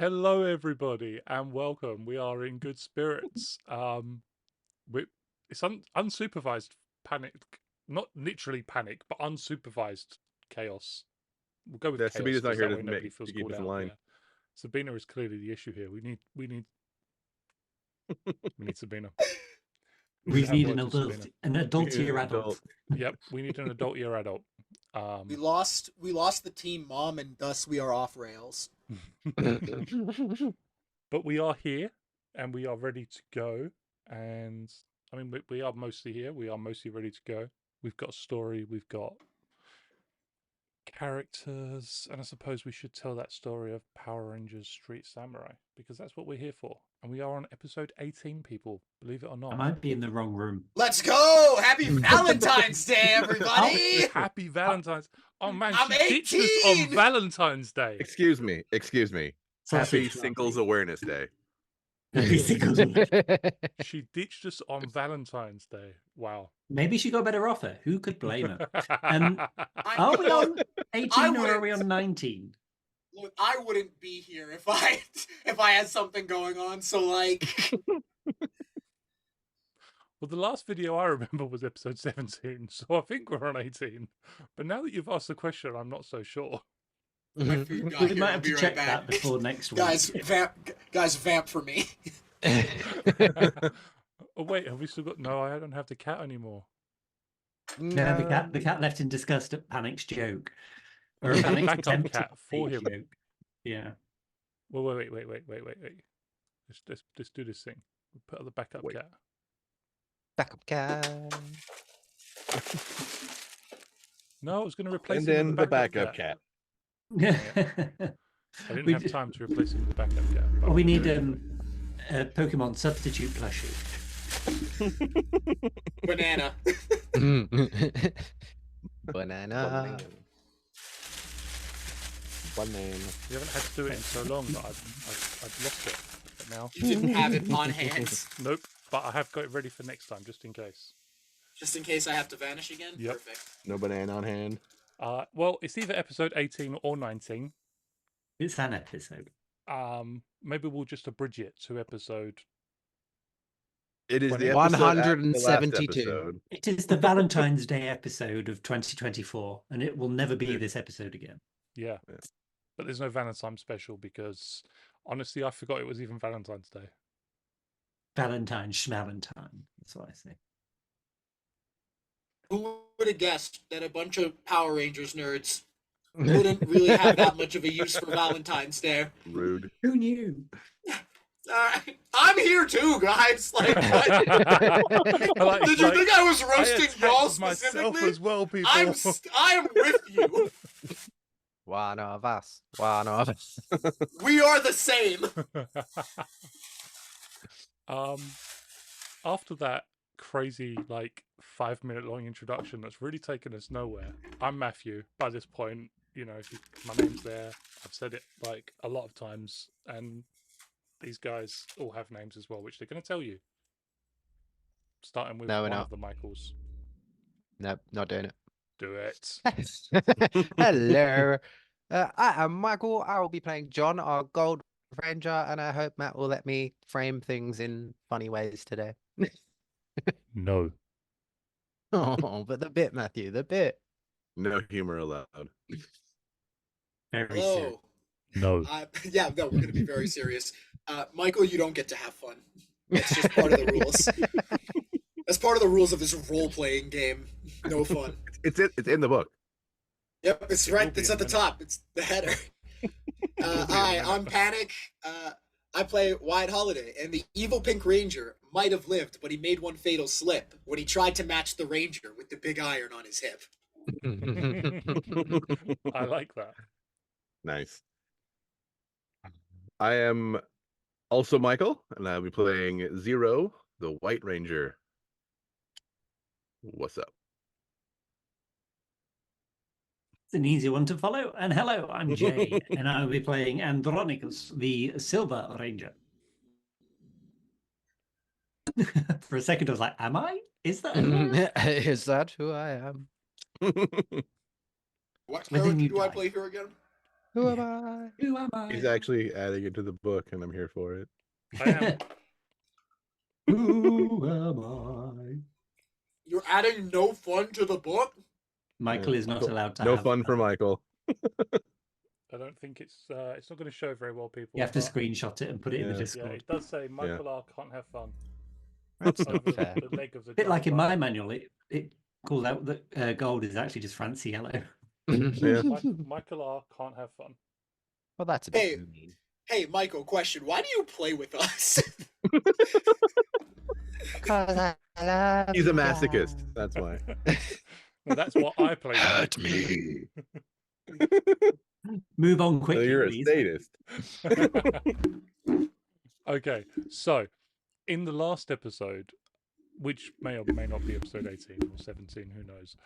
Hello, everybody, and welcome. We are in good spirits. It's unsupervised panic, not literally panic, but unsupervised chaos. We'll go with Yeah, chaos Sabina's not because here that to way nobody feels keep called us in out. line. Yeah. Sabina is clearly the issue here. We need Sabina. We should need have an words with adult, Sabina. an adult-tier adult. Yep, we need an adult year adult. We lost the team mom, and thus we are off rails. But we are here, and we are ready to go. And I mean, we are mostly here. We are mostly ready to go. We've got a story. We've got characters, and I suppose we should tell that story of Power Rangers Street Samurai because that's what we're here for. And we are on episode 18, people. Believe it or not. I might be in the wrong room. Let's go! Happy Valentine's Day, everybody! Happy Valentine's! Oh man, I'm she ditched us 18! on Valentine's Day. Excuse me. Happy Sausage Singles Awareness Day. Happy Singles Day. She ditched us on Valentine's Day. Wow. Maybe she got a better offer. Who could blame her? Are we Look, on 18 or are we on 19? Look, I wouldn't be here if I had something going on. So like, Well, the last video I remember was episode 17, so I think we're on 18. But now that you've asked the question, I'm not so sure. my food got We here. might I'll have be to right check back. that before next week. Guys, vamp for me. Oh wait, have we still got? No, I don't have the cat anymore. No, the cat left in disgust at Panic's joke. Or Panic's Backup attempt cat to for make a him. joke. Yeah. Well, wait. Let's do this thing. We'll put out the backup cat. Backup cat. No, I was going to replace And him then with the backup cat. I didn't have time to replace him with the backup cat. But Well, we need a Pokemon substitute plushie. Banana. Banana. We haven't had to do it in so long that I've lost it. But now, You didn't have it on hand, nope. But I have got it ready for next time, just in case. just in case I have to vanish again. Yep. Perfect. No banana on hand. Well, it's either episode 18 or 19. It's an episode. Maybe we'll just abridge it to episode. It is the 172. episode. It is the Valentine's Day episode of 2024, and it will never be this episode again. Yeah. But there's no Valentine's special because honestly, I forgot it was even Valentine's Day. Valentine schmalentine. That's what I say. Who would have guessed that a bunch of Power Rangers nerds wouldn't really have that much of a use for Valentine's Day? Rude. Who knew? I'm here too, guys. Like, what? Did you think I was roasting y'all specifically? as well, people. I am with you. One of us. One of us. We are the same. After that crazy 5-minute long introduction that's really taken us nowhere, I'm Matthew. By this point, my name's there. I've said it a lot of times, and these guys all have names as well, which they're going to tell you. Starting with one of the Michaels. Nope, not doing it. Do it. Hello. I am Michael. I will be playing John, our Gold Ranger, and I hope Matt will let me frame things in funny ways today. No. Oh, but the bit, Matthew, the bit. No humor allowed. Very serious. Hello. No. Yeah, no, we're going to be very serious. Michael, you don't get to have fun. That's just part of the rules. That's part of the rules of this role-playing game. No fun. It's in the book. Yep, it's right. It's at the top. It's the header. Hi, I'm Panic. I play Wyatt Holiday, and the evil Pink Ranger might have lived, but he made one fatal slip when he tried to match the Ranger with the big iron on his hip. I like that. Nice. I am also Michael, and I'll be playing Zero, the White Ranger. What's up? It's an easy one to follow. And hello, I'm Jay, and I'll be playing Andronicus, the Silver Ranger. For a second, I was like, am I? Is that? Is that who I am? What I think character you do I die. play here again? Who Yeah. am I? Who am I? He's actually adding it to the book, and I'm here for it. I am. Who am I? You're adding no fun to the book? Michael Yeah. is not Cool. allowed to No have fun for Michael. I don't think it's not going to show very well, people. You have to but screenshot it and put it in the Yeah. yeah, Discord. it does say Michael R can't have fun. That's over not fair. the leg of the A bit like in giant my manual, it calls out that gold is actually just fancy yellow. Yeah. Michael R can't have fun. Well, that's a bit Hey. mean. Hey, Michael, question. Why do you play with us? 'Cause I love He's a you masochist. guys. That's why. No, that's what I play. Hurt me. Move on So quickly, you're a please. sadist. Okay, so in the last episode, which may or may not be episode 18 or 17, who knows,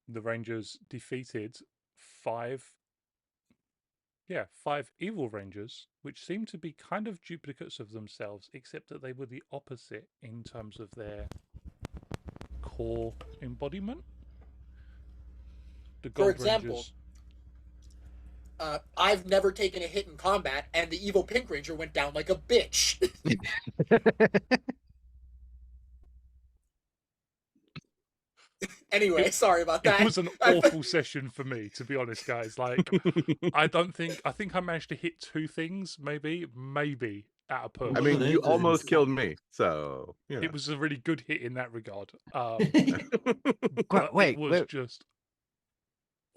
the Rangers defeated five evil Rangers, which seemed to be kind of duplicates of themselves, except that they were the opposite in terms of their core embodiment. The For Gold example, Rangers. I've never taken a hit in combat, and the evil Pink Ranger went down like a bitch. Anyway, sorry about that. It was an awful session for me, to be honest, guys. Like, I think I managed to hit two things, maybe at a push. I mean, you almost killed me, so you know. It was a really good hit in that regard. Wait, Wait, it was wait. just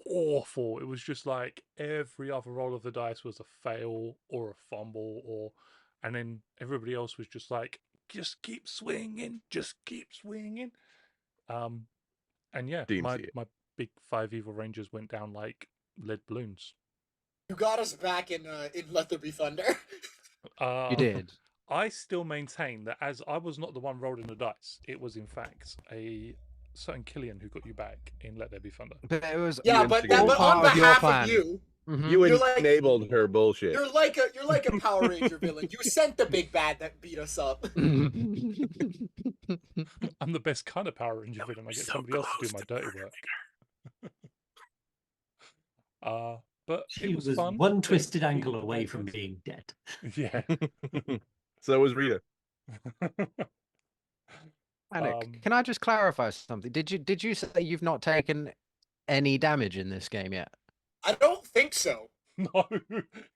awful. It was just like every other roll of the dice was a fail or a fumble, and then everybody else was just like, just keep swinging, just keep swinging. And yeah, my big 5 evil Rangers went down like lead balloons. You got us back in Let There Be Thunder. You did. I still maintain that as I was not the one rolling the dice, it was in fact a certain Killian who got you back in Let There Be Thunder. But it was Yeah, You but instigated. on part of your behalf plan. of you, Mhm. You You're like- enabled her bullshit. you're like a Power Ranger villain. You sent the big bad that beat us up. I'm the best kind of Power Ranger villain. I get somebody else to do my dirty work. But She it was was fun. one They twisted ankle defeated away from Rangers. being dead. Yeah. So was Rita. Panic. Can I just clarify something? Did you say you've not taken any damage in this game yet? I don't think so. No,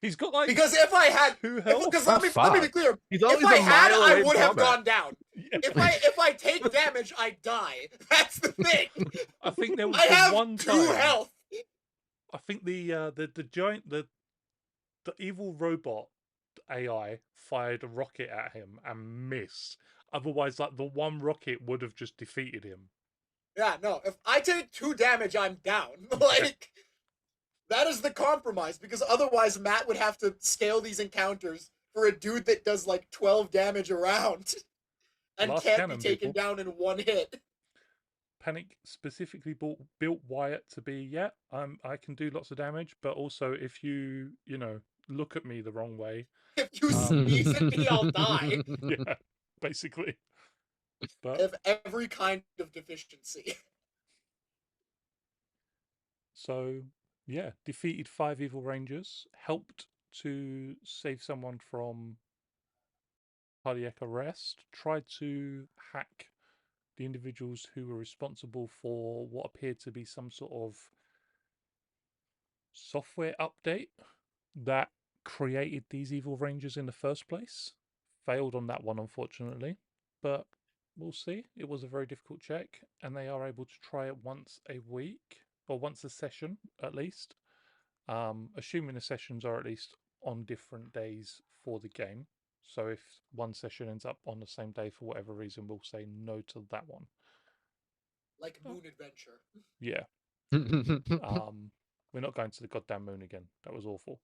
he's got like Because if I had, 2 health. because let me be fuck. clear, He's if always I a had, mile I away would from have combat. gone down. Yeah. If I take damage, I die. That's the thing. I think there was I the have one 2 time. health. I think the giant the evil robot AI fired a rocket at him and missed. Otherwise, like the one rocket would have just defeated him. Yeah, no. If I take 2 damage, I'm down. Like that is the compromise, because otherwise Matt would have to scale these encounters for a dude that does like 12 damage a round and Last can't cannon, be taken people. down in 1 hit. Panic specifically built Wyatt to be, I can do lots of damage, but also if you look at me the wrong way, If you sneeze at me, I'll die. yeah, basically. But Of every kind of deficiency. so yeah, defeated 5 evil Rangers, helped to save someone from cardiac arrest, tried to hack the individuals who were responsible for what appeared to be some sort of software update that created these evil Rangers in the first place. Failed on that one, unfortunately, but we'll see. It was a very difficult check, and they are able to try it once a week, or once a session at least, assuming the sessions are at least on different days for the game. So if one session ends up on the same day for whatever reason, we'll say no to that one. Like Moon Adventure. Yeah. We're not going to the goddamn moon again. That was awful.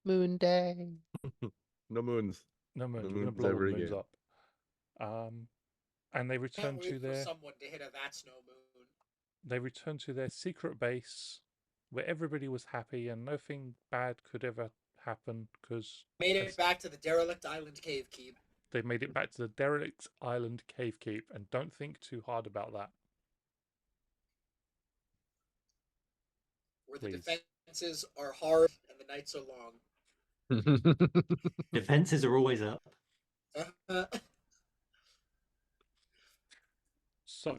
Moon Day. No moons. No moons. No We're going to moons blow all ever the moons again. up. And they Can't return to wait for their someone to hit a That's No Moon. they returned to their secret base where everybody was happy and nothing bad could ever happen because Made it back to the derelict island cave keep. they made it back to the derelict island cave keep, and don't think too hard about that. Where the Please. Defenses are hard and the nights are long. Defenses are always up. So,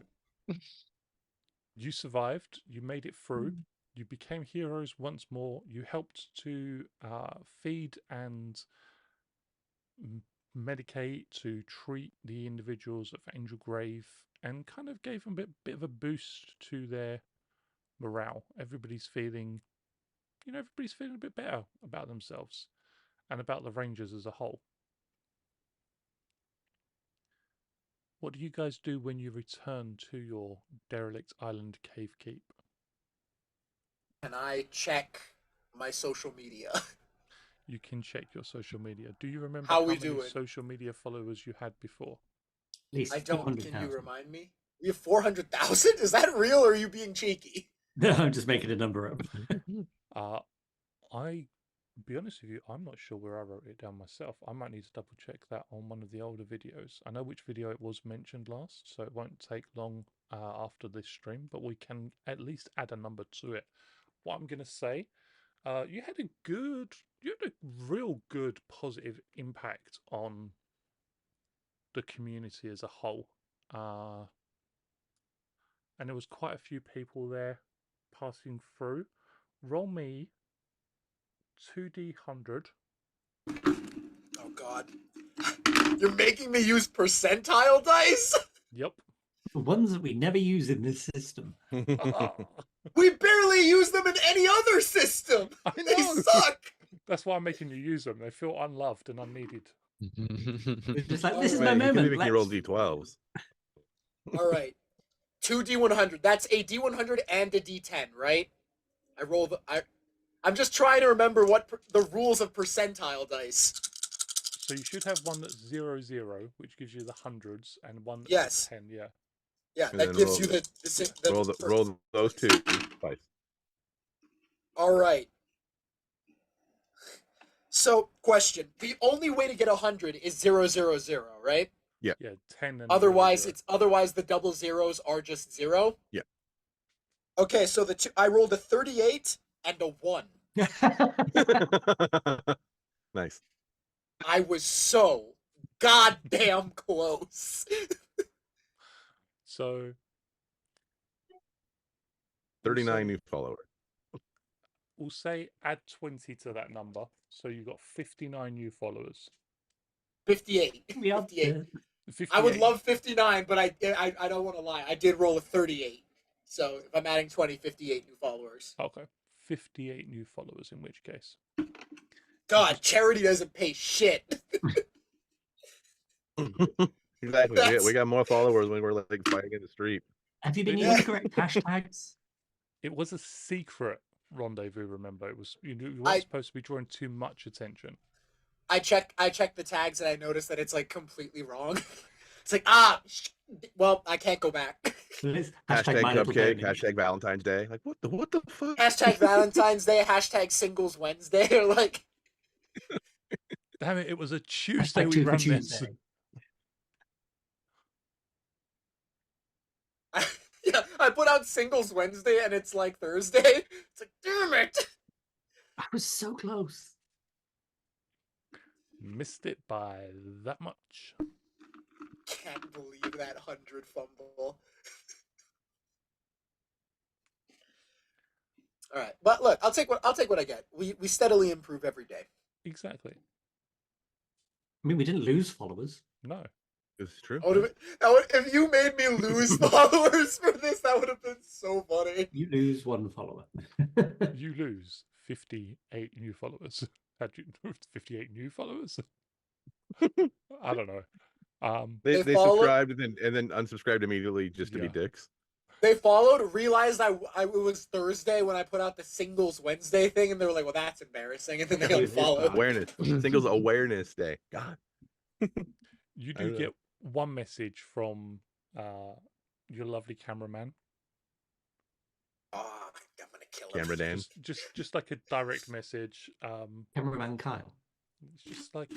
you survived. You made it through. You became heroes once more. You helped to feed and medicate, to treat the individuals of Angel Grave, and kind of gave them a bit of a boost to their morale. Everybody's feeling a bit better about themselves and about the Rangers as a whole. What do you guys do when you return to your derelict island cave keep? And I check my social media. You can check your social media. Do you remember How how we many doing? social media followers you had before? At least I don't. Can you 400,000. remind me? We have 400,000? Is that real or are you being cheeky? No, I'm just making a number up. I be honest with you, I'm not sure where I wrote it down myself. I might need to double check that on one of the older videos. I know which video it was mentioned last, so it won't take long after this stream, but we can at least add a number to it. What I'm going to say, you had a real good positive impact on the community as a whole. And there was quite a few people there passing through. Roll me 2d100. Oh god. You're making me use percentile dice? Yep. The ones that we never use in this system. We barely use them in any other system! I They know. suck! That's why I'm making you use them. They feel unloved and unneeded. It's just like, this is my Man, you can moment. make me roll let's- d12s. Alright. 2 D100. That's a D100 and a D10, right? I roll the... I'm just trying to remember what the rules of percentile dice. So you should have one that's 0, 0, which gives you the hundreds, and one that's Yes. 10, yeah. Yeah, And that then gives roll you the roll those two twice. Alright. So, question. The only way to get 100 is 0, 0, 0, right? Yeah, 10 and Otherwise, 0, 0. otherwise the double zeros are just 0? Yeah. Okay, so I rolled a 38 and a 1. Nice. I was so goddamn close. So 39 also, new followers. we'll say add 20 to that number. So you've got 59 new followers. 58. We are 58. 58. I would love 59, but I don't want to lie. I did roll a 38. So if I'm adding 20, 58 new followers. Okay. 58 new followers in which case. God, charity doesn't pay shit. Exactly. We got more followers when we're like fighting in the street. Have you been Yeah. using the correct hashtags? It was a secret rendezvous, remember. It was you weren't supposed to be drawing too much attention. I check the tags and I notice that it's like completely wrong. It's like, well, I can't go back. Hashtag My Little cupcake, Pony. hashtag Valentine's Day. Like what the fuck? Hashtag Valentine's Day, hashtag Singles Wednesday, or like Damn it was a Tuesday Hashtag we two for ran this. Tuesday. I put out Singles Wednesday and it's like Thursday. It's like, damn it. I was so close. Missed it by that much. Can't believe that 100 fumble. All right, but look, I'll take what I get. We steadily improve every day. Exactly. I mean, we didn't lose followers. No. It's true. If you made me lose followers for this, that would have been so funny. You lose one follower. You lose 58 new followers. Had you 58 new followers? I don't know. They They follow- subscribed and then unsubscribed immediately just to be Yeah. dicks. They followed, realized it was Thursday when I put out the Singles Wednesday thing, and they were like, "Well, that's embarrassing," and then they unfollowed. Awareness. Singles Awareness Day. God. You I do know. get one message from your lovely cameraman. Oh, I'm gonna kill him. Camera Dan. Just like a direct message. Cameraman Kyle. It's just like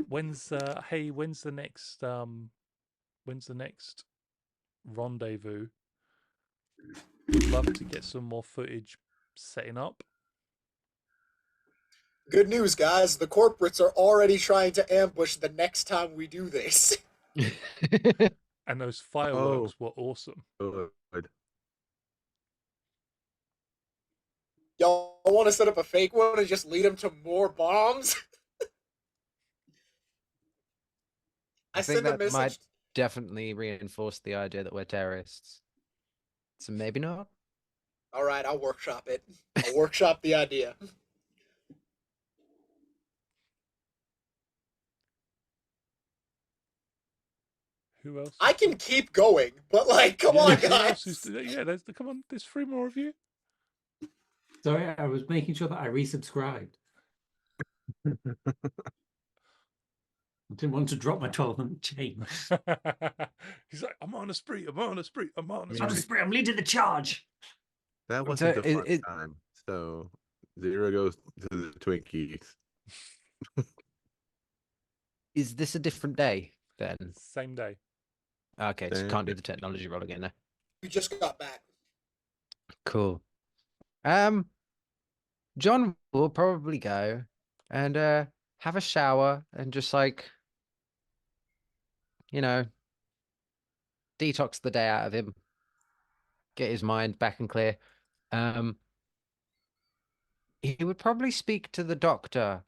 when's the next rendezvous? Would love to get some more footage setting up. Good news, guys. The corporates are already trying to ambush the next time we do this. And those fireworks were awesome. Good. Y'all want to set up a fake one and just lead them to more bombs? I think send a that message. might definitely reinforce the idea that we're terrorists. So maybe not. All right, I'll workshop it. I'll workshop the idea. Who else? I can keep going, but like, come on, Who else is, guys. yeah, come on. There's 3 more of you. Sorry, I was making sure that I resubscribed. I didn't want to drop my 12-month chain. He's like, I'm on a spree. I'm on a spree. I'm on a I'm spree. I'm leading the charge. That wasn't So the fun time. So 0 goes to the Twinkies. Is this a different day then? Same day. Okay, so can't do the technology roll again now. You just got back. Cool. John will probably go and have a shower and just like, you know, detox the day out of him. Get his mind back and clear. He would probably speak to the doctor,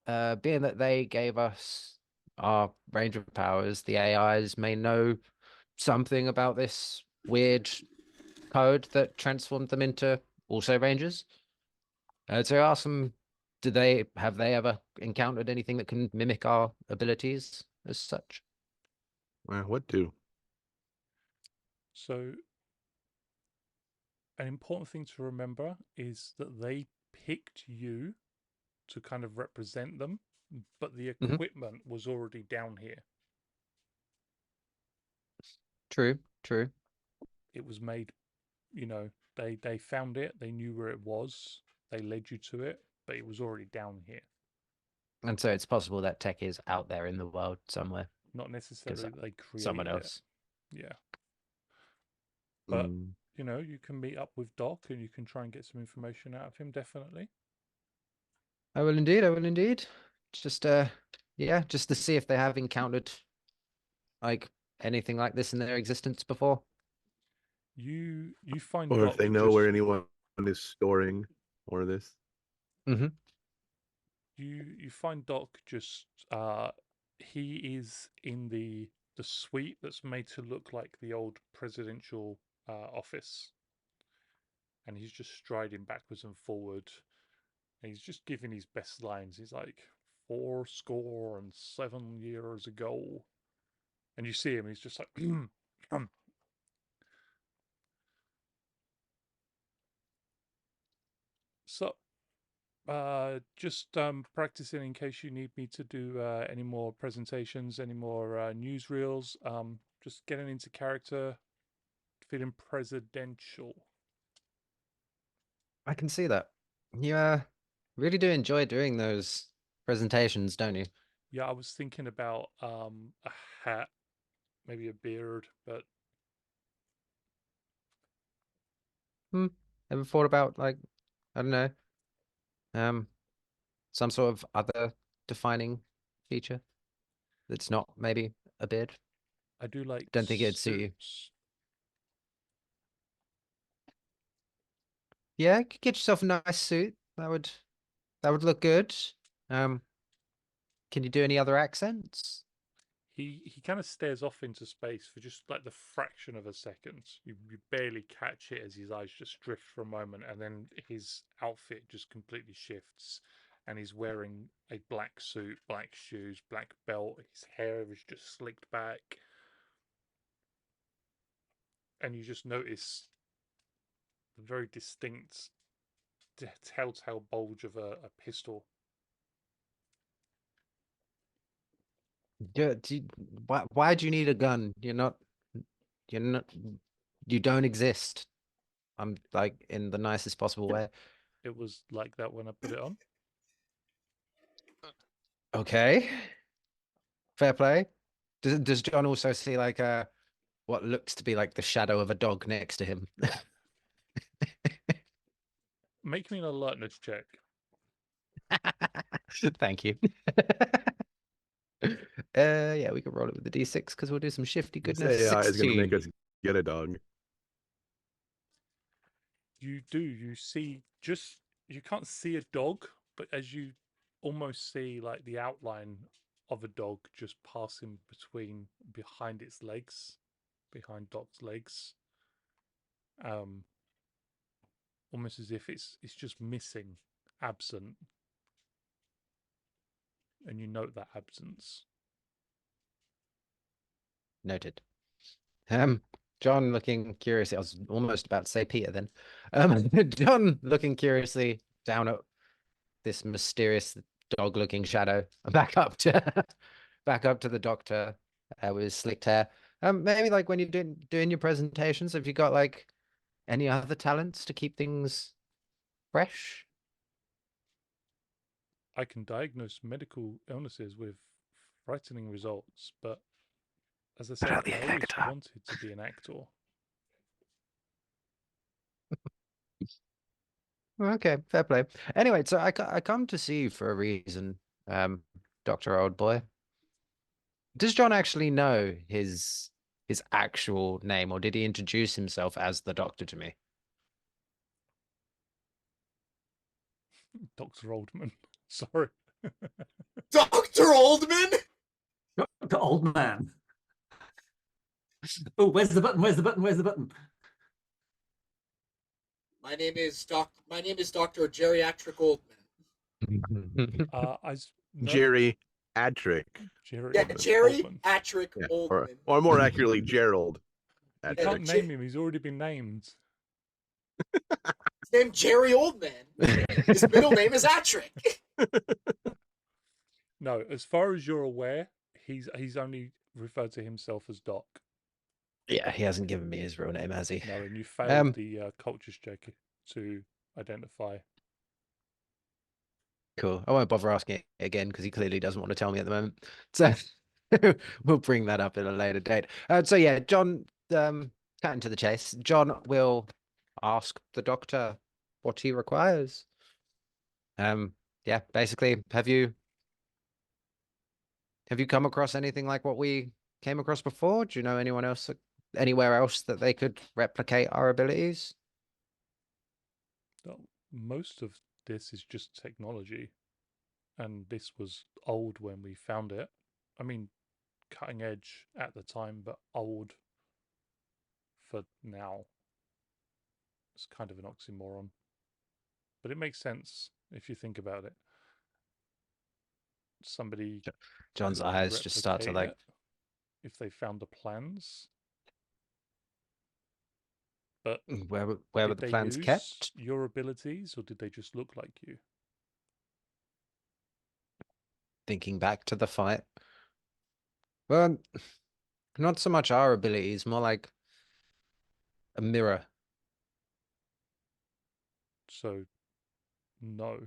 being that they gave us our range of powers. The AIs may know something about this weird code that transformed them into also rangers. So ask them, have they ever encountered anything that can mimic our abilities as such? What do? So, an important thing to remember is that they picked you to kind of represent them, but the equipment was already down here. True. It was made, they found it, they knew where it was, they led you to it, but it was already down here. And so it's possible that tech is out there in the world somewhere. Not necessarily they created someone else. it. Yeah. But, you can meet up with Doc and you can try and get some information out of him, definitely. I will indeed. Just just to see if they have encountered like anything like this in their existence before. You find Or Doc if they know where anyone is storing more of this. You find Doc just he is in the suite that's made to look like the old presidential office, and he's just striding backwards and forward, and he's just giving his best lines. He's like, 7 years ago, and you see him, he's just like so just practicing in case you need me to do any more presentations, any more newsreels. Just getting into character, feeling presidential. I can see that. You really do enjoy doing those presentations, don't you? Yeah, I was thinking about a hat, maybe a beard, but Ever thought about like, I don't know, some sort of other defining feature that's not maybe a beard? I do like Don't think it'd suit you. suits. Yeah, you could get yourself a nice suit. That would look good. Can you do any other accents? He kind of stares off into space for just like the fraction of a second. You barely catch it as his eyes just drift for a moment, and then his outfit just completely shifts, and he's wearing a black suit, black shoes, black belt. His hair is just slicked back, and you just notice the very distinct telltale bulge of a pistol. Why do you need a gun? You don't exist. I'm like in the nicest possible way. It was like that when I put it on. Okay. Fair play. Does John also see like what looks to be like the shadow of a dog next to him? Make me an alertness check. Thank you. Yeah, we can roll it with the D6 because we'll do some shifty This goodness. AI is going to make 16. us get a dog. You do. You see, just you can't see a dog, but as you almost see like the outline of a dog just passing behind its legs, behind Doc's legs, almost as if it's just missing, absent, and you note that absence. Noted. John looking curiously. I was almost about to say Peter then. John looking curiously down at this mysterious dog-looking shadow. Back up to the doctor with his slicked hair. Maybe like when you're doing your presentations, have you got like any other talents to keep things fresh? I can diagnose medical illnesses with frightening results, but as I said, About the I always actor. wanted to be an actor. Okay, fair play. Anyway, so I come to see you for a reason, Dr. Old Boy. Does John actually know his actual name, or did he introduce himself as the doctor to me? Dr. Oldman. Sorry. Dr. Oldman? The old man. Oh, where's the button? Where's the button? Where's the button? My name is Dr. Geriatric Oldman. No, Jerry Adric. Jerry. Yeah, Jerry Oldman. Atrick Yeah, Oldman. or more accurately, Gerald. You Adric. can't name him. He's already been named. His name Jerry Oldman. His middle name is Atrick. No, as far as you're aware, he's only referred to himself as Doc. Yeah, he hasn't given me his real name, has he? No, and you failed the cultures check to identify. Cool. I won't bother asking it again because he clearly doesn't want to tell me at the moment. So we'll bring that up at a later date. So yeah, John, cutting to the chase. John will ask the doctor what he requires. Yeah, basically, have you come across anything like what we came across before? Do you know anyone else anywhere else that they could replicate our abilities? No, most of this is just technology, and this was old when we found it. I mean, cutting edge at the time, but old for now. It's kind of an oxymoron, but it makes sense if you think about it. Somebody John's could eyes just start to replicate like. it if they found the plans. But Where were did the they plans use kept? your abilities, or did they just look like you? Thinking back to the fight. Well, not so much our abilities, more like a mirror. So, no.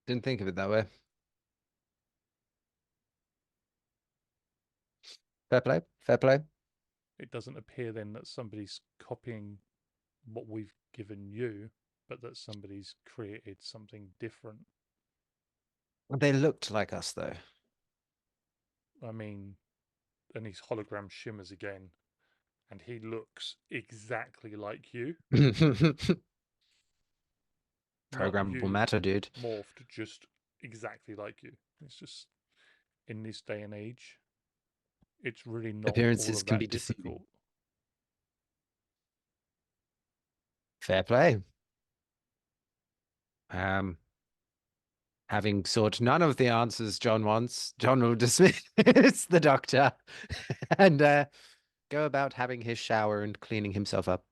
Didn't think of it that way. Fair play, fair play. It doesn't appear then that somebody's copying what we've given you, but that somebody's created something different. They looked like us, though. I mean, and his hologram shimmers again, and he looks exactly like you. Not Programmable you matter, dude. morphed, just exactly like you. It's just, in this day and age, it's really not all Appearances of can that be deceiving. difficult. Fair play. Having sought none of the answers John wants, John will dismiss the doctor and go about having his shower and cleaning himself up.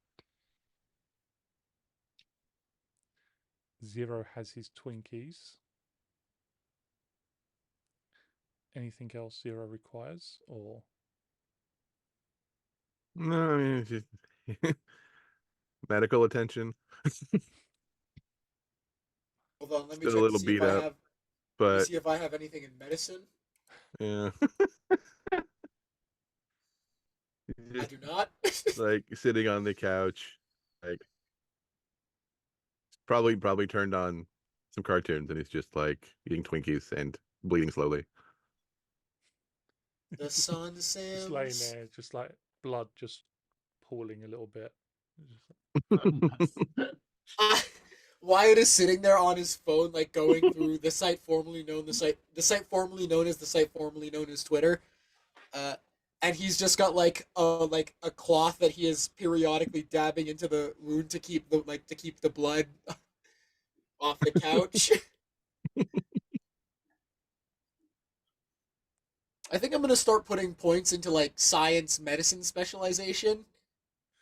Zero has his Twinkies. Anything else Zero requires, or No, I mean, it's just medical attention. Hold on, let me Still a check to little see if beat I up, have. Let me but see if I have anything in medicine. yeah. I Just do not. like sitting on the couch, like Probably turned on some cartoons, and he's just like eating Twinkies and bleeding slowly. The sun Just laying Sims. there, just like blood just pooling a little bit. Wyatt is sitting there on his phone, like going through the site formerly known the site formerly known as the site formerly known as Twitter, and he's just got like a cloth that he is periodically dabbing into the wound to keep the blood off the couch. I think I'm gonna start putting points into like science medicine specialization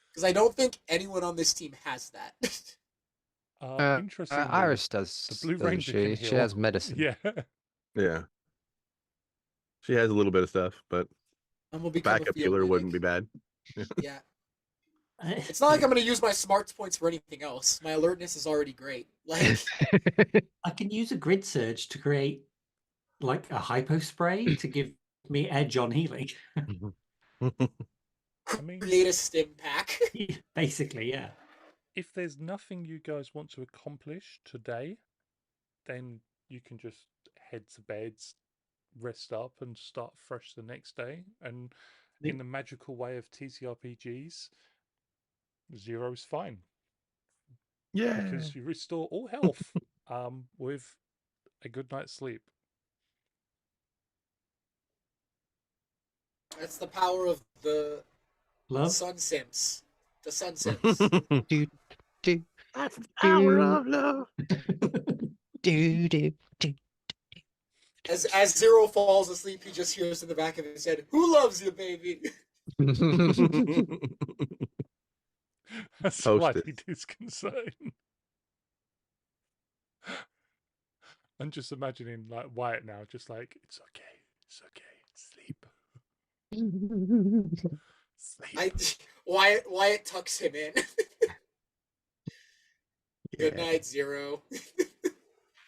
because I don't think anyone on this team has that. Interestingly, Iris the does, Blue doesn't Ranger can she? heal. She has medicine. Yeah. Yeah. She has a little bit of stuff, but I'm gonna become backup a field healer medic. wouldn't be bad. Yeah. It's not like I'm gonna use my smarts points for anything else. My alertness is already great. Like I can use a grid surge to create like a hypo spray to give me edge on healing. I mean, create a stim pack. Basically, yeah. if there's nothing you guys want to accomplish today, then you can just head to bed, rest up, and start fresh the next day. And in the magical way of TTRPGs, zero's fine Yeah. because you restore all health with a good night's sleep. That's the power of the Love. Sun Sims. The Sun Sims. do, do, That's the power of love. do, do, do. As Zero falls asleep, he just hears in the back of his head, "Who loves you, baby?" That's Hostess. slightly disconcerting. I'm just imagining like Wyatt now, just like it's okay, sleep. Sleep. Wyatt tucks him in. Good Yeah. night, Zero.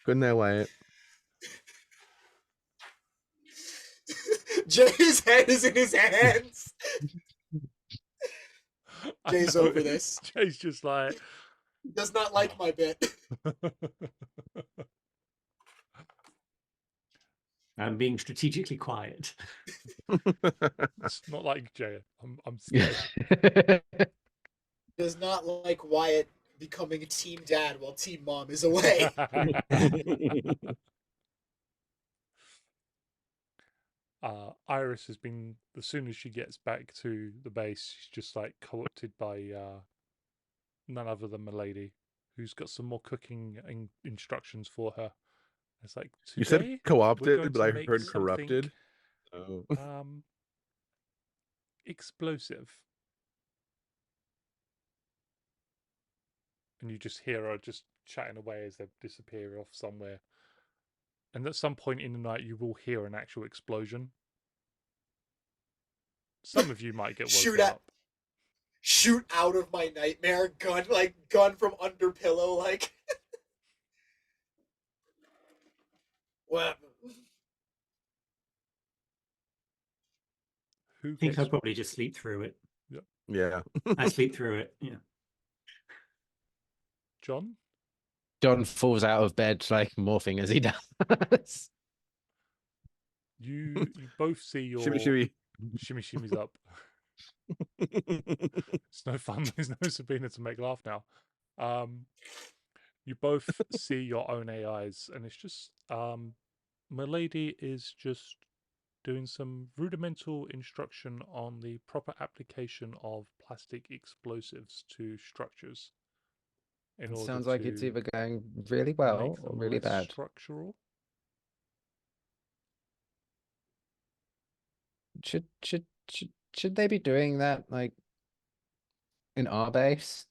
Good night, Wyatt. Jay's head is in his hands. I Jay's know, over this. Jay's just like He does not like my bit. I'm being strategically quiet. It's not like Jay. I'm scared. Does not like Wyatt becoming a team dad while team mom is away. Iris has been, as soon as she gets back to the base, she's just like co-opted by none other than Milady, who's got some more cooking instructions for her. It's like, You today said we're going co-opted, but to I make heard something, corrupted. Oh. explosive. And you just hear her just chatting away as they disappear off somewhere. And at some point in the night, you will hear an actual explosion. Some of you might get woken up. Shoot out of my nightmare, gun from under pillow, like. What? Who I think gets... I'll probably just sleep through it. Yeah. I sleep through it, yeah. John? John falls out of bed like morphing as he does. You both see your Shimmy. shimmies up. It's no fun. There's no Sabina to make laugh now. You both see your own AIs, and it's just Milady is just doing some rudimental instruction on the proper application of plastic explosives to structures. In It order sounds like it's either going really well make or them really less bad. structural. Should they be doing that like in our base?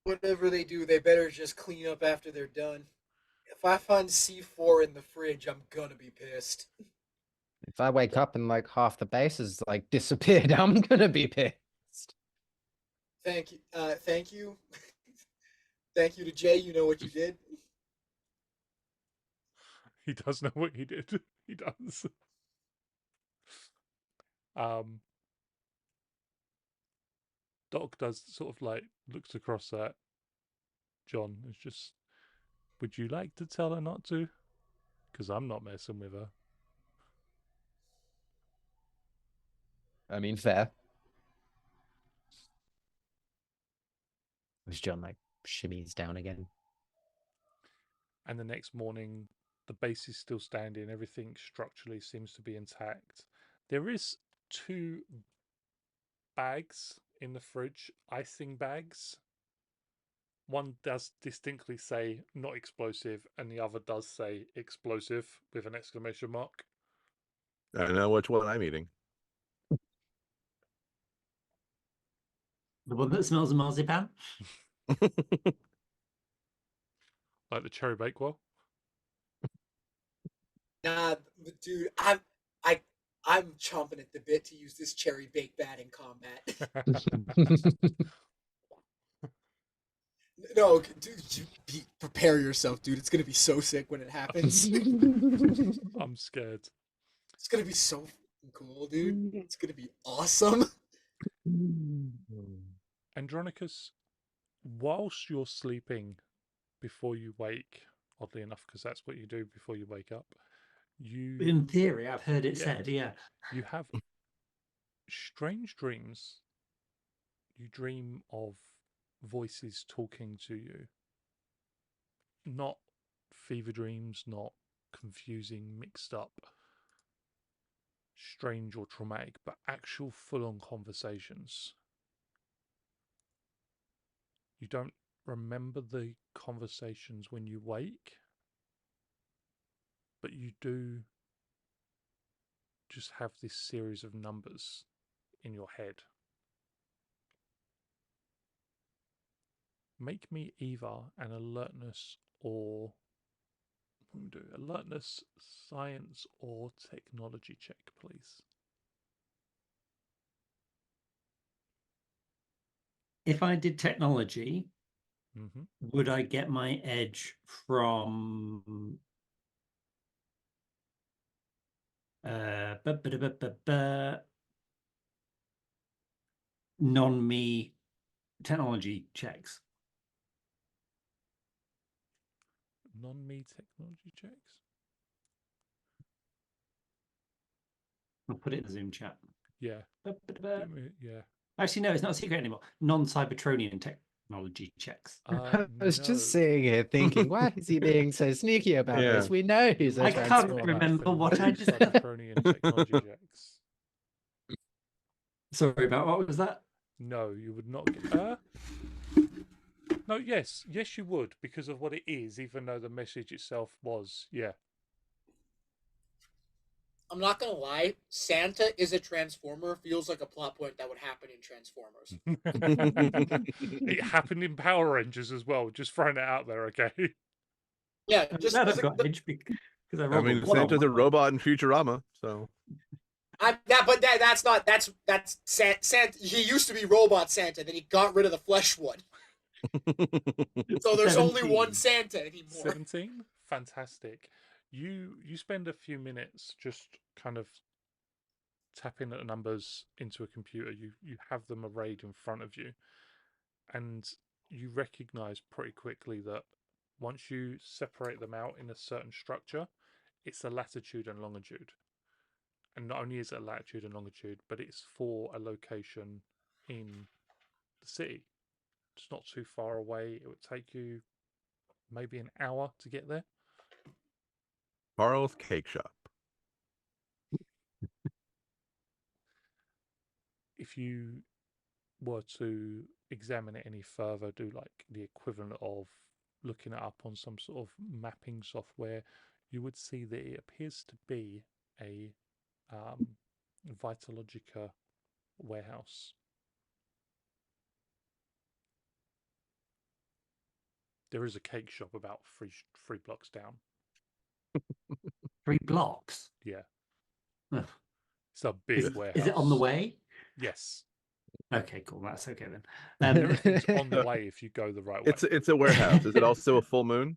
Whatever they do, they better just clean up after they're done. If I find C4 in the fridge, I'm gonna be pissed. If I wake up and like half the base is like disappeared, I'm gonna be pissed. Thank you. Thank you. Thank you to Jay. You know what you did. He does know what he did. He does. Doc does sort of like looks across at John. It's just, would you like to tell her not to? Because I'm not messing with her. I mean, fair. Was John like shimmies down again? And the next morning, the base is still standing. Everything structurally seems to be intact. There is 2 bags in the fridge, icing bags. One does distinctly say not explosive, and the other does say explosive with an exclamation mark. I know which one I'm eating. The one that smells of marzipan. Like the cherry bakewell. Nah, dude, I'm chomping at the bit to use this cherry baked bat in combat. No, dude, prepare yourself, dude. It's gonna be so sick when it happens. I'm scared. It's gonna be so fucking cool, dude. It's gonna be awesome. Andronicus, whilst you're sleeping before you wake, oddly enough, because that's what you do before you wake up, you In theory, I've heard it Yeah. said, yeah. you have strange dreams. You dream of voices talking to you. Not fever dreams, not confusing, mixed up, strange or traumatic, but actual full-on conversations. You don't remember the conversations when you wake, but you do just have this series of numbers in your head. Make me either an alertness or what do we do? Alertness, science, or technology check, please. If I did technology, Mm-hmm. would I get my edge from non-me technology checks? Non-me technology checks. I'll put it in the Zoom chat. Yeah. Yeah. Actually, no, it's not a secret anymore. Non-Cybertronian technology checks. I was No. just sitting here thinking, why is he being so sneaky about Yeah. this? We know he's a I can't transformer. remember what I just said. Cybertronian technology checks. Sorry about what was that? No, you would not get. No, yes, you would because of what it is. Even though the message itself was, yeah. I'm not gonna lie, Santa is a Transformer feels like a plot point that would happen in Transformers. It happened in Power Rangers as well. Just throwing it out there, okay? Yeah, just Glad I've the- got edge because I I rolled mean, a one on Santa's a one. robot in Futurama, so. That's Santa. He used to be Robot Santa, then he got rid of the flesh one. So there's only 17. one Santa anymore. 17? Fantastic. You spend a few minutes just kind of tapping at the numbers into a computer. You have them arrayed in front of you, and you recognize pretty quickly that once you separate them out in a certain structure, it's a latitude and longitude. And not only is it a latitude and longitude, but it's for a location in the city. It's not too far away. It would take you maybe an hour to get there. Carl's Cake Shop. If you were to examine it any further, do like the equivalent of looking it up on some sort of mapping software, you would see that it appears to be a Vitalogica warehouse. There is a cake shop about three blocks down. 3 blocks. Yeah. Ugh. It's a big warehouse. Is it on the way? Yes. Okay, cool. That's okay then. Everything's on the way if you go the right way. It's a warehouse. Is it also a full moon?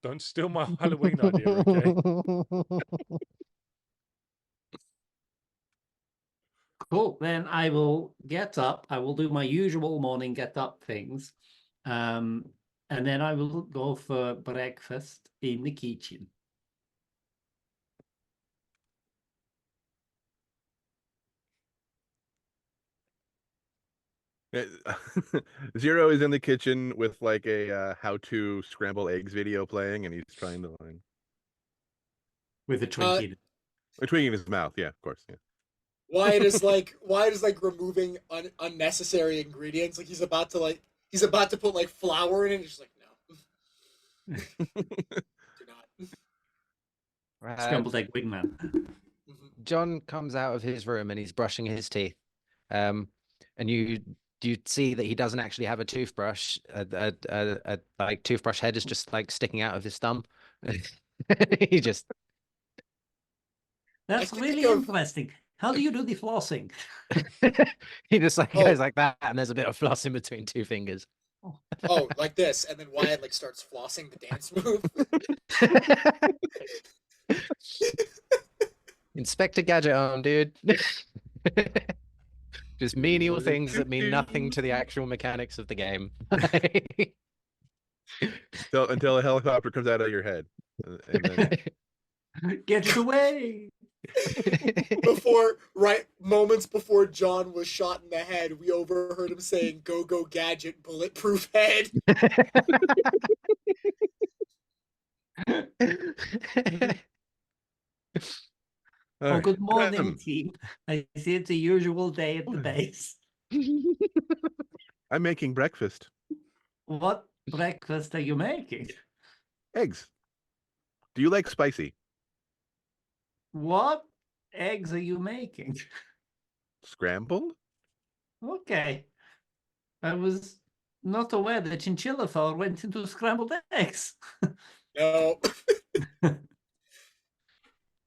Don't steal my Halloween idea, okay? Cool. Then I will get up. I will do my usual morning get up things. And then I will go for breakfast in the kitchen. Zero is in the kitchen with like a how to scramble eggs video playing, and he's trying to like With a Twinkie. tweaking his mouth. Yeah, of course. Yeah. Wyatt is like removing unnecessary ingredients. Like he's about to put like flour in it. And he's just like, no, do not. Scrambled egg wingman. John comes out of his room and he's brushing his teeth. And you see that he doesn't actually have a toothbrush. A like toothbrush head is just like sticking out of his thumb. He just That's can really think of- interesting. How do you do the flossing? he just like Oh. goes like that, and there's a bit of floss in between two fingers. Oh, like this, and then Wyatt like starts flossing the dance move. Inspector Gadget on, dude. Just menial things that mean nothing to the actual mechanics of the game. Until a helicopter comes out of your head, and then Get it away! Moments before John was shot in the head, we overheard him saying, "Go go gadget, bulletproof head." Oh, good morning, Graham, team. I see it's a usual day at the base. I'm making breakfast. What breakfast are you making? Eggs. Do you like spicy? What eggs are you making? Scrambled? Okay. I was not aware that chinchilla fur went into scrambled eggs. No.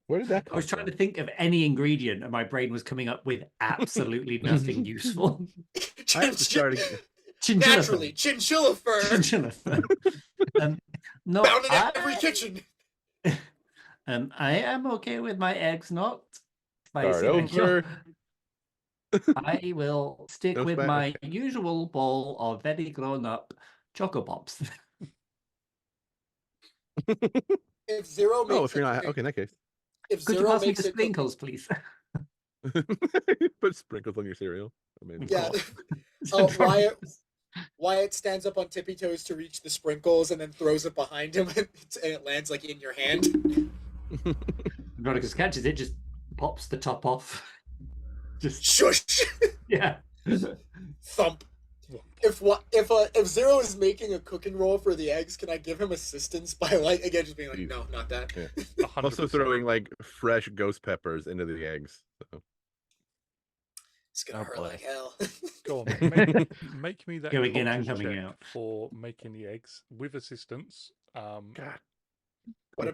Where did that I come was trying from? to think of any ingredient and my brain was coming up with absolutely nothing useful. I have to start again. Chinchilla Naturally, chinchilla fur. fur. Chinchilla fur. No, Found in every kitchen. I am okay with my eggs not Start spicy. thank you. over. I will stick No with spice. my usual bowl of very grown up Choco Pops. If Zero makes Oh, if you're not a- okay, in that case, if Could you Zero pass me makes the a sprinkles, please? put sprinkles on your cereal. Amazing. Yeah. Some Wyatt stands up on tippy toes to reach the sprinkles and then throws it behind him, and it lands like in your hand. Veronicus catches it, just pops the top off. Just Shush! yeah. Thump. If Zero is making a cooking roll for the eggs, can I give him assistance by like again just being like, no, not that. Yeah. Also 100%. throwing like fresh ghost peppers into the eggs. So. It's gonna Oh, hurt boy. like hell. Go on, make me that Going in and cultures coming check out. for making the eggs with assistance. God. What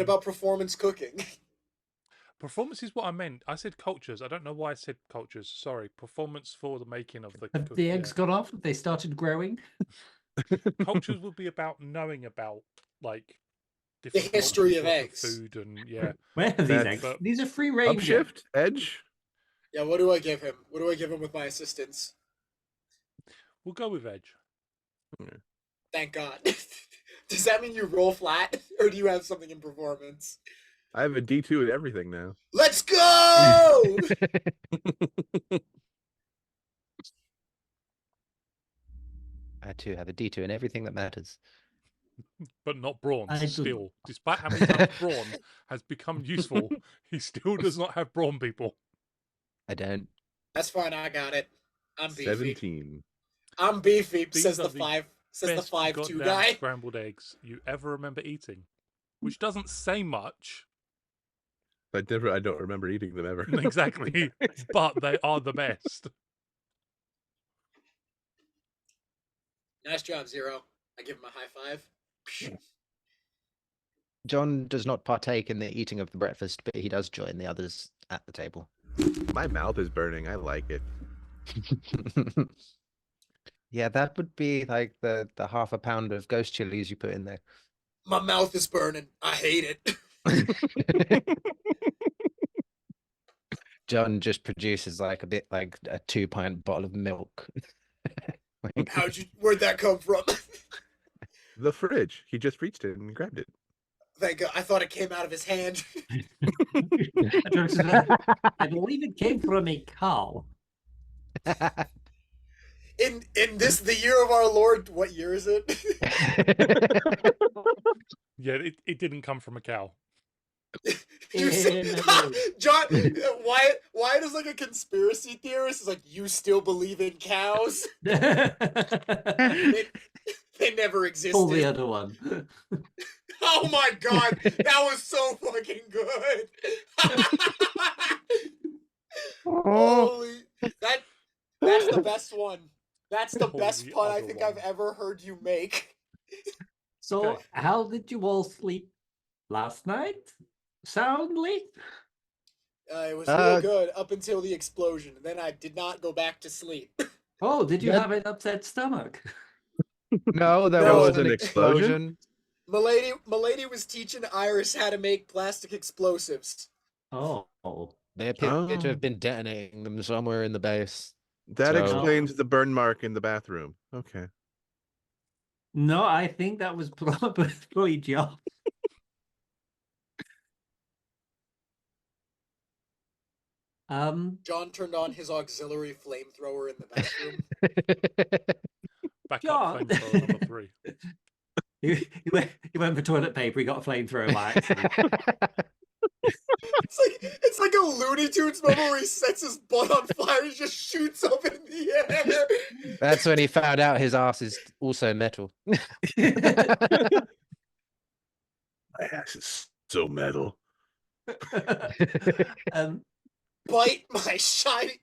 about performance cooking? Performance is what I meant. I said cultures. I don't know why I said cultures. Sorry. Performance for the making of the Have cook- the eggs gone off? Have they started growing? Cultures would be about knowing about like The different history cultures, of lots eggs. food and yeah. Where are these That's- eggs? These are free range. Upshift, edge. Yeah, what do I give him? What do I give him with my assistance? We'll go with Edge. Thank God. Does that mean you roll flat, or do you have something in performance? I have a D2 and everything now. Let's go! I too have a D2 in everything that matters. But not bronze I do. still. Despite how many times brawn has become useful, he still does not have brawn people. I don't. That's fine. I got it. I'm beefy. 17. I'm beefy. These Says are the the five. Says the Best 5-2 goddamn guy. scrambled eggs you ever remember eating. Which doesn't say much. I don't remember eating them ever. Exactly. But they are the best. Nice job, Zero. I give him a high five. John does not partake in the eating of the breakfast, but he does join the others at the table. My mouth is burning. I like it. Yeah, that would be like the half a pound of ghost chilies you put in there. My mouth is burning. I hate it. John just produces like a bit like a 2-pint bottle of milk. Like, Where'd that come from? The fridge. He just reached in and grabbed it. Thank God. I thought it came out of his hand. I believe it came from a cow. In this, the year of our Lord, what year is it? Yeah, it didn't come from a cow. You see, John, Wyatt is like a conspiracy theorist. Is like, you still believe in cows? They never existed. Pull the other one. Oh my God, that was so fucking good. Holy, that's the best one. That's the best Holy pun I other think one. I've ever heard you make. So, Okay. how did you all sleep last night? Soundly? It was real good up until the explosion. Then I did not go back to sleep. Oh, did you Yeah. have an upset stomach? no, there No. was an explosion. Milady was teaching Iris how to make plastic explosives. Oh. They appear to Oh. have been detonating them somewhere in the base. That So- explains the burn mark in the bathroom. Okay. No, I think that was probably John. John turned on his auxiliary flamethrower in the bathroom. Back John. up flamethrower number 3. He went for toilet paper, he got a flamethrower by accident. It's like a Looney Tunes moment where he sets his butt on fire and just shoots up in the air. That's when he found out his ass is also metal. My ass is so metal. Bite my shiny.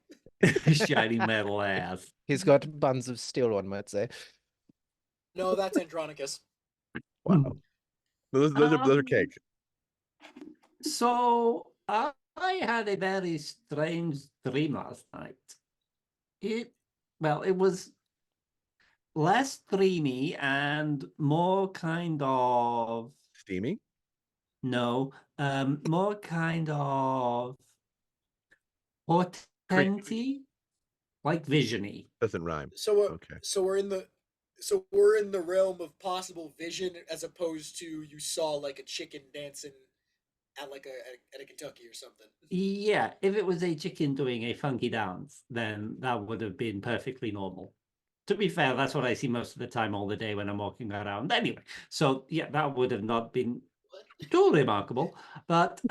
Shiny metal ass. He's got buns of steel, one might say. No, that's Andronicus. Wow. Those are cake. So I had a very strange dream last night. It was less dreamy and more kind of Steamy? more kind of portenty, like visiony. Doesn't rhyme. So Okay. we're in the realm of possible vision, as opposed to you saw like a chicken dancing at a Kentucky or something. Yeah, if it was a chicken doing a funky dance, then that would have been perfectly normal. To be fair, that's what I see most of the time all the day when I'm walking around. Anyway, so yeah, that would have not been too remarkable. But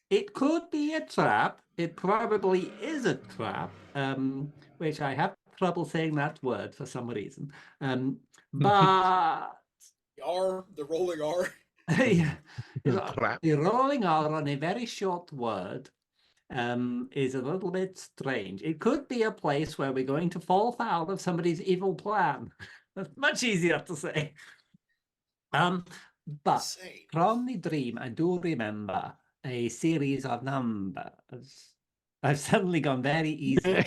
it could be a trap. It probably is a trap, which I have trouble saying that word for some reason. But The rolling R. yeah, Trap. the rolling R on a very short word is a little bit strange. It could be a place where we're going to fall foul of somebody's evil plan. That's much easier to say. But Insane. from the dream, I do remember a series of numbers. I've suddenly gone very easy.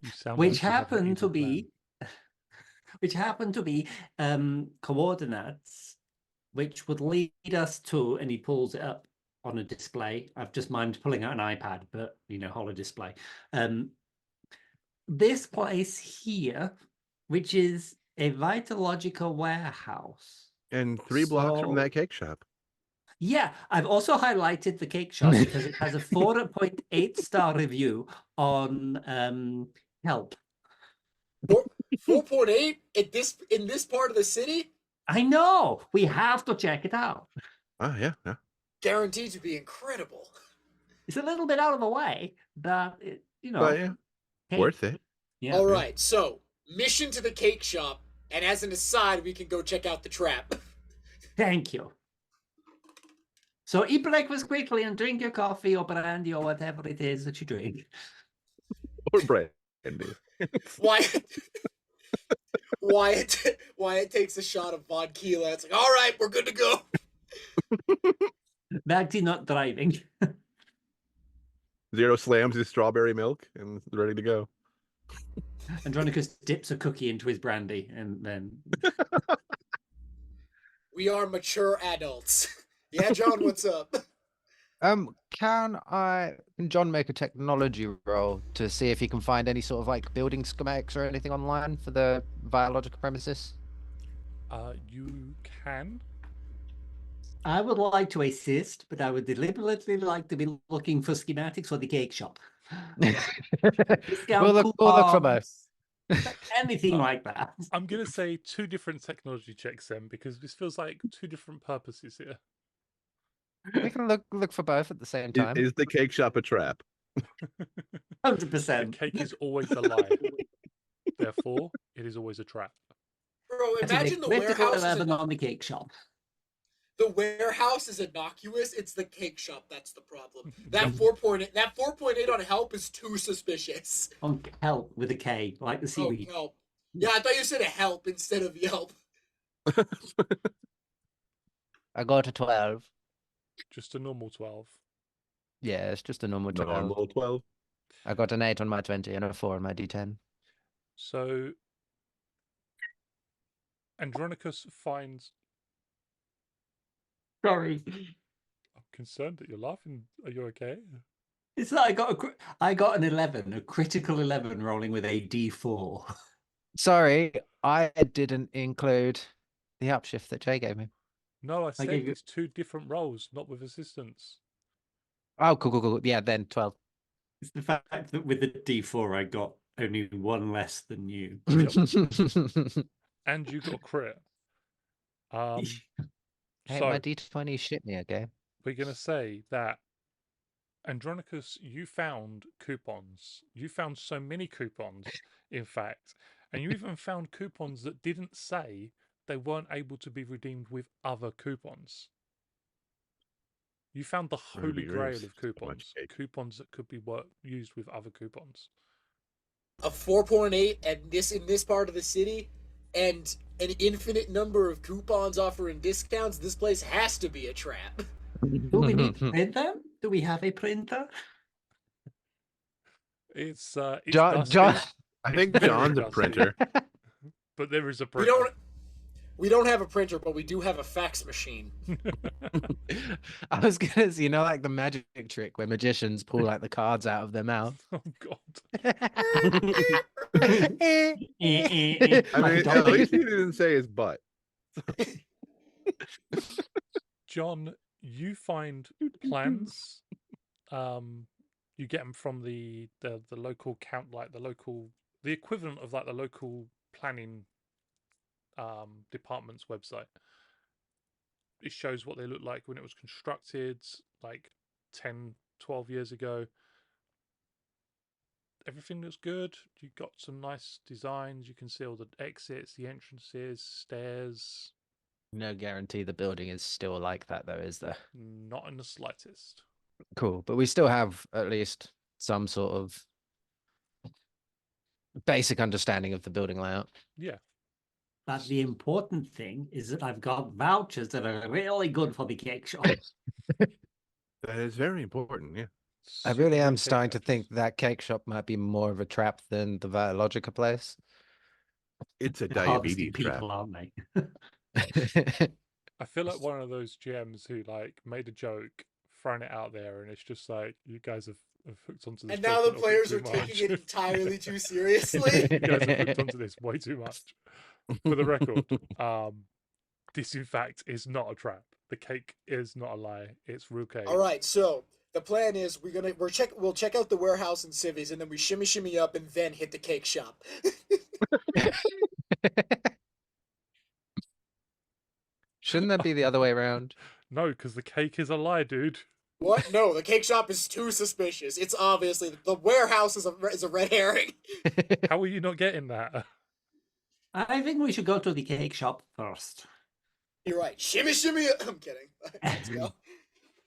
You sound Which like you have an happened to evil plan. be coordinates which would lead us to, and he pulls it up on a display. I've just minded pulling out an iPad, but holo display. This place here, which is a Vitalogical warehouse. And 3 blocks from So- that cake shop. Yeah, I've also highlighted the cake shop because it has a 4.8-star review on Help. 4.8 in this part of the city, I know. We have to check it out. Ah, yeah. guaranteed to be incredible. It's a little bit out of the way, but But yeah, cake. worth it. Yeah. All right, so mission to the cake shop, and as an aside, we can go check out the trap. Thank you. So eat breakfast quickly and drink your coffee or brandy or whatever it is that you drink. Or brandy. Wyatt takes a shot of vodka. It's like, all right, we're good to go. Back to not driving. Zero slams his strawberry milk and is ready to go. Andronicus dips a cookie into his brandy and then We are mature adults. Yeah, John, what's up? Can John make a technology roll to see if he can find any sort of like building schematics or anything online for the biological premises? You can. I would like to assist, but I would deliberately like to be looking for schematics for the cake shop. Discount We'll look for both. coupons, anything like that. I'm gonna say 2 different technology checks then, because this feels like 2 different purposes here. We can look for both at the same time. Is the cake shop a trap? 100%. The cake is always a lie. Therefore, it is always a trap. Bro, That's a imagine the critical warehouse. 11 on the cake shop. The warehouse is innocuous. It's the cake shop that's the problem. That 4.8 on help is too suspicious. On help with a K, like the Oh, seaweed. help. Yeah, I thought you said a help instead of Yelp. I got a 12. Just a normal 12. Yeah, it's just a normal 12. Normal 12. I got an 8 on my 20 and a 4 on my D10. So Andronicus finds. Sorry. I'm concerned that you're laughing. Are you okay? It's like I got an 11, a critical 11 rolling with a D4. Sorry, I didn't include the upshift that Jay gave me. No, I said gave you- it's 2 different roles, not with assistance. Oh, cool. Yeah, then 12. It's the fact that with the D4 I got only 1 less than you. And you got a crit. Hey, So my D20 shit me again. we're gonna say that Andronicus, you found coupons. You found so many coupons, in fact, and you even found coupons that didn't say they weren't able to be redeemed with other coupons. You found the holy Ruby grail Rose, of so much coupons. cake. Coupons that could be used with other coupons. A 4.8 and in this part of the city, and an infinite number of coupons offering discounts. This place has to be a trap. Do we need to print them? Do we have a printer? It's John, dusty, John. I It's think very John's a dusty. printer. but there is a We printer. don't have a printer, but we do have a fax machine. I was gonna say, like the magic trick where magicians pull like the cards out of their mouth. Oh God. I mean, at least he didn't say his butt. John, you find plans. You get them from the local the equivalent of like the local planning department's website. It shows what they look like when it was constructed, like 10, 12 years ago. Everything looks good. You got some nice designs. You can see all the exits, the entrances, stairs. No guarantee the building is still like that, though, is there? Not in the slightest. Cool, but we still have at least some sort of basic understanding of the building layout. Yeah. But the important thing is that I've got vouchers that are really good for the cake shop. That is very important, yeah. I really Super am cake starting to vouchers. think that cake shop might be more of a trap than the Biologica place. It's a They're harvesting diabetes trap. people, aren't they? I feel like one of those GMs who like made a joke, thrown it out there, and it's just like you guys have hooked onto this. And now joke the a little bit players too are taking it much. entirely too seriously. You guys have hooked onto this way too much. For the record, this in fact is not a trap. The cake is not a lie. It's real cake. All right, so the plan is we'll check out the warehouse in Civies, and then we shimmy up and then hit the cake shop. Shouldn't that be the other way around? No, because the cake is a lie, dude. What? No, the cake shop is too suspicious. It's obviously the warehouse is a red herring. How are you not getting that? I think we should go to the cake shop first. You're right. Shimmy. I'm kidding. Let's go.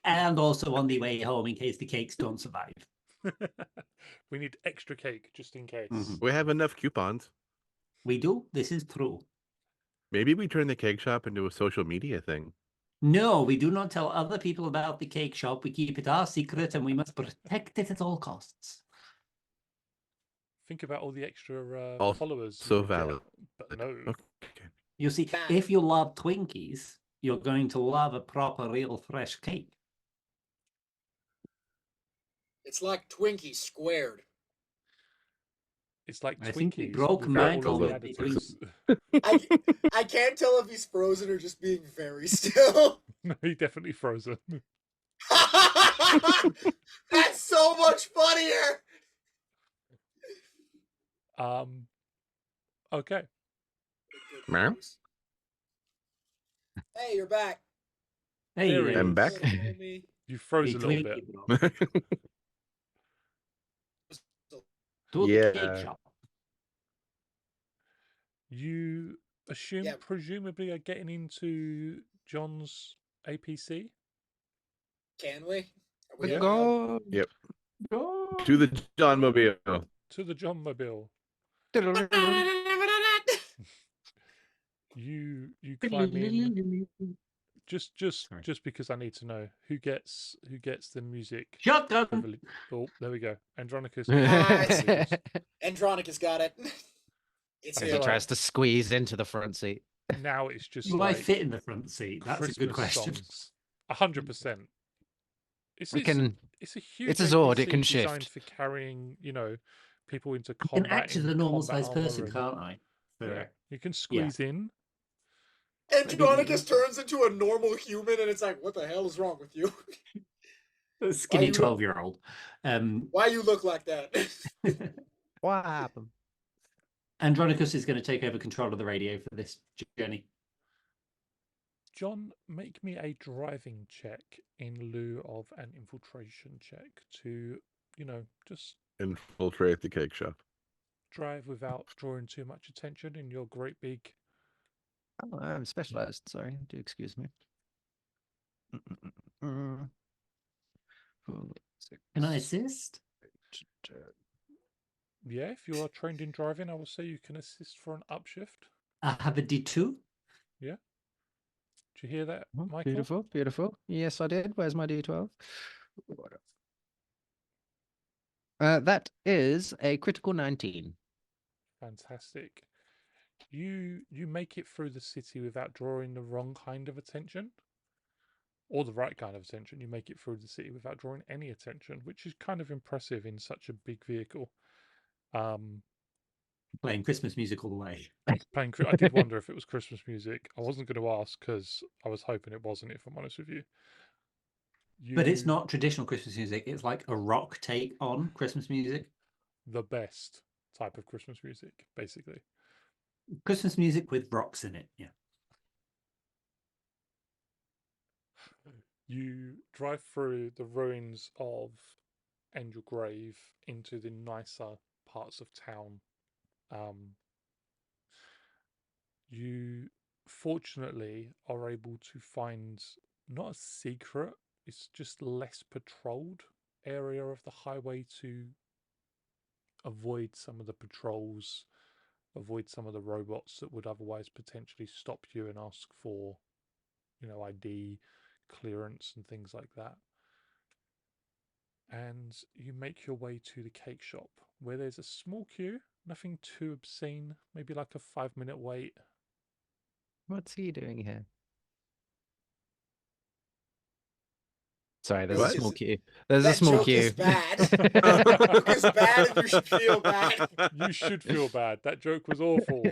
And also on the way home in case the cakes don't survive. We need extra cake just in case. Mhm. We have enough coupons. We do. This is true. Maybe we turn the cake shop into a social media thing. No, we do not tell other people about the cake shop. We keep it our secret and we must protect it at all costs. Think about all the extra Also followers. so you could get, valid. but no. Okay. You see, Bad. if you love Twinkies, you're going to love a proper, real fresh cake. It's like Twinkies squared. It's like I think we Twinkies broke without all Michael of the with the additives. I can't tell if he's frozen or just being very still. No, he definitely frozen. That's so much funnier. Okay. Meow. Hey, you're back. Hey, There he I'm is. back. Homie. You froze Big a little Twinkie, bit. bro. To the Yeah. cake shop. You assume Yeah. presumably are getting into John's APC? Can we? Are The we allowed? god. Yep. Go. To the John Mobile. To the John Mobile. You climb in just because I need to know who gets the music Shotgun. privilege. Oh, there we go. Andronicus. Nice. privileges. Andronicus got it. It's As I he feel him. tries to squeeze into the front seat. Now it's just Will I like fit in the front seat? That's a good Christmas question. songs. 100%. We can. It's a huge. It's a Zord, it APC can designed shift. for carrying, people into I can combat. act as in a normal combat sized armor person, and- can't I? Yeah, you can squeeze in. Andronicus turns into a normal human, and it's like, what the hell is wrong with you? A skinny you- 12-year-old. Why you look like that? What happened? Andronicus is going to take over control of the radio for this journey. John, make me a driving check in lieu of an infiltration check to, just Infiltrate the cake shop. drive without drawing too much attention in your great big. Oh, I'm specialized. Sorry, do excuse me. 4, 6, Can I assist? Yeah, if you are trained in driving, I will say you can assist for an upshift. I have a D2. Do you hear that, Oh, Michael? beautiful, beautiful. Yes, I did. Where's my D12? That is a critical 19. Fantastic. You make it through the city without drawing the wrong kind of attention. Or the right kind of attention. You make it through the city without drawing any attention, which is kind of impressive in such a big vehicle. Playing Christmas music all the way. I did wonder if it was Christmas music. I wasn't going to ask because I was hoping it wasn't, if I'm honest with you. But it's not traditional Christmas music. It's like a rock take on Christmas music. The best type of Christmas music, basically. Christmas music with rocks in it. Yeah. You drive through the ruins of Angel Grave into the nicer parts of town. You fortunately are able to find not a secret, it's just less patrolled area of the highway to avoid some of the patrols, avoid some of the robots that would otherwise potentially stop you and ask for, ID, clearance and things like that. And you make your way to the cake shop where there's a small queue, nothing too obscene, maybe like a 5-minute wait. What's he doing here? Sorry, there's What? a small queue. There's a That small joke queue. is bad. That joke is bad, and you should feel bad. You should feel bad. That joke was awful.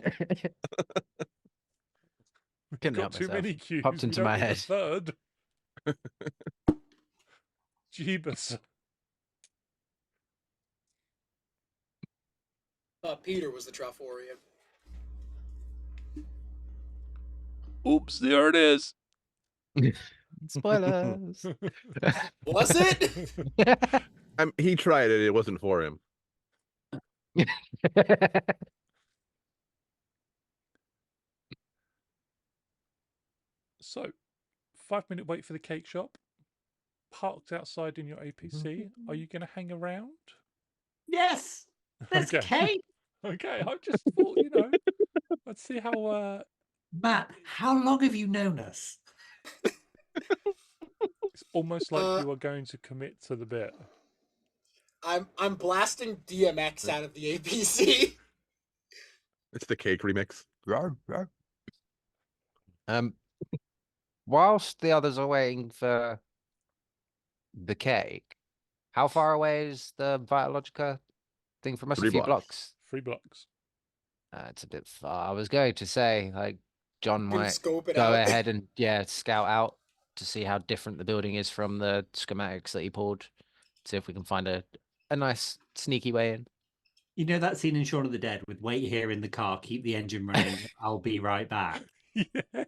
Couldn't Got help too myself. many queues. Popped We into don't my need a head. third. Jeebus. Peter was the Troforian. Oops, there it is. Spoilers. Was it? He tried it. It wasn't for him. So, 5-minute wait for the cake shop. Parked outside in your APC. Are you going to hang around? Yes. There's Okay. cake. Okay, I just thought, let's see how Matt, how long have you known us? it's almost like Uh, you are going to commit to the bit. I'm blasting DMX out of the APC. It's the cake remix. Um, whilst the others are waiting for the cake, how far away is the Vitalogica thing from us? A 3 few blocks. blocks. 3 blocks. It's a bit far. I was going to say, like, John Gonna might scope it go out. ahead and scout out to see how different the building is from the schematics that he pulled. See if we can find a nice sneaky way in. You know that scene in Shaun of the Dead with wait here in the car, keep the engine running, I'll be right back. Yeah.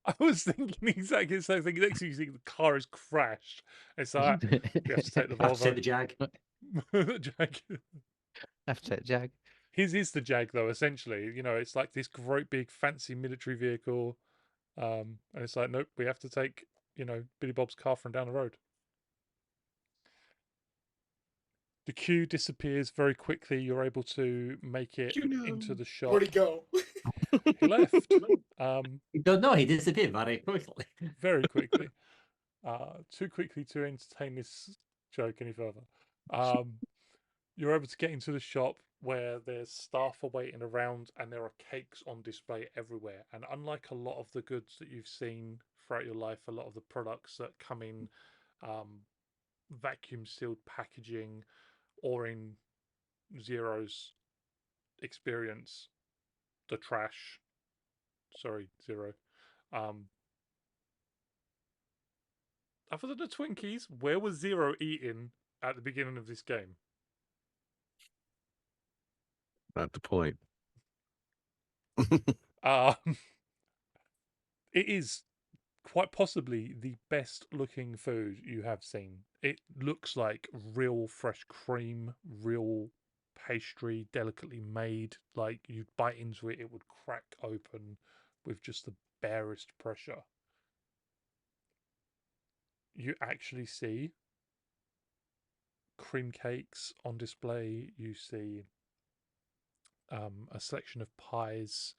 I was thinking exactly the same thing. Next thing you think the car has crashed. It's like, we have to take the Have to take the Volvo. Jag. The Jag. Have to take Jag. His is the Jag, though, essentially. You know, it's like this great big fancy military vehicle. And it's like, nope, we have to take, you know, Billy Bob's car from down the road. The queue disappears very quickly. You're able to make it into the shop. Where'd he go? He left. You don't know, he disappeared very quickly. Very quickly. Too quickly to entertain this joke any further. You're able to get into the shop where there's staff are waiting around and there are cakes on display everywhere. And unlike a lot of the goods that you've seen throughout your life, a lot of the products that come in vacuum sealed packaging or in Zero's experience, the trash. Sorry, Zero. Other than the Twinkies, where was Zero eating at the beginning of this game? Not the point. It is quite possibly the best looking food you have seen. It looks like real fresh cream, real pastry, delicately made. Like you'd bite into it, it would crack open with just the barest pressure. You actually see cream cakes on display. You see a selection of pies,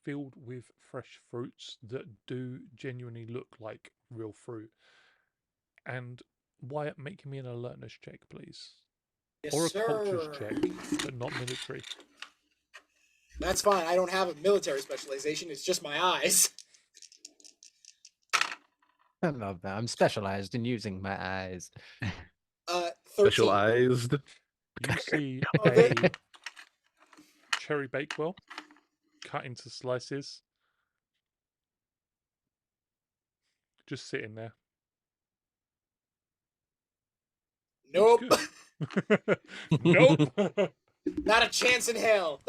filled with fresh fruits that do genuinely look like real fruit. And Wyatt, make me an alertness check, please. Yes, Or a sir. cultures check, but not military. That's fine. I don't have a military specialization. It's just my eyes. I love that. I'm specialized in using my eyes. 13. Specialized. You see Oh, a cherry bakewell cut into slices, just sitting there. Nope. Good. Nope. Not a chance in hell.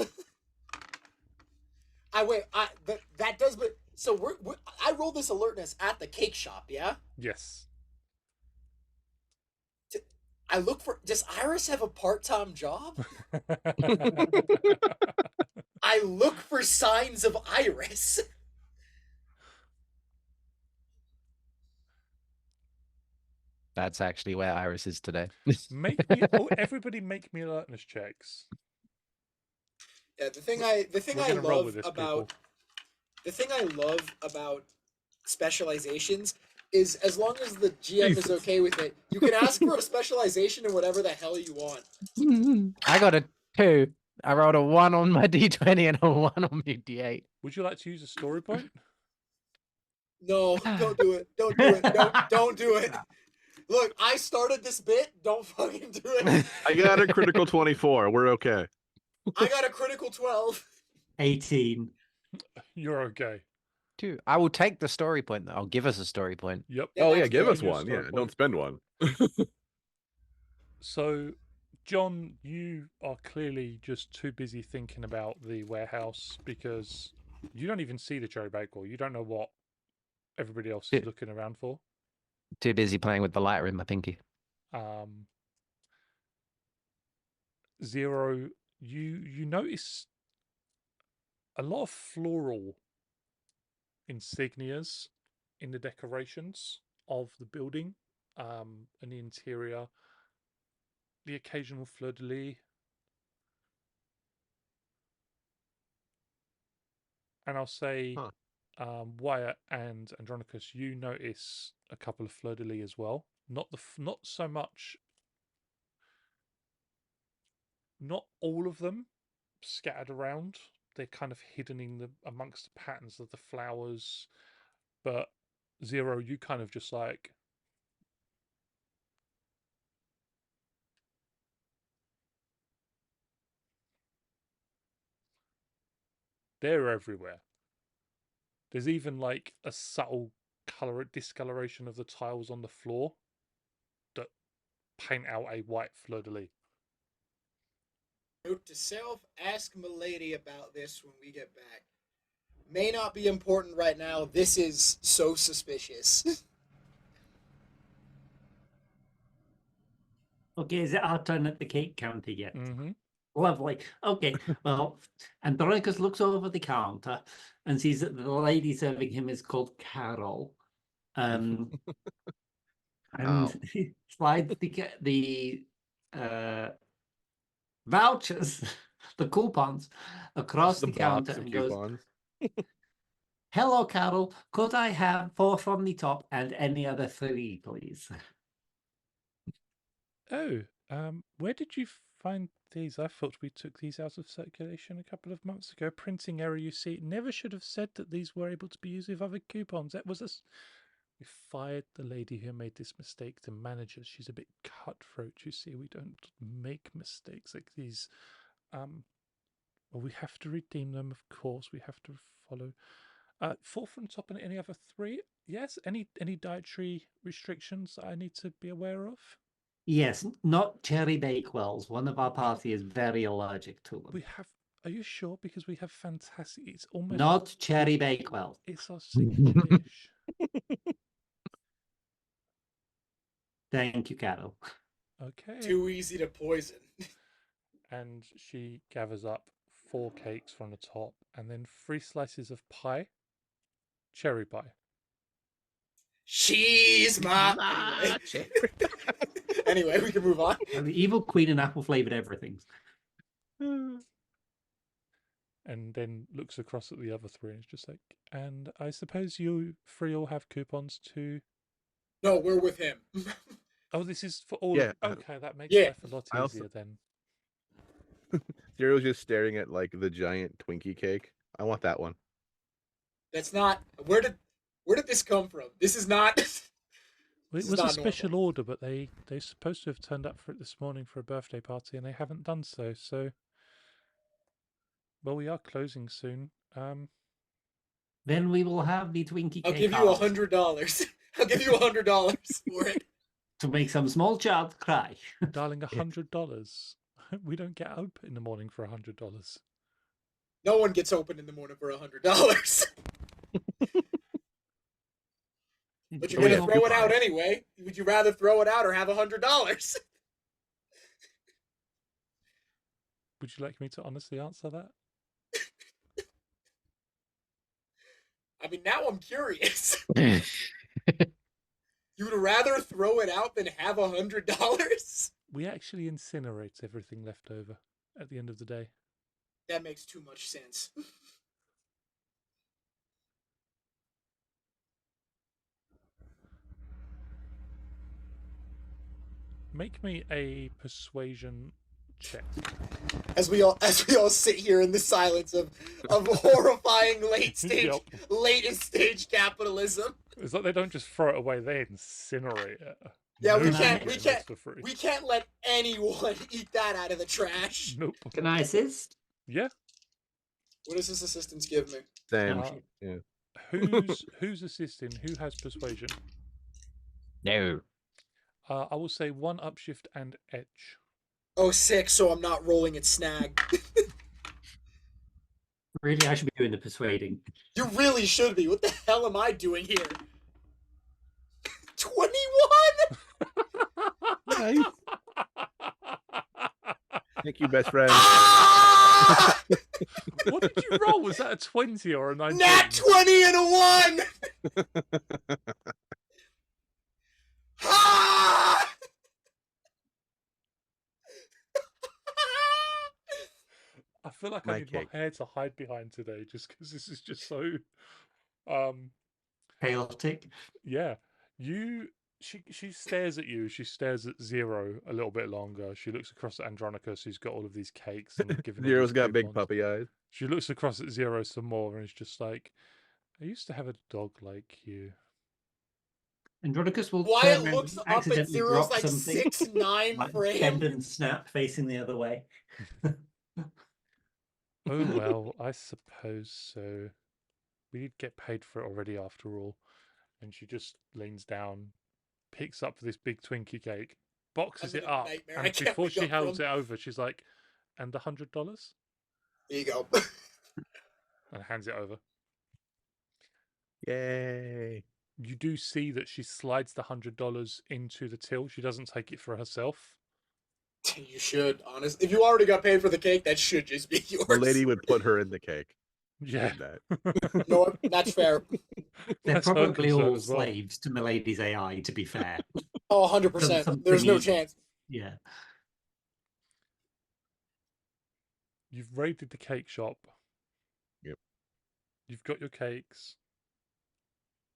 That does, but so I rolled this alertness at the cake shop, yeah? Yes. I look for, does Iris have a part-time job? I look for signs of Iris. That's actually where Iris is today. Everybody make me alertness checks. Yeah, the thing I love about specializations is as long as the GM is okay with it, you can ask for a specialization in whatever the hell you want. I got a 2. I rolled a 1 on my D20 and a 1 on my D8. Would you like to use a story point? No, don't do it. Don't do it. Don't do it. Look, I started this bit. Don't fucking do it. I got a critical 24. We're okay. I got a critical 12. 18. You're okay. 2. I will take the story point, though. I'll give us a story point. Yep. Oh yeah, that's give good. us one. Yeah, don't spend one. So, John, you are clearly just too busy thinking about the warehouse because you don't even see the cherry bakewell. You don't know what everybody else is looking around for. Too busy playing with the lighter in my pinky. Zero, you notice a lot of floral insignias in the decorations of the building, and the interior. The occasional fleur de lis. And I'll say, Wyatt and Andronicus, you notice a couple of fleur de lis as well. Not so much. Not all of them scattered around. They're kind of hidden amongst the patterns of the flowers. But Zero, you kind of just like they're everywhere. There's even like a subtle discoloration of the tiles on the floor that paint out a white fleur-de-lis. Note to self, ask Milady about this when we get back. May not be important right now. This is so suspicious. Okay, is it our turn at the cake counter yet? Mm-hmm. Lovely. Okay, well, Andronicus looks over the counter and sees that the lady serving him is called Carol. And he slides the vouchers, the coupons, across the counter and goes, "Hello, Carol. Could I have 4 from the top and any other 3, please?" Oh, where did you find these? I thought we took these out of circulation a couple of months ago. Printing error, you see. Never should have said that these were able to be used with other coupons. That was us. We fired the lady who made this mistake. The manager, she's a bit cutthroat, you see. We don't make mistakes like these. Well, we have to redeem them, of course. We have to follow. 4 from top and any other 3? Yes. Any dietary restrictions that I need to be aware of? Yes, not cherry bakewells. One of our party is very allergic to them. We have. Are you sure? Because we have fantastic. It's almost Not cherry bakewells. It's our signature dish. Thank you, Carol. Okay. Too easy to poison. And she gathers up 4 cakes from the top, and then 3 slices of pie, cherry pie. She's my. Anyway, we can move on. And the evil queen and apple flavored everything. And then looks across at the other 3 and is just like, and I suppose you 3 all have coupons too. No, we're with him. Oh, this is for all. Yeah. Okay, that makes Yeah. life a lot I also- easier then. Zero's just staring at like the giant Twinkie cake. I want that one. That's not. Where did this come from? This is not. Well, This it is was a not special normal. order, but they're supposed to have turned up for it this morning for a birthday party, and they haven't done so. So, well, we are closing soon. Then we will have the Twinkie I'll cake give you out $100. I'll give you $100 for it. to make some small child cry. Darling, $100. We don't get up in the morning for $100. No one gets open in the morning for $100. But you're Oh, gonna yeah. throw it out anyway. Would you rather throw it out or have $100? Would you like me to honestly answer that? I mean, now I'm curious. You would rather throw it out than have $100? We actually incinerate everything left over at the end of the day. That makes too much sense. Make me a persuasion check. As we all sit here in the silence of horrifying latest stage capitalism. It's like they don't just throw it away; they incinerate it. Yeah, we No can't- one we gets can't- it for free. We can't let anyone eat that out of the trash. Nope. Can I assist? Yeah. What does this assistance give me? Same. Uh, Yeah. Who's assisting? Who has persuasion? No. I will say 1 upshift and edge. Oh, 6, so I'm not rolling at snag. Really, I should be doing the persuading. You really should be. What the hell am I doing here? 21? Nice. Thank you, best friend. Ah! What did you roll? Was that a 20 or a 19? Nat 20 and a 1! Ah! I feel like My I need cake. my hair to hide behind today just because this is just so Chaotic. yeah. She stares at you, she stares at Zero a little bit longer. She looks across at Andronicus, who's got all of these cakes and giving all Zero's these got big coupons. puppy eyes. She looks across at Zero some more and is just like, I used to have a dog like you. Andronicus will Wyatt turn around looks and up at accidentally Zero's drop like something. 6'9" Like frame. bend and snap facing the other way. Oh well, I suppose so. We did get paid for it already after all. And she just leans down, picks up this big Twinkie cake, boxes I'm it in a up, nightmare I and can't before wake she up holds from. it over, she's like, "And $100?" There you go. and hands it over. Yay. You do see that she slides the $100 into the till. She doesn't take it for herself. You should, honestly. If you already got paid for the cake, that should just be yours. The lady would put her in the cake. Yeah, That. No, that's fair. They're That's her probably concern all as well. slaves to Milady's AI, to be fair. Oh, Done 100%. something There's no evil. chance. Yeah. You've raided the cake shop. Yep. You've got your cakes.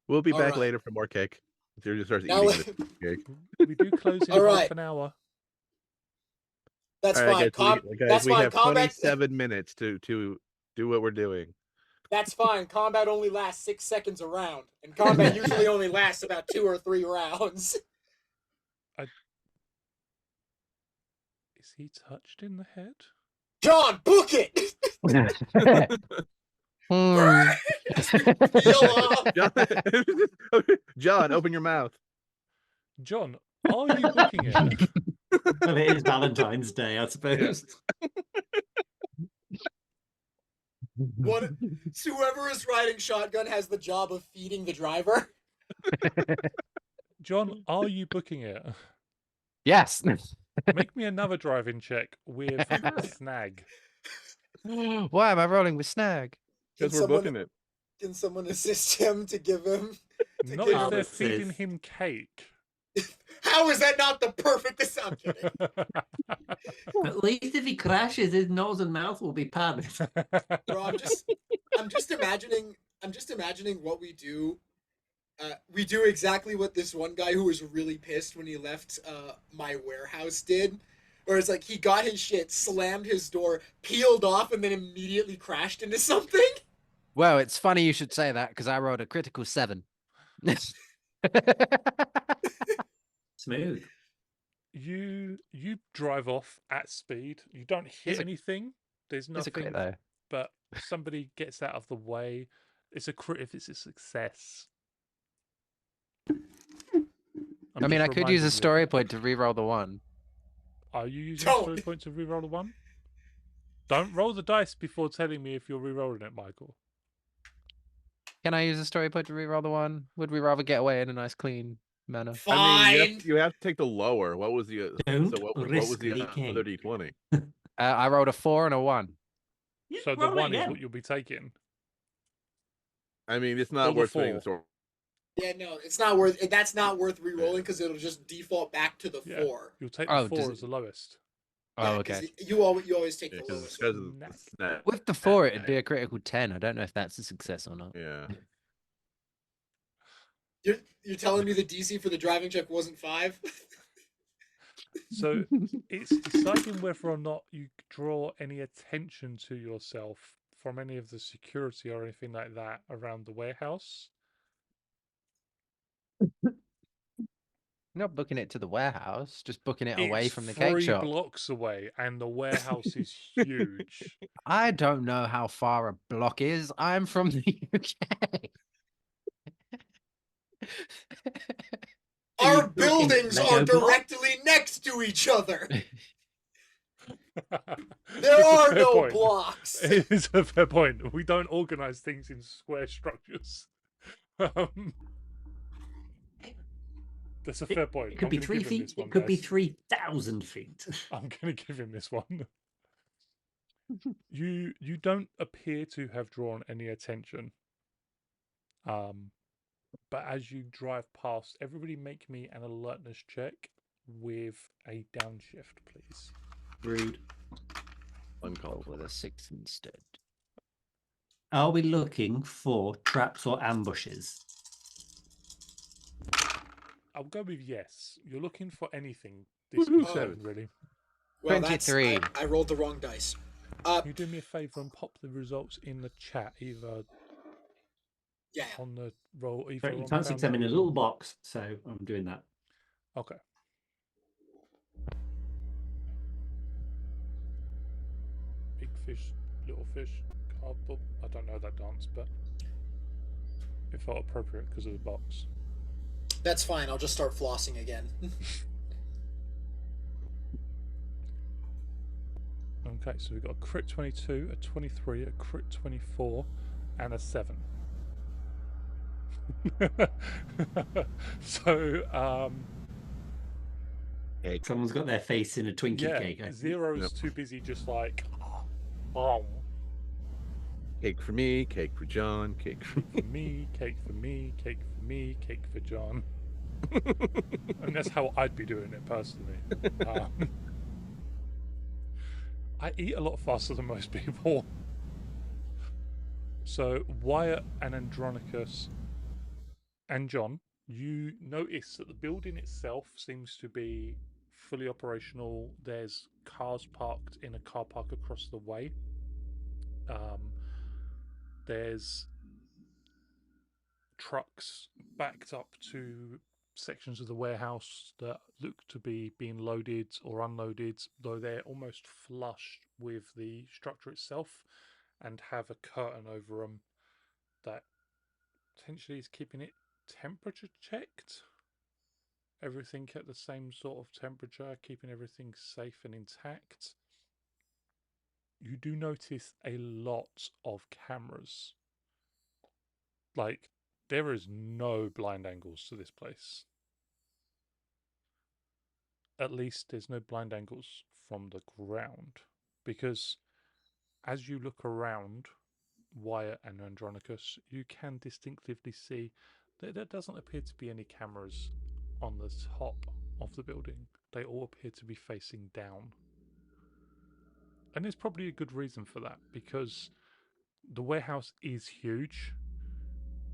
We'll be All back right. later for more cake. Zero starts Now eating this cake. We do close in All half right. an hour. That's All right, fine. guys, That's we fine. have Combat. 27 minutes to do what we're doing. That's fine. Combat only lasts 6 seconds a round, and combat usually only lasts about 2 or 3 rounds. Is he touched in the head? John, book it. Peel off. John, open your mouth. John, are you booking it? Well, it is Valentine's Day, I suppose. What? Whoever is riding shotgun has the job of feeding the driver. John, are you booking it? Yes. Make me another driving check with snag. Why am I rolling with snag? Because we're booking it. Can someone assist him to give him? Not give if him- they're It feeding says- him cake. How is that not the perfect assumption? At least if he crashes, his nose and mouth will be padded. Bro, I'm just imagining what we do. We do exactly what this one guy who was really pissed when he left my warehouse did. Where it's like he got his shit, slammed his door, peeled off, and then immediately crashed into something. Well, it's funny you should say that because I rolled a critical 7. Smooth. You drive off at speed. You don't hit It's a- anything. There's It's a crit nothing, though. but somebody gets out of the way. It's a crit if it's a success. I mean, I could use a story point to re-roll the 1. Are you using Don't. a story point to re-roll the 1? Don't roll the dice before telling me if you're re-rolling it, Michael. Can I use a story point to re-roll the 1? Would we rather get away in a nice, clean manner? Fine. I mean, you have to take the lower. What was the Don't what was risk the leaking. other d20? I rolled a 4 and a 1. Yeah, So the roll it 1 is again. what you'll be taking. I mean, it's Or not the worth putting the 4. story. Yeah, no, it's not worth. That's not worth re-rolling because it'll just default back to the Yeah. 4. You'll take Oh, the does 4 it- as the lowest. Oh, Yeah, 'cause okay. You always take the Because lowest. of the Snack. snap. With the 4, it'd be a critical 10. I don't know if that's a success or not. Yeah. You're telling me the DC for the driving check wasn't 5? So it's deciding whether or not you draw any attention to yourself from any of the security or anything like that around the warehouse. Not booking it to the warehouse, just booking it away It's from the cake 3 shop. blocks away, and the warehouse is huge. I don't know how far a block is. I'm from the UK. Our you looking buildings Lego are block? directly next to each other. It's There a are fair no point. blocks. It is a fair point. We don't organize things in square structures. That's a fair point. It could I'm be gonna 3 give him feet. this one, It could be guys. 3,000 feet. I'm going to give him this one. You don't appear to have drawn any attention. But as you drive past, everybody make me an alertness check with a downshift, please. Rude. Uncalled With for. a 6 instead. Are we looking for traps or ambushes? I'll go with yes. You're looking for anything this Woohoo, episode, seven. really. Well, 23. I rolled the wrong dice. Can you do me a favour and pop the results in the chat, either Yeah. on the roll? Either But you on can't stick them in a Foundry little or- box, so I'm doing that. Okay. Big fish, little fish, cardboard. I don't know that dance, but it felt appropriate because of the box. That's fine. I'll just start flossing again. Okay, so we've got a crit 22, a 23, a crit 24, and a 7. So, Cake. Someone's got their face in a Twinkie yeah, cake. I think. Zero's Yep. too busy just like, oh, Cake for me, cake for John, cake for for me, cake for me, cake for me, cake for John. And that's how I'd be doing it personally. I eat a lot faster than most people. So Wyatt and Andronicus and John, you notice that the building itself seems to be fully operational. There's cars parked in a car park across the way. There's trucks backed up to sections of the warehouse that look to be being loaded or unloaded, though they're almost flush with the structure itself and have a curtain over them that potentially is keeping it temperature checked. Everything at the same sort of temperature, keeping everything safe and intact. You do notice a lot of cameras. Like, there is no blind angles to this place. At least there's no blind angles from the ground. Because as you look around Wyatt and Andronicus, you can distinctively see that there doesn't appear to be any cameras on the top of the building. They all appear to be facing down. And there's probably a good reason for that, because the warehouse is huge.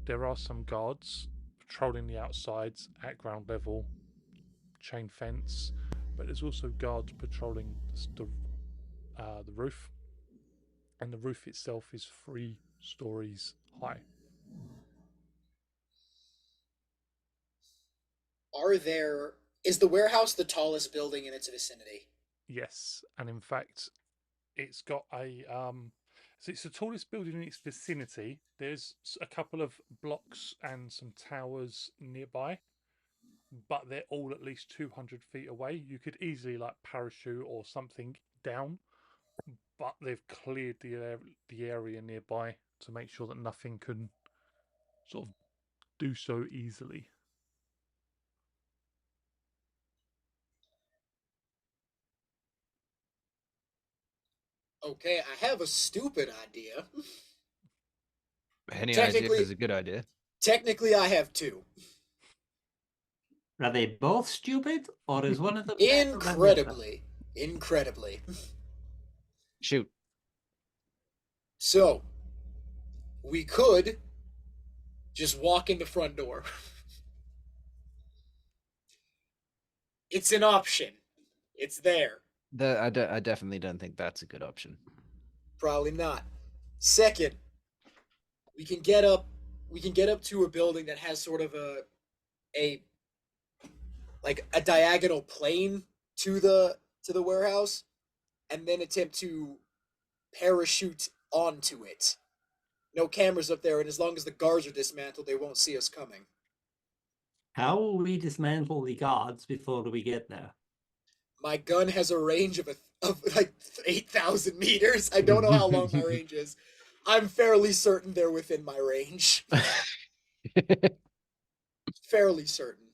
There are some guards patrolling the outsides at ground level, chain fence, but there's also guards patrolling the roof. And the roof itself is 3 stories high. Is the warehouse the tallest building in its vicinity? Yes, and in fact, it's got a so it's the tallest building in its vicinity. There's a couple of blocks and some towers nearby, but they're all at least 200 feet away. You could easily like parachute or something down, but they've cleared the area nearby to make sure that nothing can sort of do so easily. Okay, I have a stupid idea. Any idea Technically- is a good idea. Technically, I have 2. Are they both stupid, or is one of them better than the other? Incredibly. Shoot. So, we could just walk in the front door. It's an option. It's there. I definitely don't think that's a good option. Probably not. Second, we can get up to a building that has sort of a diagonal plane to the warehouse, and then attempt to parachute onto it. No cameras up there, and as long as the guards are dismantled, they won't see us coming. How will we dismantle the guards before we get there? My gun has a range of like 8,000 meters. I don't know how long my range is. I'm fairly certain they're within my range. Fairly certain.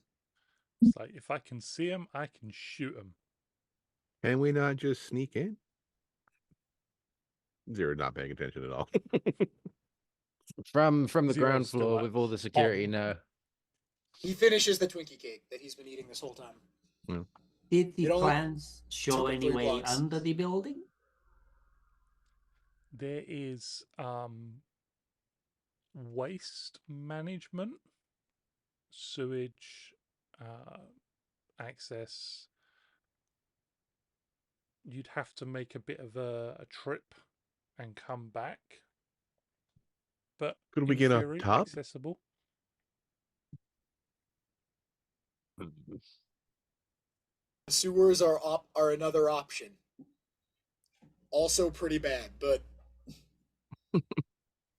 It's like, if I can see them, I can shoot them. Can we not just sneak in? Zero not paying attention at all. From the Zero's ground still floor like, with all the security, "Oh." no. He finishes the Twinkie cake that he's been eating this whole time. Did the It only plans show took him any 3 way blocks. under the building? There is waste management, sewage, access. You'd have to make a bit of a trip and come back. but Could we in get up theory, top? accessible. Sewers are another option. Also pretty bad, but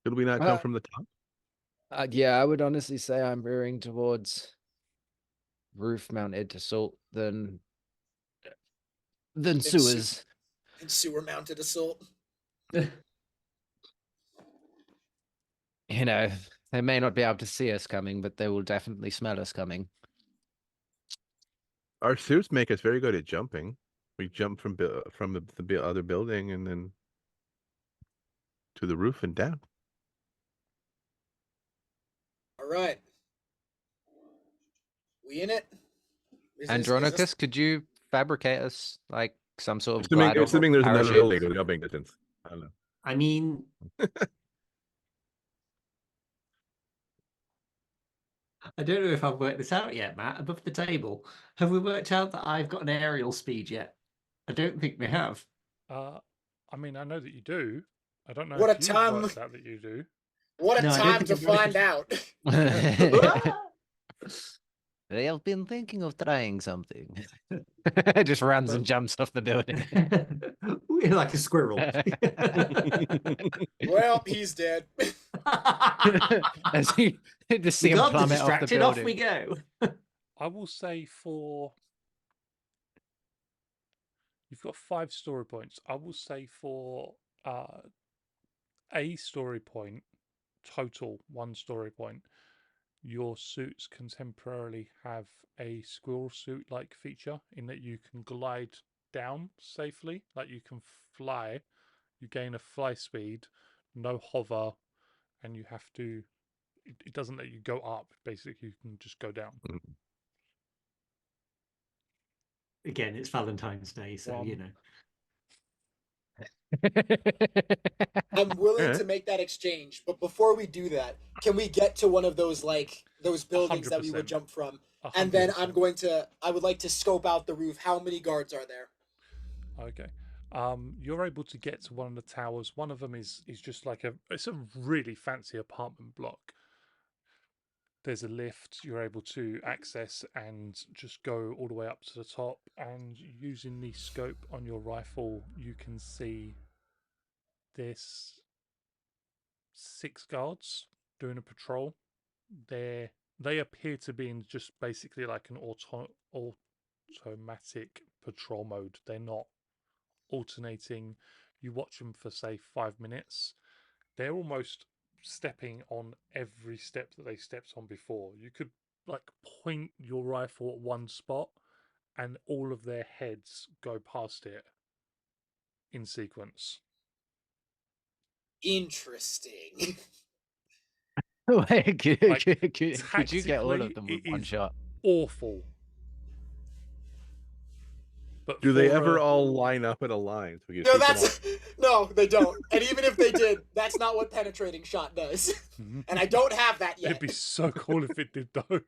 Could we not come from the top? Yeah, I would honestly say I'm veering towards roof-mounted assault than sewers. And sewer-mounted assault. You know, they may not be able to see us coming, but they will definitely smell us coming. Our suits make us very good at jumping. We jump from the other building and then to the roof and down. All right. We in it? Andronicus, could you fabricate us like some sort of Assuming, glider or assuming there's another parachute? building with jumping distance. I don't know. I mean, I don't know if I've worked this out yet, Matt. Above the table, have we worked out that I've got an aerial speed yet? I don't think we have. I mean, I know that you do. I don't know What if a you've time- worked out that you do. What a No, I don't time think to I've worked find it. out. They have been thinking of trying something. Just runs and jumps off the building. We're like a squirrel. Well, he's dead. As you just see We him got the plummet off the distracted, off building. we go. I will say you've got 5 story points. I will say for a story point, total 1 story point, your suits can temporarily have a squirrel suit like feature in that you can glide down safely, like you can fly, you gain a fly speed, no hover, and you have to, it doesn't let you go up, basically you can just go down. Again, it's Valentine's Day, so you know. I'm willing Alright. to make that exchange, but before we do that, can we get to one of those those buildings that we would 100%. jump from? And then 100%. I would like to scope out the roof. How many guards are there? Okay. You're able to get to one of the towers. One of them is just like it's a really fancy apartment block. There's a lift you're able to access and just go all the way up to the top. And using the scope on your rifle, you can see this 6 guards doing a patrol. They appear to be in just basically like an automatic patrol mode. They're not alternating. You watch them for say 5 minutes. They're almost stepping on every step that they stepped on before. You could like point your rifle at one spot and all of their heads go past it in sequence. Interesting. Wait, Like, could you get all of them tactically, with it one is shot? Awful. But Do they for, ever all line up in a line? So we can No, shoot them that's no, they don't. And even if they did, that's not what penetrating shot does. And I don't have that yet. It'd be so cool if it did though.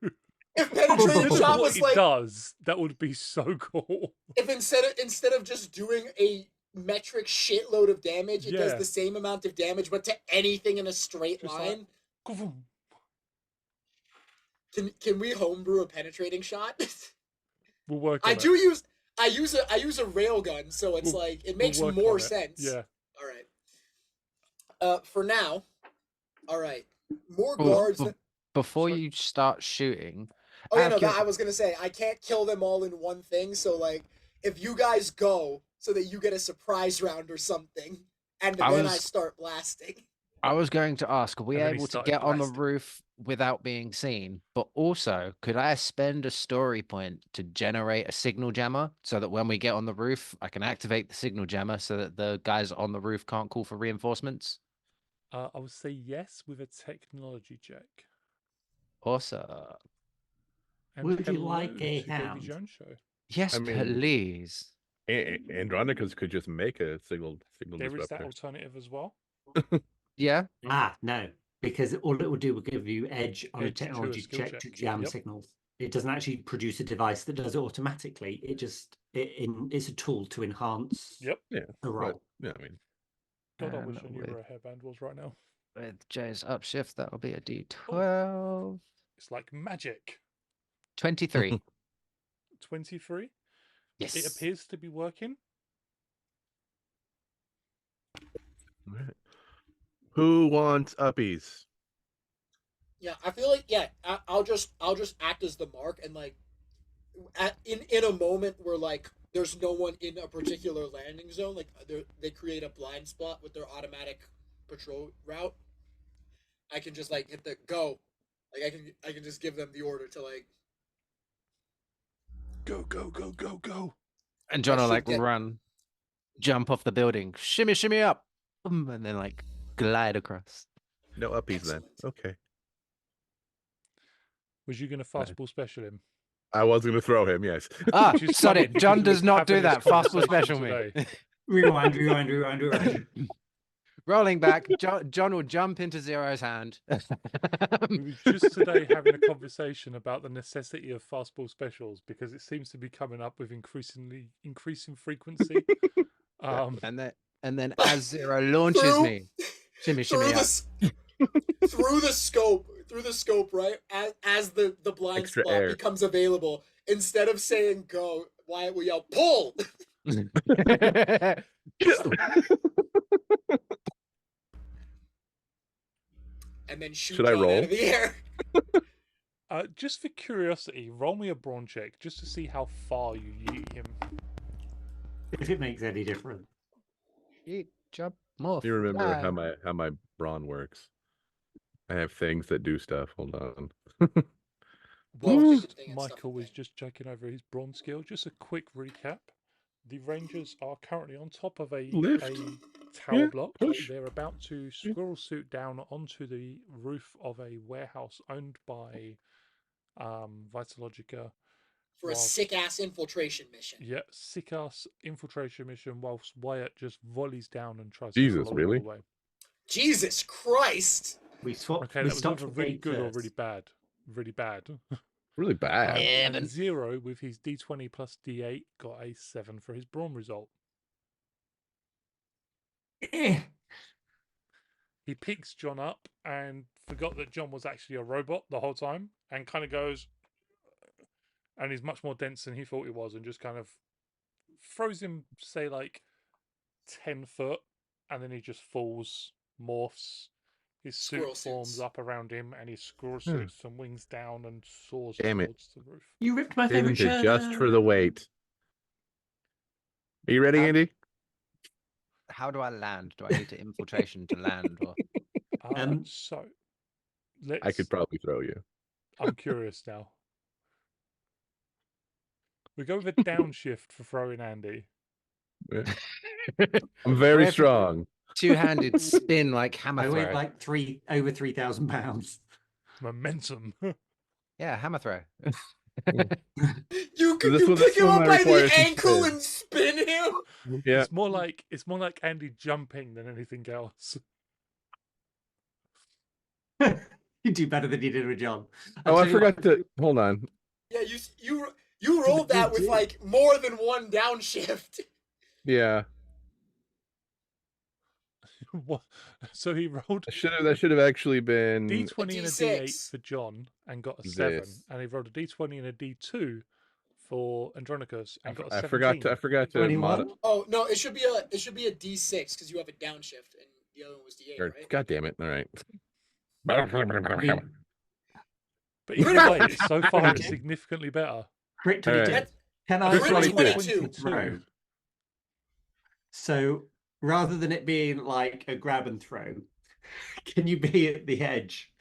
If penetrating shot What was it like, does, that would be so cool. if instead of just doing a metric shitload of damage, it does Yeah. the same amount of damage, but to anything in a straight Just line. Like, Can we homebrew a penetrating shot? we'll work on I it. use a railgun, so it's like it makes We'll work more on it. sense. Yeah. All right. For now, all right. More Well, guards. Before Sorry. you start shooting, Oh yeah, no, Accurate- I was gonna say I can't kill them all in one thing. So like, if you guys go, so that you get a surprise round or something, and I then I was- start blasting. I was going to ask, are we And then he able to started get on the blasting. roof without being seen? But also, could I spend a story point to generate a signal jammer so that when we get on the roof, I can activate the signal jammer so that the guys on the roof can't call for reinforcements? I would say yes with a technology check. Awesome. And Would you hello like a to Davy hand? Jones show. Yes, I mean, please. Andronicus could just make a signal There is that disruptor. alternative as well. Yeah. No, because all it will do will give you edge on a Edge to a technology skill check to check. jam Yep. signals. It doesn't actually produce a device that does it automatically. It's a tool to enhance Yep. Yeah, the but roll. yeah, I mean, God, I And wish I knew with- where a hairband was right now. With Jay's upshift, that will be a D12. It's like magic. 23. 23. Yes. It appears to be working. Right. Who wants uppies? Yeah, I feel like I'll just act as the mark and like in a moment where like there's no one in a particular landing zone, like they create a blind spot with their automatic patrol route. I can just like hit the go, like I can just give them the order to like Go, go, go, go, go. And John I will should like get- run, jump off the building, shimmy, shimmy up, and then like glide across. No uppies then. Excellent. Okay. Was you going to fastball special him? I was going to throw him, yes. Ah, Which is sorry, funny because John we're does not do having this that. Fastball conversation special me. today. Rewind. Rolling back, John will jump into Zero's hand. We were just today having a conversation about the necessity of fastball specials because it seems to be coming up with increasing frequency. and then as Zero launches Through- me, shimmy, shimmy up. through the scope, right? As the blind Extra spot air. becomes available, instead of saying go, Wyatt will yell pull. And then shoot Should I John roll? out of the air. Just for curiosity, roll me a brawn check just to see how far you yeet him. If it makes any difference. Eat, jump, morph. You remember fly. how my brawn works. I have things that do stuff. Hold on. Blow Whilst ticket thing and stuff Michael like was that. just checking over his brawn skill, just a quick recap. The Rangers are currently on top of a Lift. tower Yeah, block. push. They're about to squirrel suit down onto the roof of a warehouse owned by Vitalogica. For a whilst- sick ass infiltration mission. Yeah, sick ass infiltration mission whilst Wyatt just volleys down and tries Jesus, to follow really? all the way. Jesus Christ! We swapped. Okay, we that was stopped either for really eight good or first. really bad. Really bad. Really bad. And Zero with his D20 plus D8 got a 7 for his brawn result. Eh. He picks John up and forgot that John was actually a robot the whole time and kind of goes, and he's much more dense than he thought he was, and just kind of throws him, say, like 10 foot, and then he just falls, morphs. His suit Squirrel forms suits. up around him, and he squirrel Hmm. suits and wings down and soars Damn it. towards the roof. You ripped my Didn't favorite shirt. adjust for the weight. Are you ready, Andy? How do I land? Do I need to infiltration to land? Or So, let's. I could probably throw you. I'm curious now. We go with a downshift for throwing Andy. Yeah. I'm very Where- strong. two-handed spin like hammer I weigh throw? like over 3,000 pounds. Momentum. Yeah, hammer throw. You could This you one- pick this him one up might by the require some ankle spin. and spin him. Yeah. It's more like Andy jumping than anything else. You do better than you did with John. Oh, I forgot to hold on. Yeah, you rolled that with like more than one downshift. Yeah, What? So he rolled that should have actually been. D20 and a D6. D8 for John and got a 7, This. and he rolled a D20 and a D2 for Andronicus and got a 17. I forgot to 21? Oh no, it should be a D6 because you have a downshift and the other one was D8, right? God damn it! All right. But either Critical. way, so far it's Okay. significantly better. Crit All 22. right. Can I Crit roll 22. a throw? So rather than it being like a grab and throw, can you be at the edge?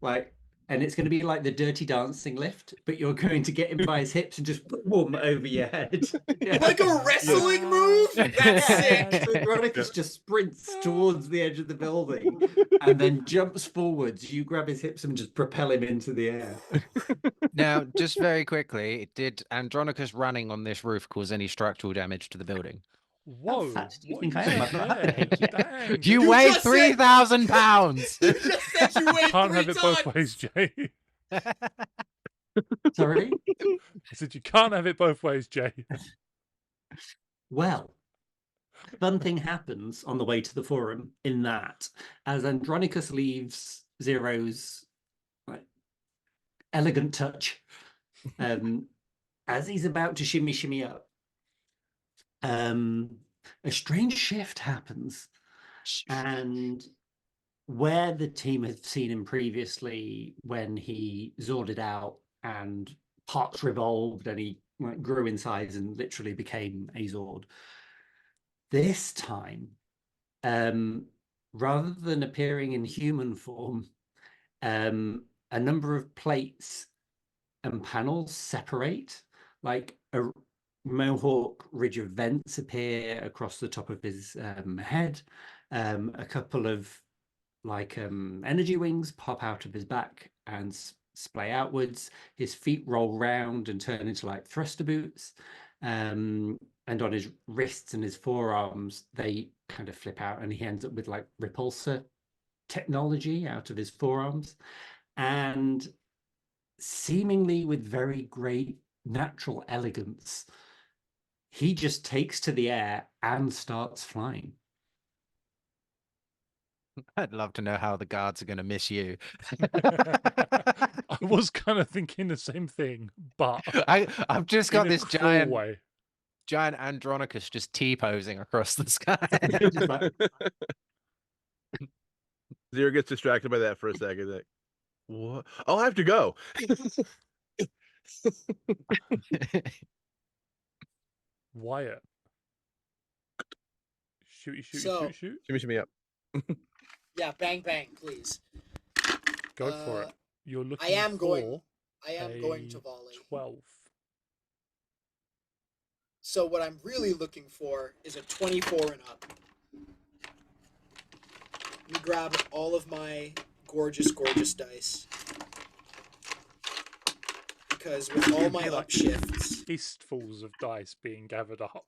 Like, and it's going to be like the Dirty Dancing lift, but you're going to get him by his hips and just boom over your head. Like a wrestling move? That's sick. So Veronicus just sprints towards the edge of the building and then jumps forwards. You grab his hips and just propel him into the air. Now, just very quickly, did Andronicus running on this roof cause any structural damage to the building? Whoa! fat do you what think are I am? saying I've not had there? it yet. Dang, You You weigh just said- 3,000 pounds. You just said you weighed can't 3 have it both tons. ways, Jay. Sorry? I said you can't have it both ways, Jay. Well, fun thing happens on the way to the forum in that as Andronicus leaves Zero's like, elegant touch, as he's about to shimmy up, a strange shift happens. And where the team had seen him previously when he Zorded out and parts revolved and he like, grew in size and literally became a Zord, this time, rather than appearing in human form, a number of plates and panels separate, like a mohawk ridge of vents appear across the top of his head. A couple of like energy wings pop out of his back and splay outwards. His feet roll round and turn into like thruster boots. And on his wrists and his forearms, they kind of flip out and he ends up with like repulsor technology out of his forearms. And seemingly with very great natural elegance, he just takes to the air and starts flying. I'd love to know how the guards are going to miss you. I was kind of thinking the same thing, but I've just in got a this cruel way. giant Andronicus just T-posing across the sky. Just like, Zero gets distracted by that for a second. Like, what? Oh, I have to go. Wyatt. Shoot. So- Shimmy, shimmy up. Yeah, bang bang, please. Go for it. You're looking I am for going to a volley. 12. So what I'm really looking for is a 24 and up. Let me grab all of my gorgeous dice. Because with all my upshifts... Fistfuls of dice being gathered up.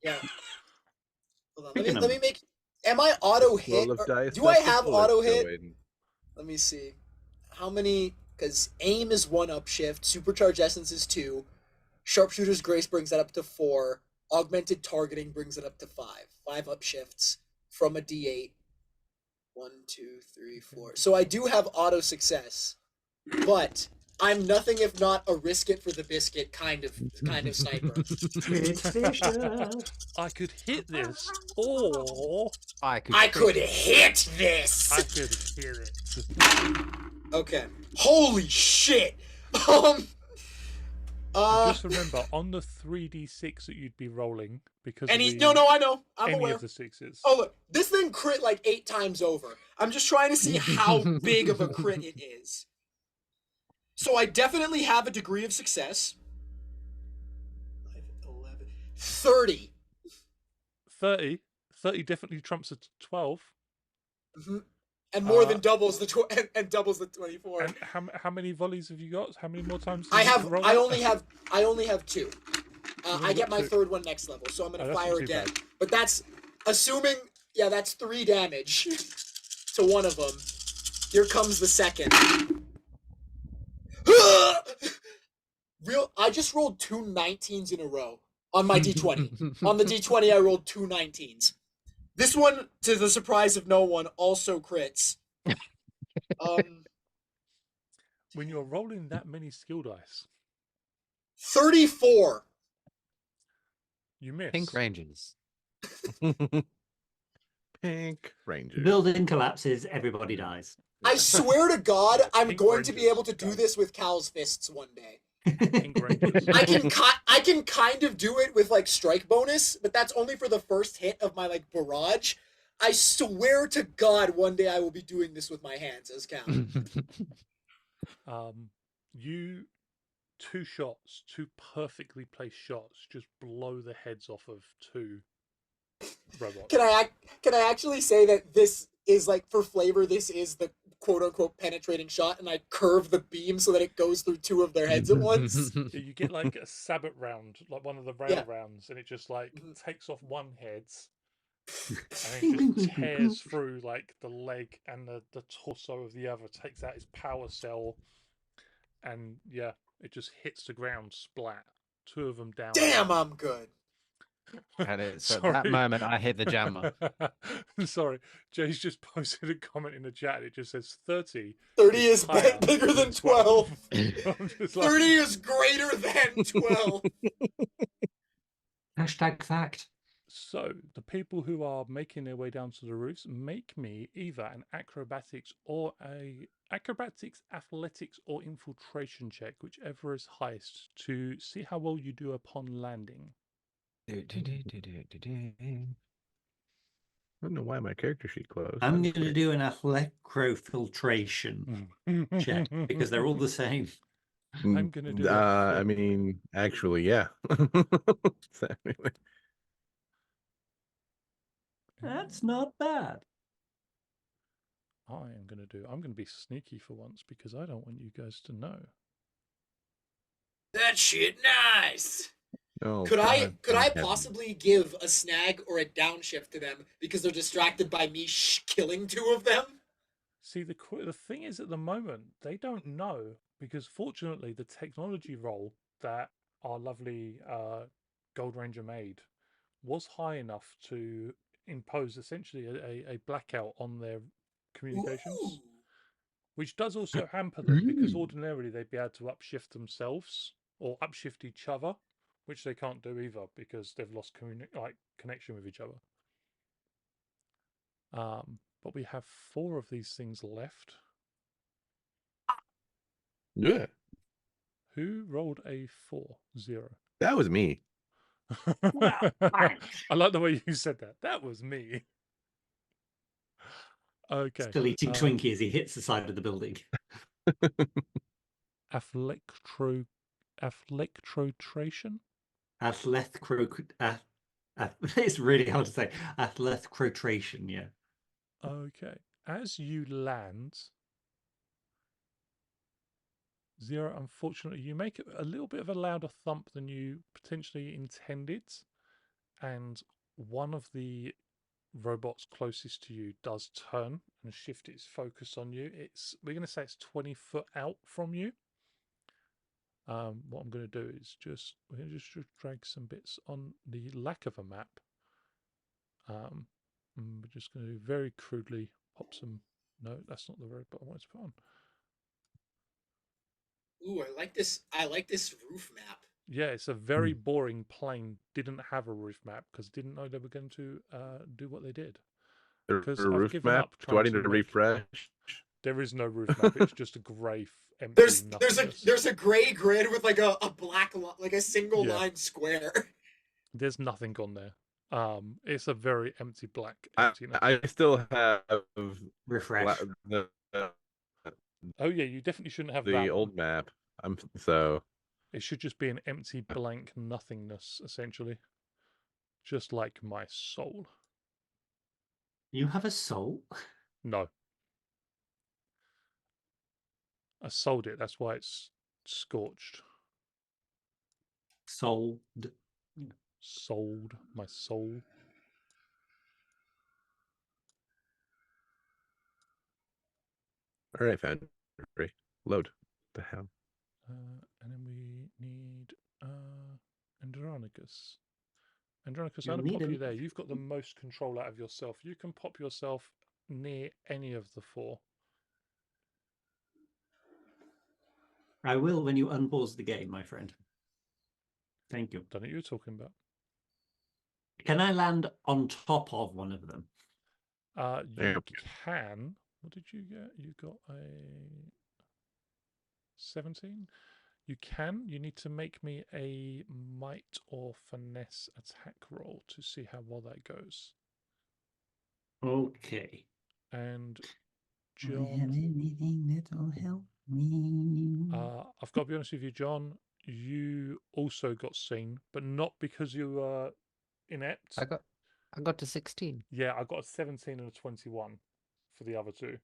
Yeah. Hold on, Picking let me make... Am I auto hit? Roll of dice. Do I That's the have bullet auto still hit? waiting. Let me see. How many... Because aim is 1 upshift, supercharge essence is 2, sharpshooter's grace brings that up to 4, augmented targeting brings it up to 5. 5 upshifts from a d8. 1, 2, 3, 4. So I do have auto success, but I'm nothing if not a risk it for the biscuit kind of sniper. I could hit this, or I could hit this. I could hit it. Okay. Holy shit. Just remember, on the 3d6 that you'd be rolling, because And of he's the, I know. I'm any aware. of the sixes. Oh look, this thing crit like 8 times over. I'm just trying to see how big of a crit it is. So I definitely have a degree of success. 5, 11, 30. 30 definitely trumps a 12. Mm-hmm. And more than doubles the and doubles the 24. And how many volleys have you got? How many more times? I roll only have 2. I get my 2. third one next level, so I'm gonna that's fire not too again. bad. But that's assuming, yeah, that's 3 damage to one of them. Here comes the second. I just rolled 2 19s in a row on my d20. On the d20, I rolled 2 19s. This one, to the surprise of no one, also crits. When you're rolling that many skill dice, 34. you miss. Pink Rangers. Pink Ranger. Building collapses, everybody dies. I swear to God, I'm Pink going to be Rangers, able to do guys. this with Cal's fists one day. Pink Rangers. I can kind of do it with like strike bonus, but that's only for the first hit of my like barrage. I swear to God, one day I will be doing this with my hands as Cal. You 2 shots, 2 perfectly placed shots, just blow the heads off of 2 robots. Can I actually say that this is like for flavor? This is the quote unquote penetrating shot, and I curve the beam so that it goes through 2 of their heads at once. Yeah, you get like a sabot round, like one of the rail rounds, and it just like takes off one head, and it just tears through like the leg and the torso of the other, takes out his power cell, and yeah, it just hits the ground splat. 2 of them down. Damn, I'm good. And it's at Sorry. that moment I hit the jammer. Sorry, Jay's just posted a comment in the chat. It just says 30. 30 is higher bigger than 12. I'm just like, 30 is greater than 12. Hashtag fact. so the people who are making their way down to the roofs, make me either an acrobatics, athletics, or infiltration check, whichever is highest, to see how well you do upon landing. I don't know why my character sheet closed. I'm That was going to weird. do an electrofiltration check because they're all the same. I'm gonna do a I flip. mean, actually, yeah. So anyway. That's not bad. I'm gonna be sneaky for once because I don't want you guys to know. That shit nice. Oh, Could I God. possibly give a snag or a downshift to them because they're distracted by me killing 2 of them? See, the thing is, at the moment they don't know, because fortunately the technology roll that our lovely Gold Ranger made was high enough to impose essentially a blackout on their communications. Ooh. Which does also hamper them, because ordinarily they'd be able to upshift themselves or upshift each other, which they can't do either because they've lost connection with each other. But we have 4 of these things left. Yeah, Who rolled a 4? 0. that was me. I like the way you said that. That was me. Okay. Still eating Twinkie as he hits the side of the building. Afflectration? It's really hard to say. Athlethcrotration, yeah. Okay. As you land, 0, unfortunately, you make it a little bit of a louder thump than you potentially intended, and one of the robots closest to you does turn and shift its focus on you. We're going to say it's 20 foot out from you. What I'm going to do is we're going to just drag some bits on the lack of a map. And we're just going to very crudely pop some. No, that's not the robot I wanted to put on. Ooh, I like this roof map. Yeah, it's a very boring plane. Didn't have a roof map because didn't know they were going to do what they did. The Because I've roof given map. up Do I trying need to make- refresh? There is no roof map. It's just a grey, empty nothingness. There's a gray grid with like a black like a single Yeah. line square. There's nothing on there. It's a very empty black I emptiness. still have Refresh. the Oh yeah, you definitely shouldn't have that one. old map. So It should just be an empty blank nothingness, essentially. Just like my soul. You have a soul? No. I sold it, that's why it's scorched. Sold. Sold my soul. all right, Foundry. Load. The hell. And then we need Andronicus. Andronicus, I'm You'll going to need pop you an- there. You've got the most control out of yourself. You can pop yourself near any of the 4. I will when you unpause the game, my friend. Thank you. Don't know what you're talking about. Can I land on top of one of them? You Yep. can. What did you get? You got a 17. You can. You need to make me a might or finesse attack roll to see how well that goes. Okay. And Do I have John, anything that'll help me? I've got to be honest with you, John. You also got seen, but not because you were inept. I got to 16. Yeah, I got a 17 and a 21 for the other 2.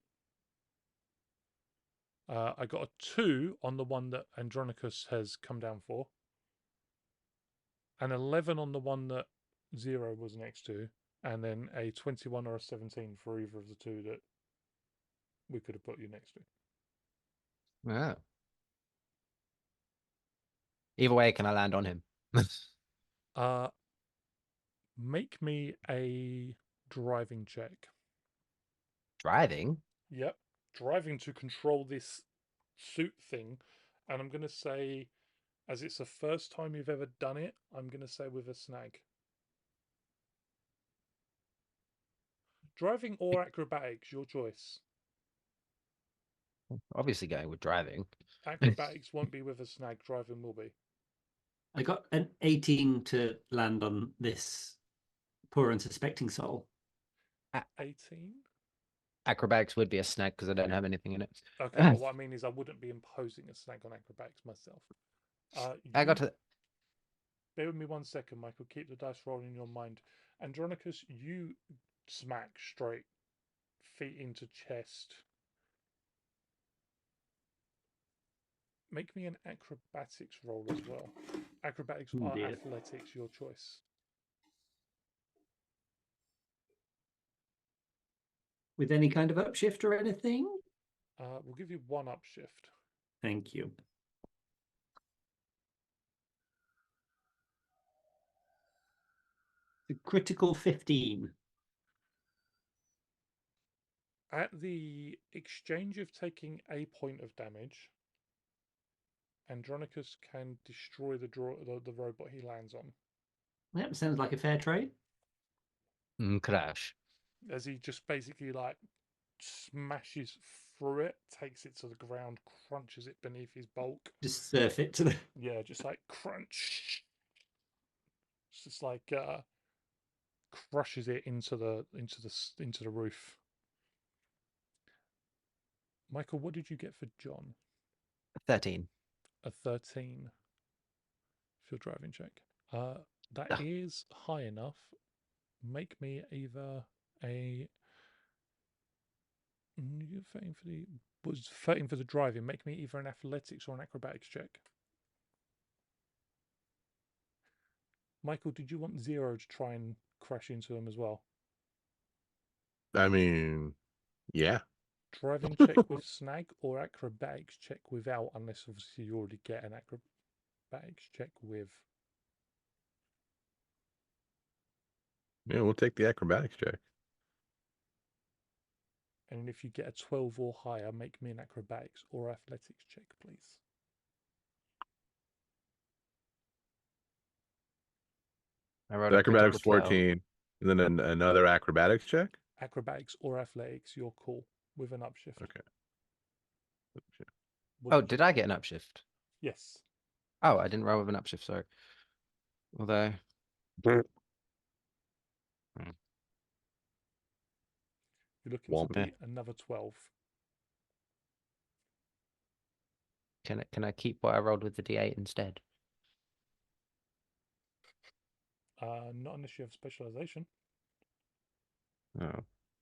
I got a 2 on the one that Andronicus has come down for. An 11 on the one that 0 was next to. And then a 21 or a 17 for either of the 2 that we could have put you next to. Oh. Either way, can I land on him? Make me a driving check. Driving? Yep. Driving to control this suit thing. And I'm going to say, as it's the first time you've ever done it, I'm going to say with a snag. Driving or acrobatics, your choice. Obviously going with driving. Acrobatics won't be with a snag, driving will be. I got an 18 to land on this poor unsuspecting soul. 18? Acrobatics would be a snag because I don't have anything in it. Okay, but what I mean is I wouldn't be imposing a snag on acrobatics myself. I got to. Bear with me 1 second, Michael. Keep the dice rolling in your mind. Andronicus, you smack straight, feet into chest. Make me an acrobatics roll as well. Acrobatics or dear. athletics, your choice. With any kind of upshift or anything? We'll give you 1 upshift. Thank you. The critical 15. At the exchange of taking a point of damage, Andronicus can destroy the robot he lands on. Yep, sounds like a fair trade. Crash. As he just basically like smashes through it, takes it to the ground, crunches it beneath his bulk. Just surf it to the... Yeah, just like crunch. It's just like crushes it into the roof. Michael, what did you get for John? 13. A 13 for your driving check. That is high enough. Make me either a 13 for the 13 for the driving. Make me either an athletics or an acrobatics check. Michael, did you want 0 to try and crash into him as well? I mean, yeah. Driving check with snag or acrobatics check without, unless obviously you already get an acrobatics check with. Yeah, we'll take the acrobatics check. And if you get a 12 or higher, make me an acrobatics or athletics check, please. I rolled The a acrobatics critical 12. 14, and then another acrobatics check. Acrobatics or athletics, your call with an upshift. Okay. What Oh, you did I get an upshift? Yes. Oh, I didn't roll with an upshift, sorry. Although. You're looking Womp. to beat another 12. Can I keep what I rolled with the D8 instead? Not unless you have specialization. Oh.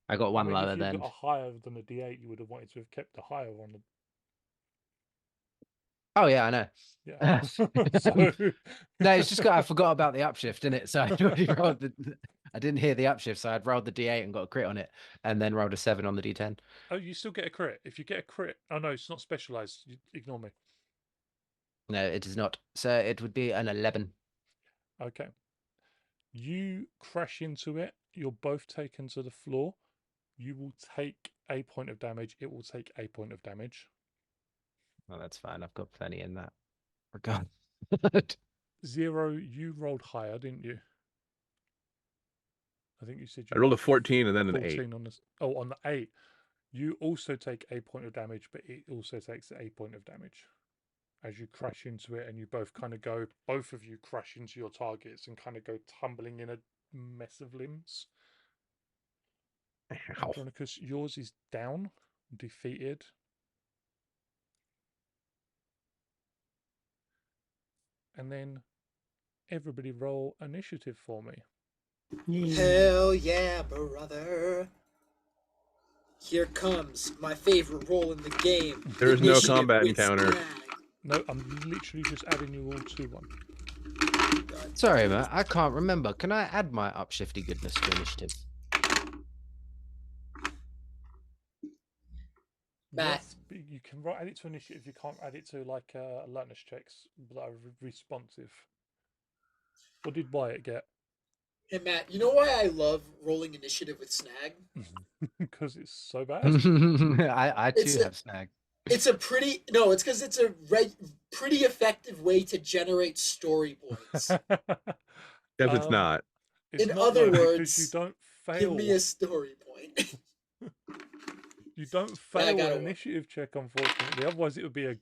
I got I one mean, lower if you then. got a higher than a D8, you would have wanted to have kept the higher on the. Oh yeah, I know. Yeah. So... No, it's just got I forgot about the upshift in it. So I'd already rolled I didn't hear the upshift, so I'd rolled the D8 and got a crit on it, and then rolled a 7 on the D10. Oh, you still get a crit. If you get a crit, oh no, it's not specialized. You ignore me. No, it is not. So it would be an 11. Okay. You crash into it. You're both taken to the floor. You will take a point of damage. It will take a point of damage. Oh, that's fine. I've got plenty in that regard. 0, you rolled higher, didn't you? I think you said you I rolled a 14 and then an 8. 14 on this. Oh, on the 8. You also take a point of damage, but it also takes a point of damage as you crash into it, and you both kind of go, both of you crash into your targets and kind of go tumbling in a mess of limbs. Andronicus, yours is down, defeated. And then everybody roll initiative for me. Hell yeah, brother. Here comes my favorite role in the game. There is no Initiative combat with encounter. snag. No, I'm literally just adding you all to one. Sorry, man. I can't remember. Can I add my upshifty goodness to initiative? Matt. Yes, but you can add it to initiative. You can't add it to like alertness checks that are responsive. What did Wyatt get? Hey Matt, you know why I love rolling initiative with Snag? Because it's so bad. I It's too a- have snag. It's a pretty it's because it's a pretty effective way to generate story points. If it's not, It's In not other though, because words, you don't Give fail. me a story point. You don't Yeah, I fail got an one. initiative check, unfortunately. Otherwise, it would be a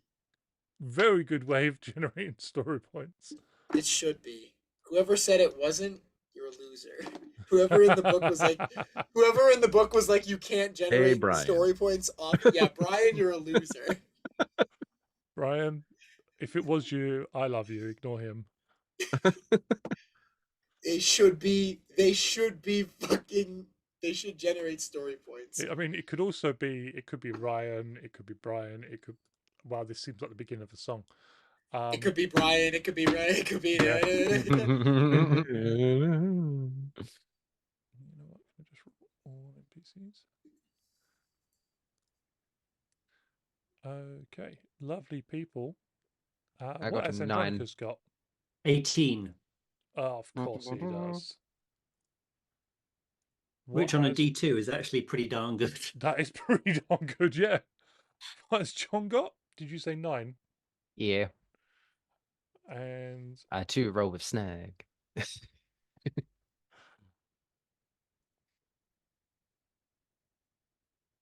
very good way of generating story points. It should be. Whoever said it wasn't, you're a loser. Whoever in the book was like, you can't generate Brian. story points off. Yeah, Brian, you're a loser. Brian, if it was you, I love you. Ignore him. They should generate story points. I mean, it could also be. It could be Ryan. It could be Brian. It could. Wow, this seems like the beginning of a song. It could be Brian. It could be Ryan. It could be. Yeah. You know what? Can I just roll all NPCs? Okay, lovely people. I What got has a 9. Andronica's got? 18, Oh, of course he does. which What on a has- D2 is actually pretty darn good. That is pretty darn good, yeah. What has John got? Did you say 9? Yeah, And I too roll with snag.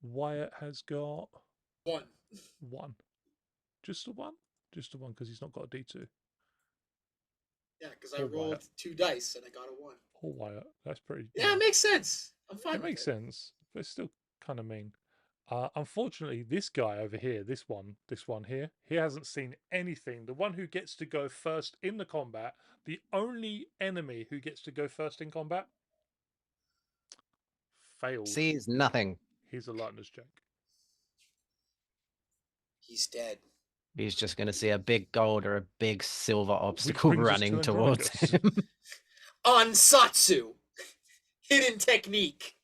Wyatt has got 1. 1. Just a 1? Just a 1 because he's not got a D2. Yeah, because I Oh, rolled Wyatt. 2 dice and I got a 1. Poor Wyatt. That's pretty. Yeah, it makes sense. I'm fine. It makes sense, but it's still kind of mean. Unfortunately, this guy over here, this one here, he hasn't seen anything. The one who gets to go first in the combat, the only enemy who gets to go first in combat, failed. Sees nothing. He's a lightness check. He's dead. He's just going to see a big gold or a big silver obstacle brings us running to towards Andronicus. him. Ansatsu! Hidden technique.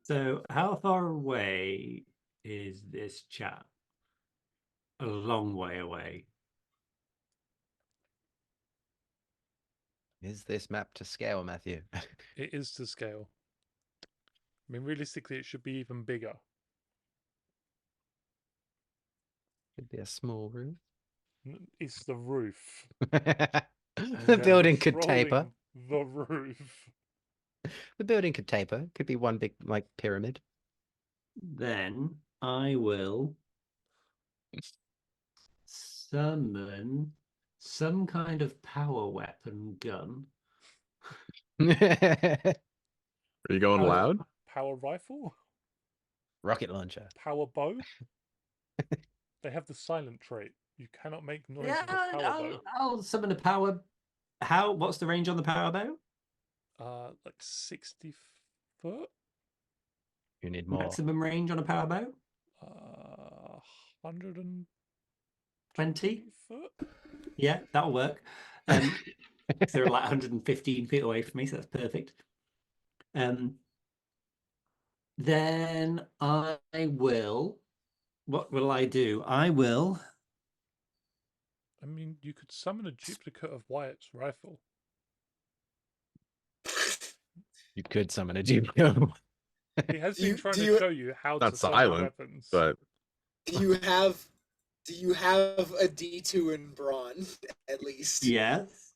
So, how far away is this chap? A long way away. Is this map to scale, Matthew? It is to scale. I mean, realistically, it should be even bigger. Could be a small roof. It's the roof. The They're building could taper. controlling The roof. The building could taper. Could be one big, like, pyramid. Then I will summon some kind of power weapon gun. Are you going Power- loud? Power rifle? Rocket launcher. Power bow? They have the silent trait. You cannot make noise Yeah, with a power bow. I'll summon a power. What's the range on the power bow? Like 60 foot? You need more. Maximum range on a power bow? 120 20? foot? Yeah, that'll work. They're like 115 feet away from me, so that's perfect. Then I will. What will I do? I will. I mean, you could summon a duplicate of Wyatt's rifle. You could summon a Geo. He has Do been you- trying do to you- show you how Not to summon silent, weapons. But Do you have a D2 in brawn at least? Yes.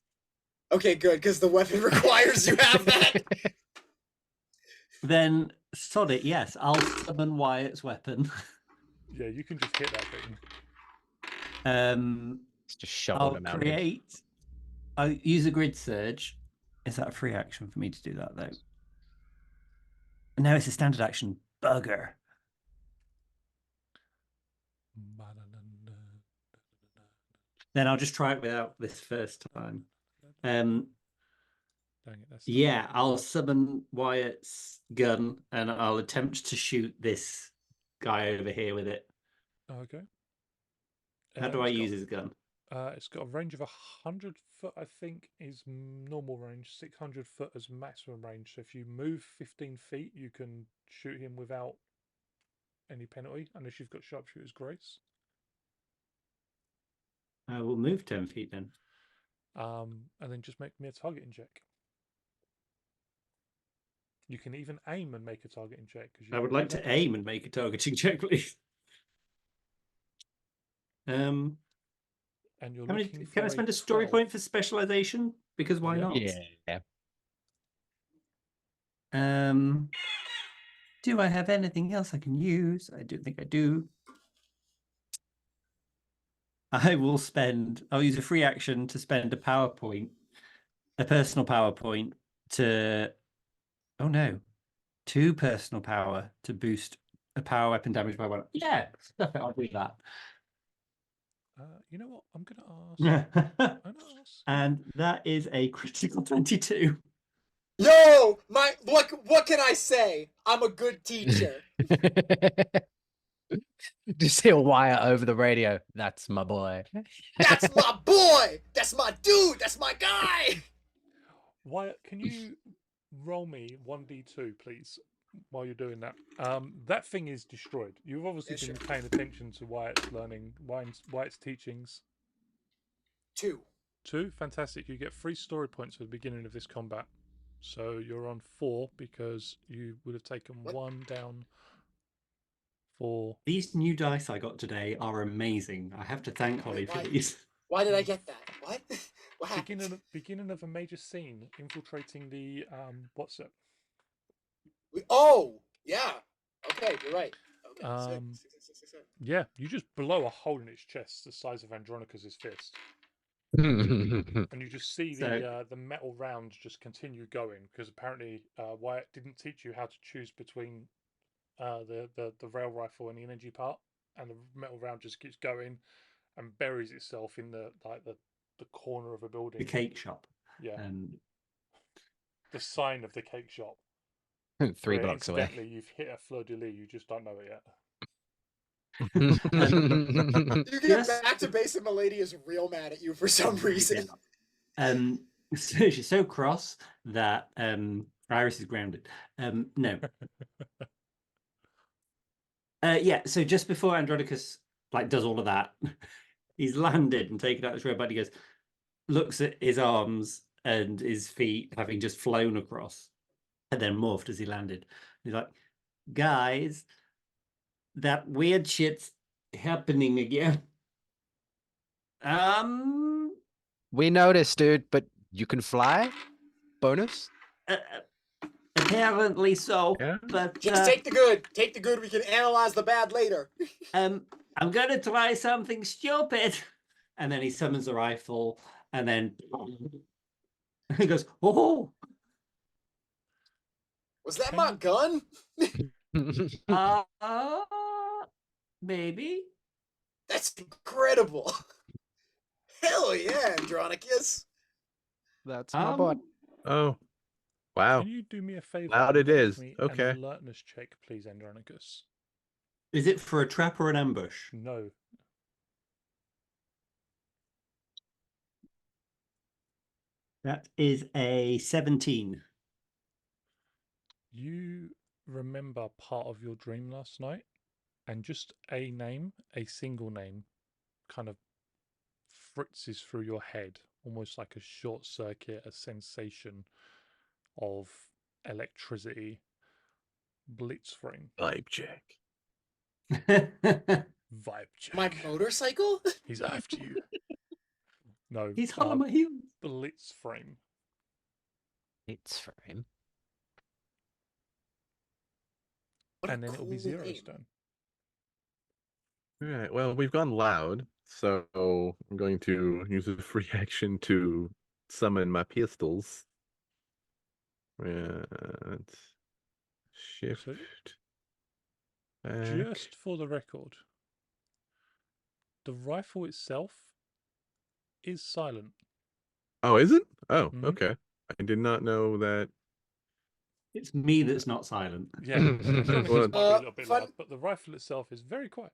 Okay, good, because the weapon requires you have that. Then sod it. Yes, I'll summon Wyatt's weapon. Yeah, you can just hit that thing. It's just shovel I'll them out. create. I'll use a grid surge. Is that a free action for me to do that though? No, it's a standard action. Bugger. Then I'll just try it without this first time. Dang it, that's Yeah, I'll summon Wyatt's gun and I'll attempt to shoot this guy over here with it. Okay. How do I It's use got- his gun? It's got a range of 100 foot, I think, is normal range. 600 foot as maximum range. So if you move 15 feet, you can shoot him without any penalty, unless you've got sharpshooter's grace. I will move 10 feet then. and then just make me a targeting check. You can even aim and make a targeting check. I would like to aim and make a targeting check, please. And you're looking for Can I spend a story 12. point for specialization? Because why Yeah. not? Yeah. Do I have anything else I can use? I don't think I do. I'll use a free action to spend a PowerPoint, a personal PowerPoint to, oh no, 2 personal power to boost a power weapon damage by 1. Yeah, I'll do that. You know what? I'm gonna ask. And that is a critical 22. Yo, what can I say? I'm a good teacher. Just hear Wyatt over the radio. That's my boy. That's my boy. That's my dude. That's my guy. Wyatt, can you roll me 1d2, please, while you're doing that? That thing is destroyed. You've obviously been paying attention to Wyatt's learning, Wyatt's teachings. 2. 2, fantastic. You get 3 story points at the beginning of this combat. So you're on 4 because you would have taken 1 down. 4. These new dice I got today are amazing. I have to thank Holly for these. Why did I get that? What? What happened? Beginning of a major scene, infiltrating the what's it? Oh, yeah. Okay, you're right. Okay, six. Yeah, you just blow a hole in its chest the size of Andronicus's fist. And And you just see the metal rounds just continue going because apparently Wyatt didn't teach you how to choose between the rail rifle and the energy part, and the metal round just keeps going and buries itself in the corner of a building. The cake shop. Yeah. And the sign of the cake shop. 3 blocks away. Incidentally, you've hit a fleur de lis, you just don't know it yet. You get back to base and Milady is real mad at you for some reason. So she's so cross that Iris is grounded. No. Yeah, so just before Andronicus does all of that, he's landed and taken out his robot. He goes, looks at his arms and his feet having just flown across, and then morphed as he landed. He's like, guys, that weird shit's happening again. We noticed, dude, but you can fly? Bonus? Apparently so. Yeah. But Just take the good. Take the good. We can analyze the bad later. I'm gonna try something stupid. And then he summons a rifle, and then he goes, oh. Was that my gun? Maybe. That's incredible. Hell yeah, Andronicus. That's my boy. Oh, wow. Can you do me a favor? Loud it is. Me Okay. An alertness check, please, Andronicus. Is it for a trap or an ambush? No. That is a 17. You remember part of your dream last night, and just a name, a single name, kind of fritzes through your head, almost like a short circuit, a sensation of electricity. Blitzframe. Vibe check. Vibe check. My motorcycle? He's after you. No. He's hot on my heels. Blitzframe. It's for him. What a And then it'll be cool Zero's name. turn. All right. Well, we've gone loud, so I'm going to use a free action to summon my pistols. Shift. Back. Just for the record, the rifle itself is silent. Oh, is it? Oh, Mhm. okay. I did not know that. It's me that's not silent. Yeah, it might be a little bit fun- loud, but the rifle itself is very quiet.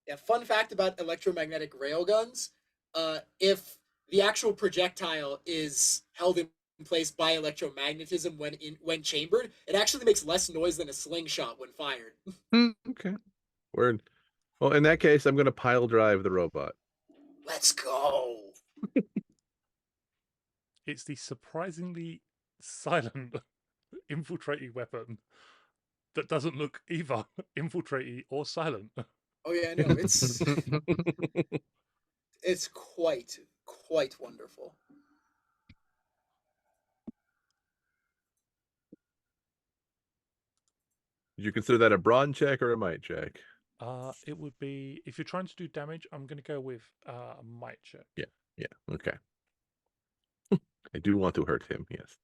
Yeah, fun fact about electromagnetic railguns. If the actual projectile is held in place by electromagnetism when chambered, it actually makes less noise than a slingshot when fired. Okay. Word. Well, in that case, I'm going to pile drive the robot. Let's go. It's the surprisingly silent infiltrating weapon that doesn't look either infiltrating or silent. Oh yeah, I know. It's quite wonderful. Did you consider that a brawn check or a might check? It would be, if you're trying to do damage, I'm going to go with a might check. Yeah. Okay. I do want to hurt him. Yes.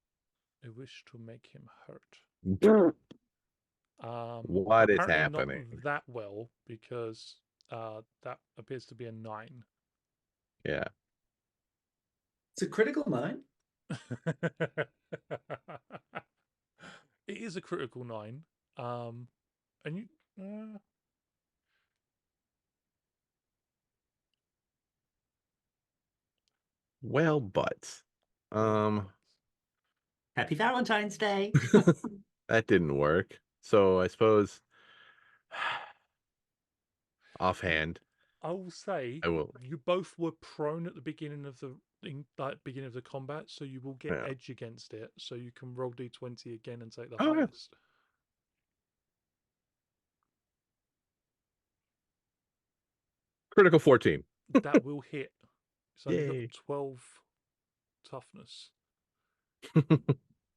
I wish to make him hurt. What is Apparently happening? Not that well, because that appears to be a 9. Yeah. It's a critical 9. It is a critical 9. And you. Well, but Happy Valentine's Day. that didn't work. So I suppose offhand, I will say I will. you both were prone at the beginning of the beginning of the combat, so you will get Yeah. edge against it. So you can roll d20 again and take the Oh, yeah. highest. Critical 14. That will hit. So you've Yay. got 12 toughness,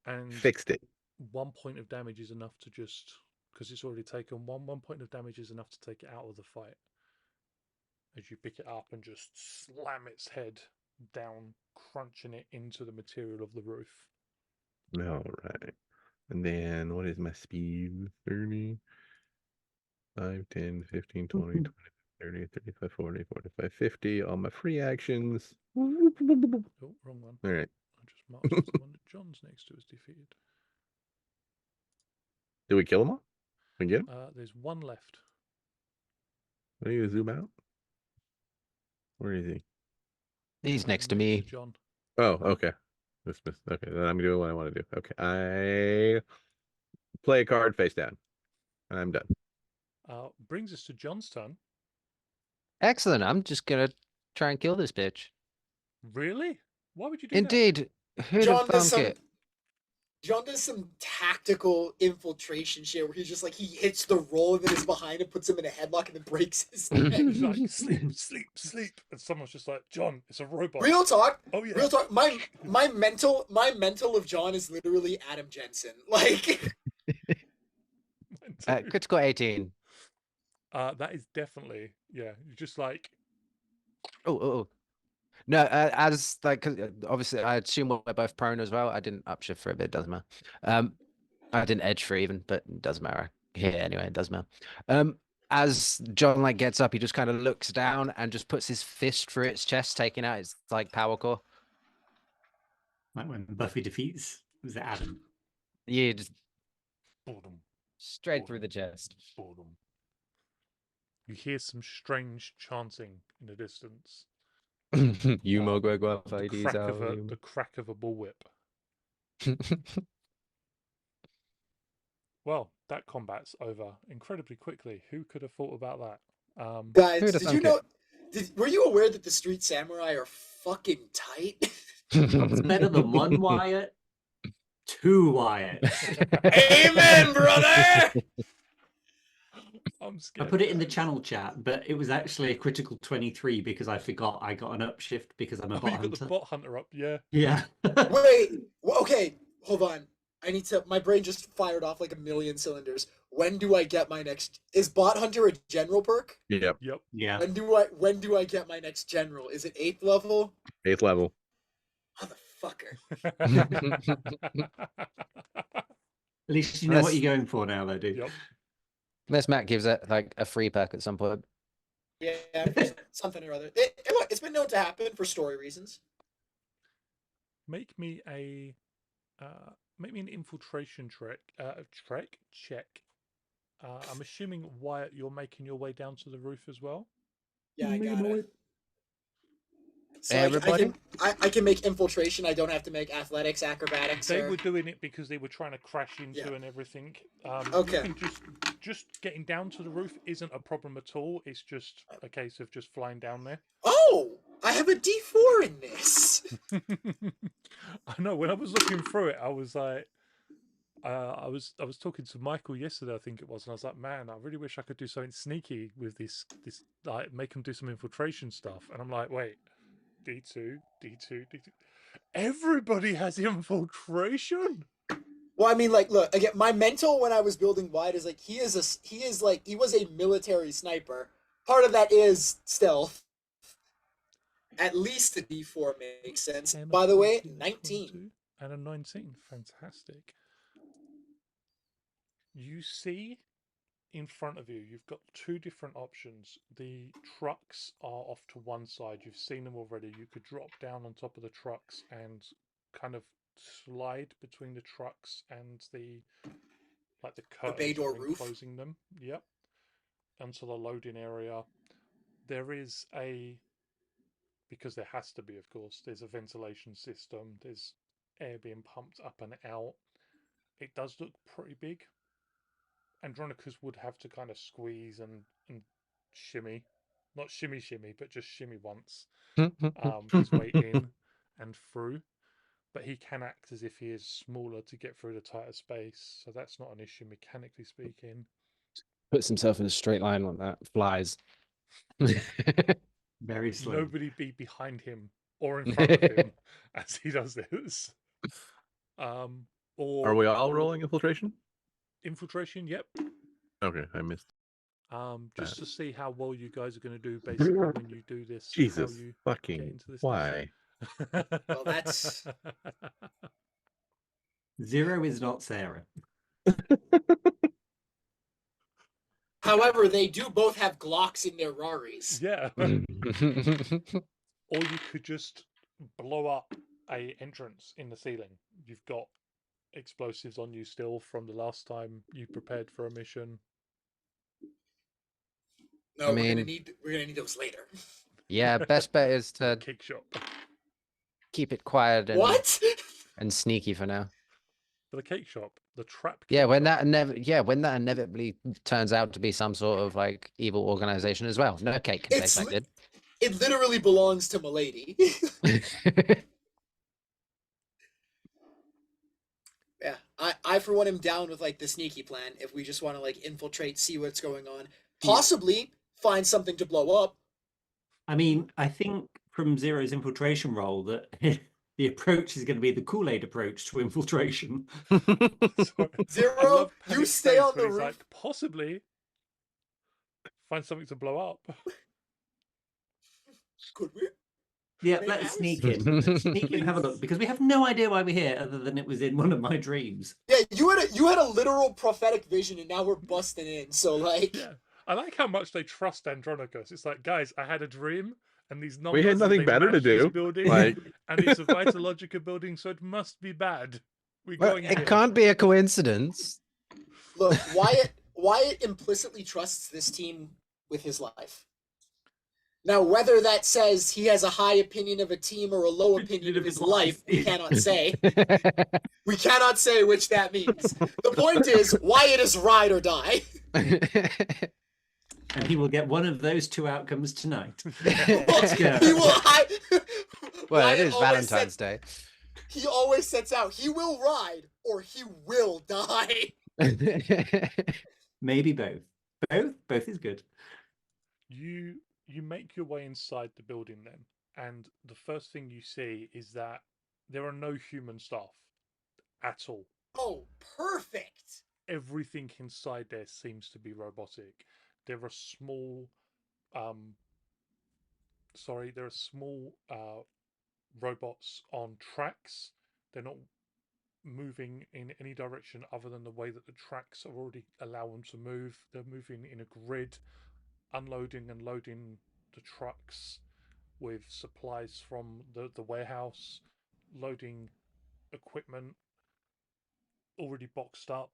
and Fixed it. 1 point of damage is enough to just, because it's already taken 1 point of damage is enough to take it out of the fight. As you pick it up and just slam its head down, crunching it into the material of the roof. All right. And then what is my speed? 30, 5, 10, 15, 20, 20, 30, 35, 40, 45, 50. All my free actions. Oh, wrong one. All right. I just marked as the one that John's next to is defeated. Did we kill them all? We get him? There's one left. Are you zoom out? Where is he? He's next to me. John. Oh, okay. Okay, then I'm doing what I want to do. Okay, I play a card face down, and I'm done. Brings us to John's turn. Excellent. I'm just gonna try and kill this bitch. Really? Why would you do that? Indeed. Who'd have thunk it? John does some tactical infiltration shit where he's just like, he hits the roll and then is behind and puts him in a headlock and then breaks his neck. He's like, sleep. And someone's just like, John, it's a robot. Real talk. Oh yeah. Real talk. My mental of John is literally Adam Jensen. Like Critical 18. That is definitely, yeah. You're just like, Oh. No, as like, 'cause, obviously, I assume we're both prone as well. I didn't upshift for a bit. Doesn't matter. I didn't edge for even, but it doesn't matter. Here anyway, it doesn't matter. As John like gets up, he just kind of looks down and just puts his fist through its chest, taking out its like power core. Like when Buffy defeats, was it Adam? Yeah, just boredom. straight through the chest. Boredom. You hear some strange chanting in the distance. You The crack of a bullwhip. Well, that combat's over incredibly quickly. Who could have thought about that? guys, Who'd have did you thunk know? Were you aware that the Street Samurai are fucking tight? It's better than 1 Wyatt, 2 Wyatt. Amen, brother. I'm I scared. put it in the channel chat, but it was actually a critical 23 because I forgot I got an upshift because I'm a Oh, bot you got hunter. the bot hunter up, yeah. Yeah. Wait. Okay. Hold on. I need to. My brain just fired off like a million cylinders. When do I get my next? Is Bot Hunter a general perk? Yep. Yeah. When do I get my next general? Is it 8th level? 8th level. Motherfucker. At least you know what you're going for now, though, dude. Yep. Unless Matt gives it like a free perk at some point. Yeah, something or other. It's been known to happen for story reasons. Make me an infiltration check. I'm assuming, Wyatt, you're making your way down to the roof as well. Yeah, I got it. So Everybody? I can make infiltration. I don't have to make athletics, acrobatics. They or... were doing it because they were trying to crash into Yeah. and everything. Okay. You can just getting down to the roof isn't a problem at all. It's just a case of just flying down there. Oh, I have a D4 in this. I know. When I was looking through it, I was like, I was talking to Michael yesterday, I think it was, and I was like, man, I really wish I could do something sneaky with this like make them do some infiltration stuff. And I'm like, wait, D2, D2, D2. Everybody has infiltration. Well, I mean, like, look again. My mental when I was building Wide is like he was a military sniper. Part of that is stealth. At least a D4 makes sense. 10, By the way, 14, 19. 22, and a 19. Fantastic. You see in front of you, you've got two different options. The trucks are off to one side. You've seen them already. You could drop down on top of the trucks and kind of slide between the trucks and the bay curtains door that are roof? enclosing them. Yep. Onto the loading area. There is because there has to be, of course, there's a ventilation system. There's air being pumped up and out. It does look pretty big. Andronicus would have to kind of squeeze and shimmy, not shimmy, but just shimmy once, his way in and through. But he can act as if he is smaller to get through the tighter space, so that's not an issue mechanically speaking. Puts himself in a straight line like that. Flies. Very slow. Nobody be behind him or in front of him as he does this. Or Are we all rolling infiltration? infiltration? Yep. Okay, I missed. Just to see how well you guys are going to do basically when you do this. Jesus how you fucking get into this why? Well, that's 0 is not Sarah. However, they do both have Glocks in their Raris. Yeah. Or you could just blow up a entrance in the ceiling. You've got explosives on you still from the last time you prepared for a mission. No, I we're gonna mean- need those later. Yeah, best bet is to Cake shop. keep it quiet and What? and sneaky for now. For the cake shop, the trap. Yeah, cake when shop. when that inevitably turns out to be some sort of like evil organization as well. No cake can taste like It literally belongs to Milady. good. Yeah, I for one am down with like the sneaky plan if we just want to like infiltrate, see what's going on, possibly find something to blow up. I mean, I think from Zero's infiltration role that the approach is going to be the Kool-Aid approach to infiltration. Sorry. I Zero, love you Panic's stay face on when the he's roof. like, possibly find something to blow up. Could we? Yeah, Maybe let's ours? sneak in. Let's sneak in and have a look because we have no idea why we're here other than it was in one of my dreams. Yeah, you had a literal prophetic vision, and now we're busting in. So like, Yeah. I like how much they trust Andronicus. It's like, guys, I had a dream, and these numbers. We had nothing they better to match this do. Building, Like, and it's a Vitalogica building, so it must be bad. We're Well, going it here. can't be a coincidence. look, Wyatt implicitly trusts this team with his life. Now, whether that says he has a high opinion of a team or a low opinion of his life, we cannot say. We cannot say which that means. The point is, Wyatt is ride or die. And he will get one of those two outcomes tonight. Let's go. He will. Well, Wyatt it is always Valentine's sets- Day. He always sets out. He will ride or he will die. Maybe both. Both is good. You make your way inside the building then, and the first thing you see is that there are no human staff at all. Oh, perfect. Everything inside there seems to be robotic. There are small robots on tracks. They're not moving in any direction other than the way that the tracks are already allow them to move. They're moving in a grid, unloading and loading the trucks with supplies from the warehouse, loading equipment already boxed up.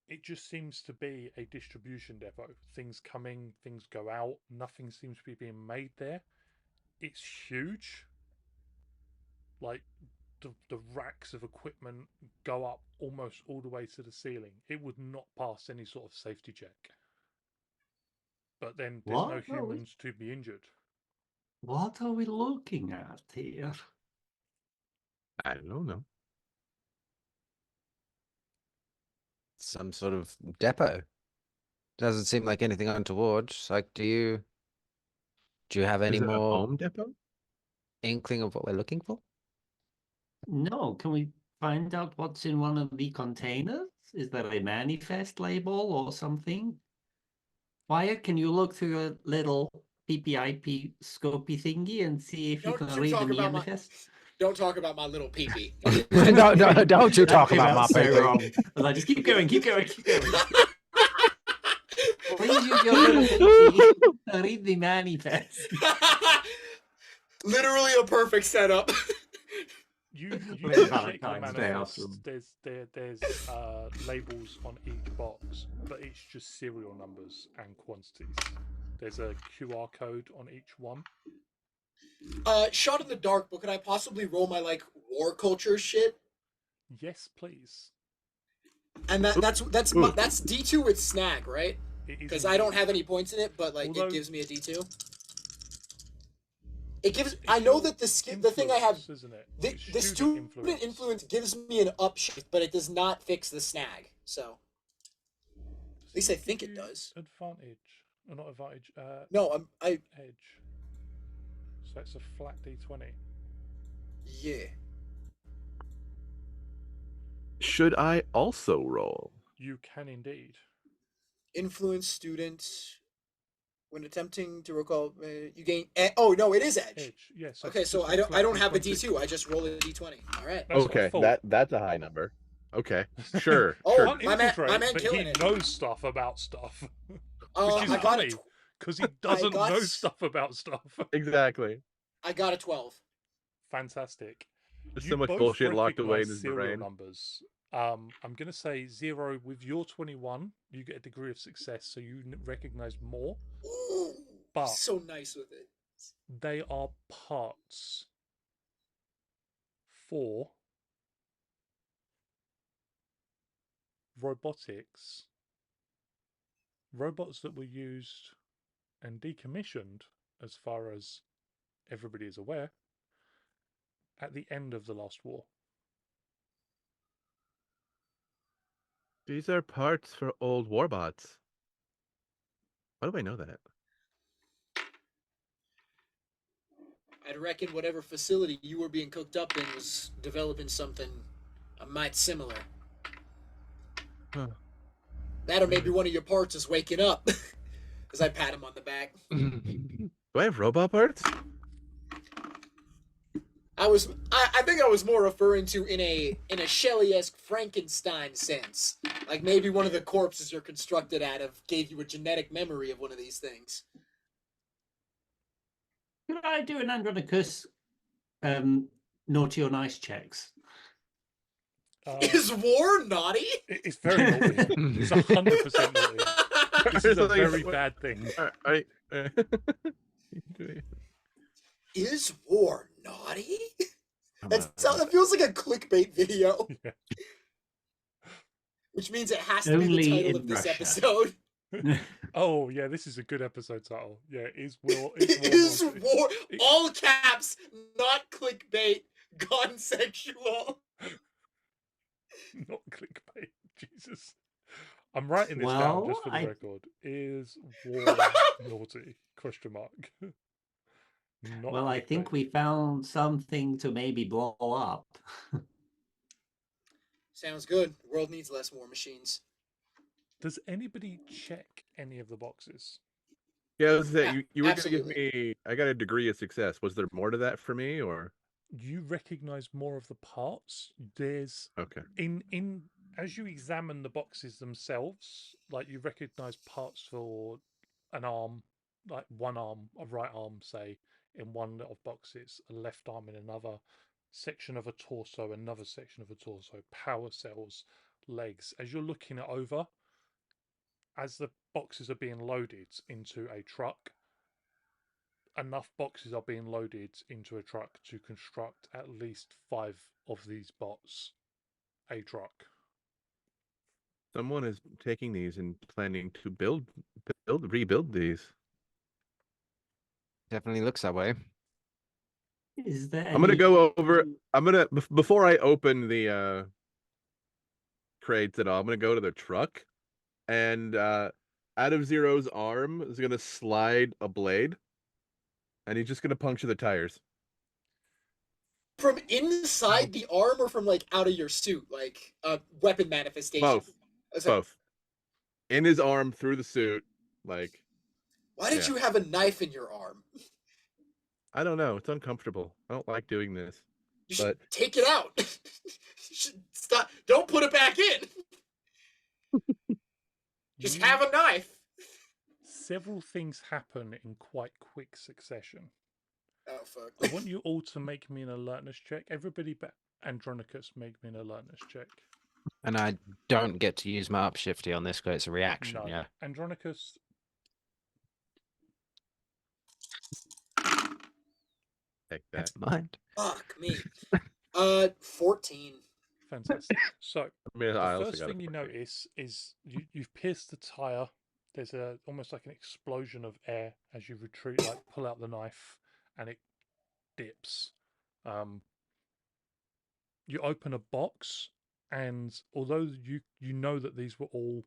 It just seems to be a distribution depot. Things come in, things go out. Nothing seems to be being made there. It's huge. Like the racks of equipment go up almost all the way to the ceiling. It would not pass any sort of safety check. But then there's no What? humans to be injured. What are we looking at here? I don't know. Some sort of depot. Doesn't seem like anything untoward. Like, do you have any Is it a more Home Depot? inkling of what we're looking for? No, can we find out what's in one of the containers? Is there a manifest label or something? Wyatt, can you look through a little PPIP scopy thingy and see if you Don't can you read the talk about my manifest? don't talk about my little peepee. No, don't you That talk came about my out so paper. wrong. I was like, just keep going, keep going, keep going. Please use your little pinky to read the manifest. Literally a perfect setup. You It's can check the Valentine's Day manifest. after. There's labels on each box, but it's just serial numbers and quantities. There's a QR code on each one. Shot in the dark, but could I possibly roll my like war culture shit? Yes, please. And that's D2 with snag, right? It is Because I don't have any points in it, but like Although- it gives me a D2. It gives. I know that the thing I have, influence, isn't it? the It's student influence gives me an upshift, but it does not fix the snag. So at least I think it does. Advantage, or not advantage? No, I Edge. So it's a flat D20. yeah. Should I also roll? You can indeed. Influence students when attempting to recall. You gain. Oh no, it is edge. Edge, yes. Okay, so I don't have a D2. I just roll a D20. All right. That's Okay, what I thought. that's a high number. Okay, sure. Oh, sure. Can't my man infiltrate, but killing he it. knows stuff about stuff. Which is I got funny, a because he doesn't got know s- stuff about stuff. Exactly. I got a 12. Fantastic. There's You so much both bullshit locked away in recognise his serial brain. numbers. I'm going to say 0 with your 21. You get a degree of success, so you recognise more. Ooh, But- so nice with it. They are parts for robotics. Robots that were used and decommissioned, as far as everybody is aware, at the end of the last war. These are parts for old warbots. Why do I know that? I'd reckon whatever facility you were being cooked up in was developing something a mite similar. Huh. That or maybe one of your parts is waking up. As I pat him on the back. Do I have robot parts? I think I was more referring to in a Shelley-esque Frankenstein sense. Like maybe one of the corpses you're constructed out of gave you a genetic memory of one of these things. Could I do an Andronicus naughty or nice checks? Is war naughty? It's very naughty. It's 100% naughty. This is a very bad thing. Is war naughty? That feels like a clickbait video. Yeah. Which means it has to be Only the title in of this Russia. episode. Oh, yeah, this is a good episode title. Yeah, is war Is naughty? war all caps, not clickbait, gone sexual. Not clickbait. Jesus. I'm writing this down just for the Well, record. Is war naughty? Question mark. Not Well, I think clickbait. we found something to maybe blow up. Sounds good. The world needs less war machines. Does anybody check any of the boxes? Yeah, I was saying, you were going to give Absolutely. me. I got a degree of success. Was there more to that for me, or You recognize more of the parts. There's okay? in as you examine the boxes themselves, like you recognize parts for an arm, like one arm, a right arm, say, in one of boxes, a left arm in another section of a torso, another section of a torso, power cells, legs. As you're looking it over, as the boxes are being loaded into a truck, enough boxes are being loaded into a truck to construct at least 5 of these bots a truck. Someone is taking these and planning to rebuild these. Definitely looks that way. Is there I'm gonna any- go over. Before I open the crates and all, I'm gonna go to the truck, and out of Zero's arm is gonna slide a blade, and he's just gonna puncture the tires. From inside the arm or from like out of your suit, like a weapon manifestation? Both. I was like, Both. In his arm, through the suit, like. why did Yeah. you have a knife in your arm? I don't know. It's uncomfortable. I don't like doing this. You should But take it out. You should stop. Don't put it back in. Just have a knife. Several things happen in quite quick succession. Oh fuck. I want you all to make me an alertness check. Everybody but Andronicus, make me an alertness check. And I don't get to use my upshifty on this because it's a reaction, No. yeah. Andronicus, take that. Never mind. Fuck me. 14. fantastic. So I mean, the I also first got a thing you 14. notice is you've pierced the tire. There's almost like an explosion of air as you retreat, like pull out the knife, and it dips. You open a box, and although you know that these were all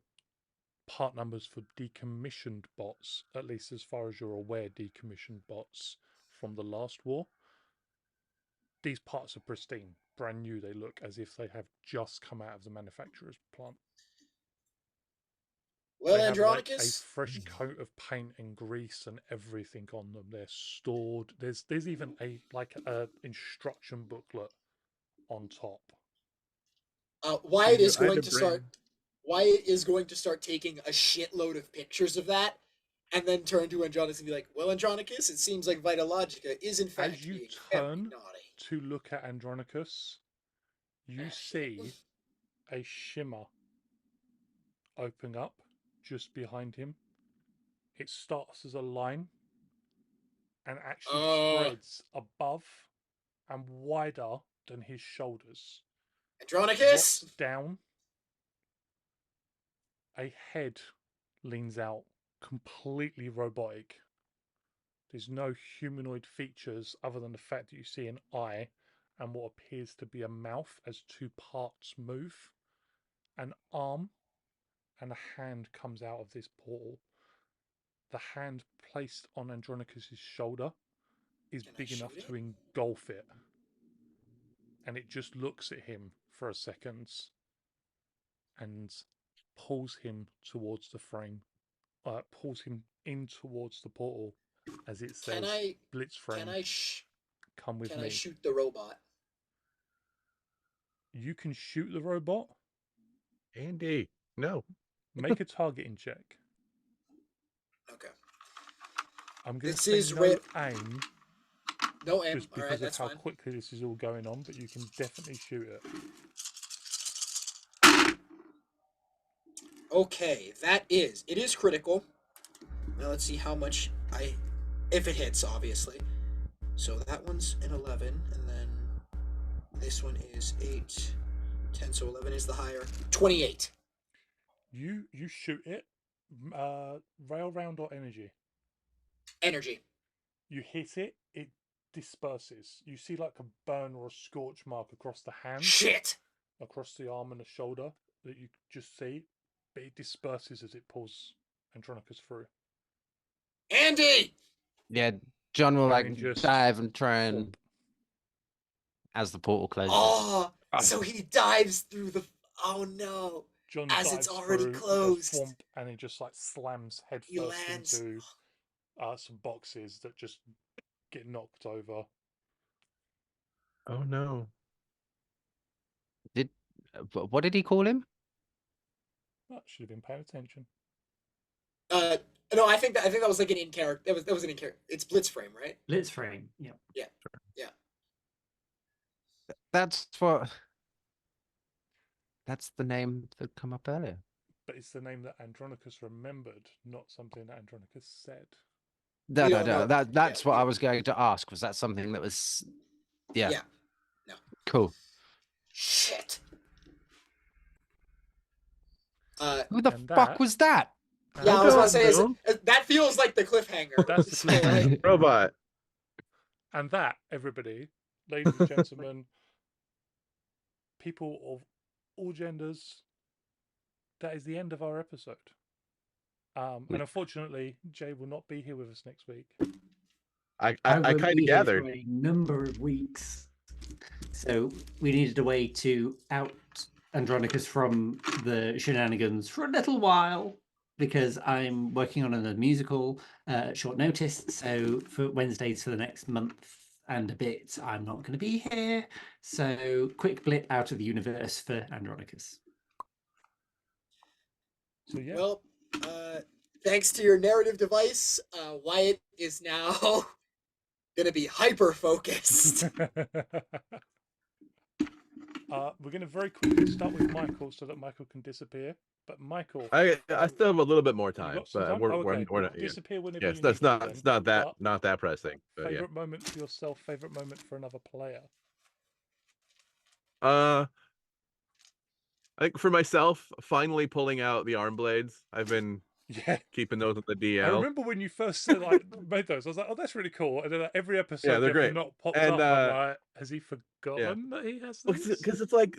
part numbers for decommissioned bots, at least as far as you're aware, decommissioned bots from the last war, these parts are pristine, brand new. They look as if they have just come out of the manufacturer's plant. Well, They have like a Andronicus, fresh coat of paint and grease and everything on them. They're stored. There's even a instruction booklet on top. Wyatt is I had going to to start. Wyatt is going to start taking a shitload of pictures of that, and then turn to Andronicus and be like, "Well, Andronicus, it seems like Vitalogica is in fact As you being very turn naughty." to look at Andronicus, you see a shimmer open up just behind him. It starts as a line and actually spreads above and wider than his shoulders. Andronicus, Drops down. A head leans out, completely robotic. There's no humanoid features other than the fact that you see an eye and what appears to be a mouth as two parts move. An arm and a hand comes out of this portal. The hand placed on Andronicus's shoulder is Can I big enough shoot to engulf it. And it just looks at him for a second and pulls him towards the frame. Pulls him in towards the portal as it says, Blitz frame, come with can me. I shoot the robot? You can shoot the robot. Andy, no. Make a targeting check. Okay. I'm going to This say is no aim, No aim. just All right, because of that's how fine. quickly this is all going on, but you can definitely shoot it. Okay, it is critical. Now let's see how much if it hits, obviously. So that one's an 11, and then this one is 8, 10, so 11 is the higher. 28. You shoot it. Rail round or energy? Energy. You hit it, it disperses. You see like a burn or a scorch mark across the hand, Shit! across the arm and the shoulder that you just see, but it disperses as it pulls Andronicus through. Andy! Yeah, John will And like just dive and try and thump. as the portal closes. Oh, so he dives through the... Oh no. John As dives it's already through, goes closed. thwomp, and he just like slams He headfirst lands. into some boxes that just get knocked over. Oh no. What did he call him? That should have been paying attention. No, I think that was like an in character. That was an in character. It's Blitz frame, right? Blitz frame. Yeah. That's the name that come up earlier. But it's the name that Andronicus remembered, not something that Andronicus said. No, We no, don't no. know. That's Yeah, what we- I was going to ask. Was that something that was? Yeah. Yeah. No. Cool. Shit. Who the And fuck that- was that? Yeah, I was about to say Bill. that feels like the cliffhanger. That's the So, cliffhanger. like, Robot. And that, everybody, ladies and gentlemen, people of all genders, that is the end of our episode. And unfortunately, Jay will not be here with us next week. I won't kind be of here gathered. for a number of weeks. So we needed a way to out Andronicus from the shenanigans for a little while because I'm working on a musical short notice. So for Wednesdays for the next month and a bit, I'm not going to be here. So quick blip out of the universe for Andronicus. So yeah. Well, thanks to your narrative device, Wyatt is now gonna be hyper focused. We're going to very quickly start with Michael so that Michael can disappear. But Michael, I still have a little bit more you time, got some but time? we're, Oh, okay. we're not. Yeah, Disappear whenever yes, you that's need not. to. It's Then. not that But not that pressing. But favorite moment for yourself. Favorite moment for another player. yeah. I think for myself, finally pulling out the arm blades. I've been Yeah. keeping those on the DL. I remember when you first said made those. I was like, "Oh, that's really cool." And then every episode, they're they've great. not popped And, up. I'm like, has he forgotten that he has these? Because it's like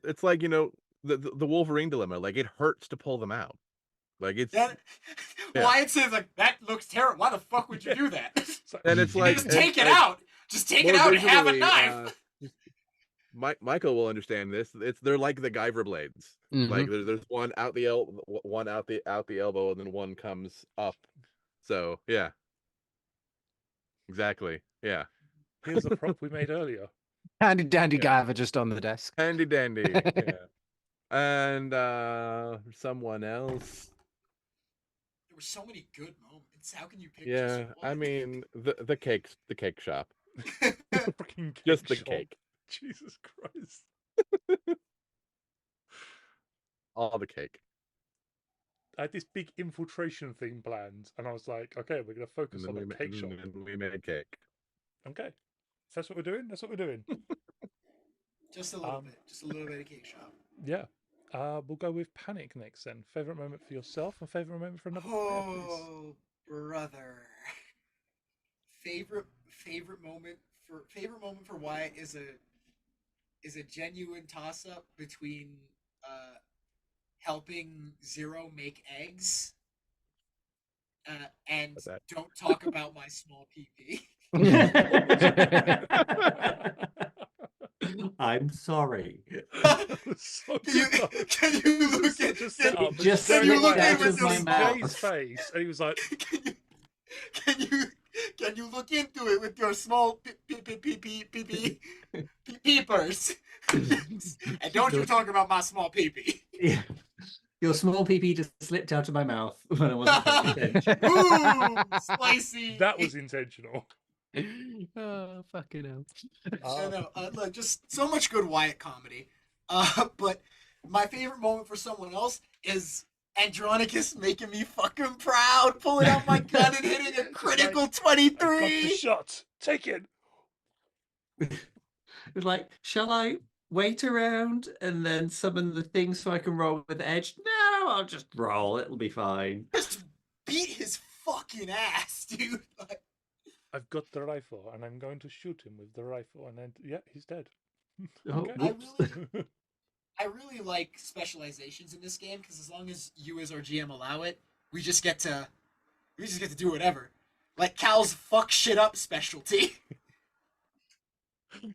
it's like the Wolverine dilemma. Like it hurts to pull them out. Like it's Wyatt says like that looks terrible. Why the fuck would you do that? and it's like just take it out. Just take it out and have a knife. Michael will understand this. They're like the Guyver blades. Mhm. Like there's one out the elbow, and then one comes up. So yeah, exactly. Yeah, Here's a prop we made earlier. Handy dandy Guyver just on the desk. handy dandy. Yeah, and someone else. There were so many good moments. How can you pick? Yeah, just one? I mean the cake shop. Freaking cake Just the shop. cake. Jesus Christ. All the cake. I had this big infiltration theme planned, and I was like, okay, we're going to focus And on then the cake shop. and we made cake. Okay. If that's what we're doing, that's what we're doing. Just a little bit. Just a little bit of cake shop. Yeah. We'll go with Panic next then. Favorite moment for yourself and favorite moment for another player, please. Oh, brother. Favorite moment for Wyatt is a genuine toss up between helping Zero make eggs and don't talk about my small pee. I'm sorry. So Can you look at just can you look in with my your mouth. Jay's face, and he was like, can you look into it with your small peepers? And don't you talk about my small pee. Yeah. Your small pee just slipped out of my mouth when I wasn't paying attention. Ooh, spicy. that was intentional. Oh, fucking hell. No, look, just so much good Wyatt comedy. But my favorite moment for someone else is Andronicus making me fucking proud, pulling out my gun and hitting a critical I got the 23. shot. Take it. It was like, shall I wait around and then summon the thing so I can roll with Edge? No, I'll just roll. It'll be fine. Just beat his fucking ass, dude. Like, I've got the rifle, and I'm going to shoot him with the rifle, and then yeah, he's dead. Oh, Okay. whoops. I really like specializations in this game because as long as you as our GM allow it, we just get to do whatever. Like Cal's fuck shit up specialty.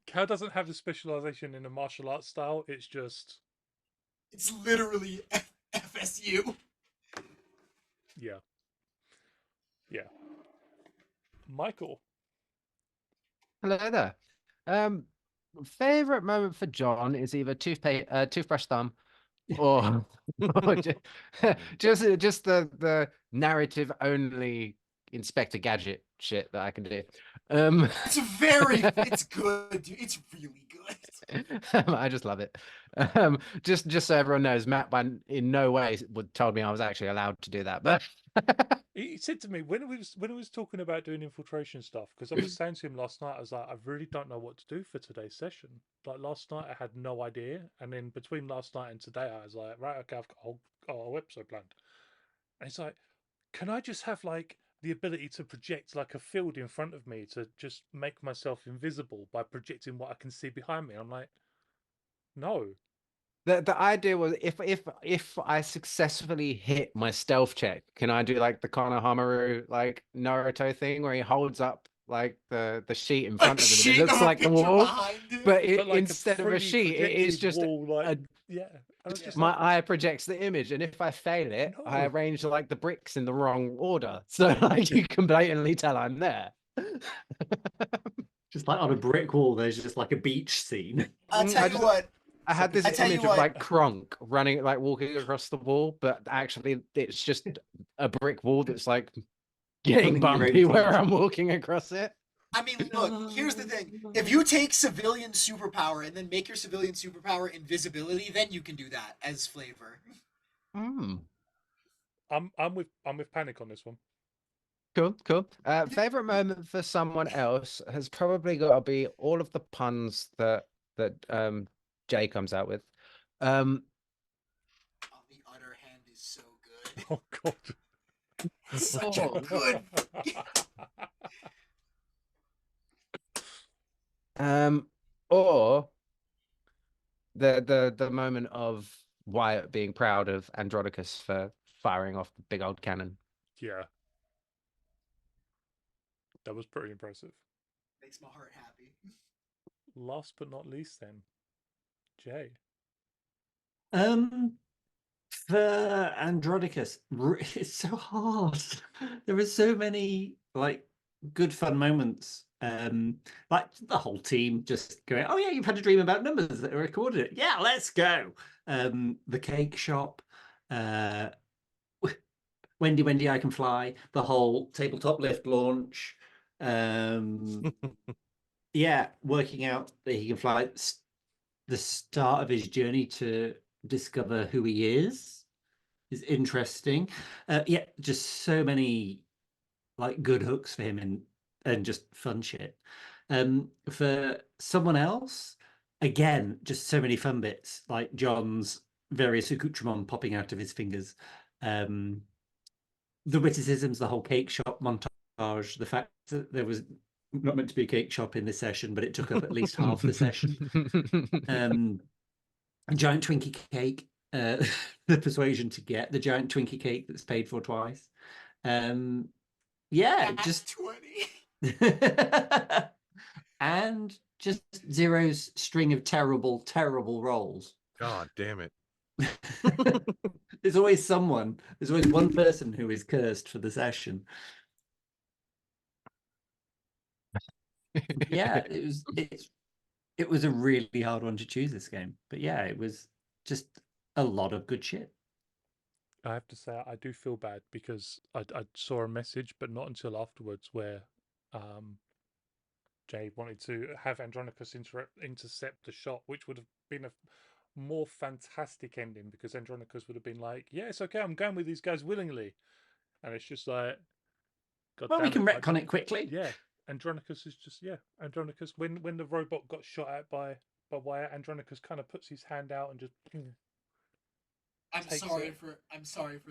Cal doesn't have the specialization in a martial arts style. It's literally FSU. yeah. Michael. Hello there. Favorite moment for John is either toothbrush thumb, or, or just the narrative only Inspector Gadget shit that I can do. It's good, dude. It's really good. I just love it. Just so everyone knows, Matt in no way told me I was actually allowed to do that, but He said to me when he was talking about doing infiltration stuff, because I was saying to him last night, I was like, I really don't know what to do for today's session. Like last night, I had no idea, and then between last night and today, I was like, right, okay, I've got a whole episode planned. And it's like, can I just have like the ability to project like a field in front of me to just make myself invisible by projecting what I can see behind me. I'm like, no. The idea was if I successfully hit my stealth check, can I do like the Konohamaru like Naruto thing where he holds up like the sheet in front of him and it looks like the wall, but But like instead of a 3D sheet, it is projected just wall, like, a, yeah. I was just my like, eye projects the image, and if I fail it, I No. arrange like the bricks in the wrong order, so like you can blatantly tell I'm there. Just like on a brick wall, there's just like a beach scene. I'll tell you what. I had this I tell you image of what. like Kronk running, like walking across the wall, but actually it's just a brick wall that's like getting Pulling your bumpy own where feet. I'm walking across it. I mean, look, here's the thing. If you take civilian superpower and then make your civilian superpower invisibility, then you can do that as flavor. Mm. I'm with Panic on this one. Cool. Favorite moment for someone else has probably got to be all of the puns that Jay comes out with. Oh, the other hand is so good. Oh god. It's such a good. Or the moment of Wyatt being proud of Andronicus for firing off the big old cannon. Yeah. That was pretty impressive. Makes my heart happy. Last but not least, then, Jay. For Andronicus, it's so hard. There are so many like good fun moments. Like the whole team just going, "Oh yeah, you've had a dream about numbers that are recorded. Yeah, let's go." The cake shop, Wendy, I Can Fly. The whole tabletop lift launch. Yeah, working out that he can fly. The start of his journey to discover who he is interesting. Yeah, just so many like good hooks for him and just fun shit. For someone else, again, just so many fun bits like John's various accoutrements popping out of his fingers. The witticisms, the whole cake shop montage, the fact that there was not meant to be a cake shop in this session, but it took up at least half the session. A giant Twinkie cake, the persuasion to get the giant Twinkie cake that's paid for twice. Yeah, That's just 20. and just Zero's string of terrible rolls. God damn it. There's always someone. There's always one person who is cursed for the session. Yeah, it was a really hard one to choose this game, but yeah, it was just a lot of good shit. I have to say, I do feel bad because I saw a message, but not until afterwards, where Jay wanted to have Andronicus intercept the shot, which would have been a more fantastic ending, because Andronicus would have been like, "Yeah, it's okay, I'm going with these guys willingly," and it's just like, God Well, we damn can it, retcon it quickly. Yeah, Andronicus is just Andronicus. When the robot got shot at by Wyatt, Andronicus kind of puts his hand out and just. I'm takes sorry it. for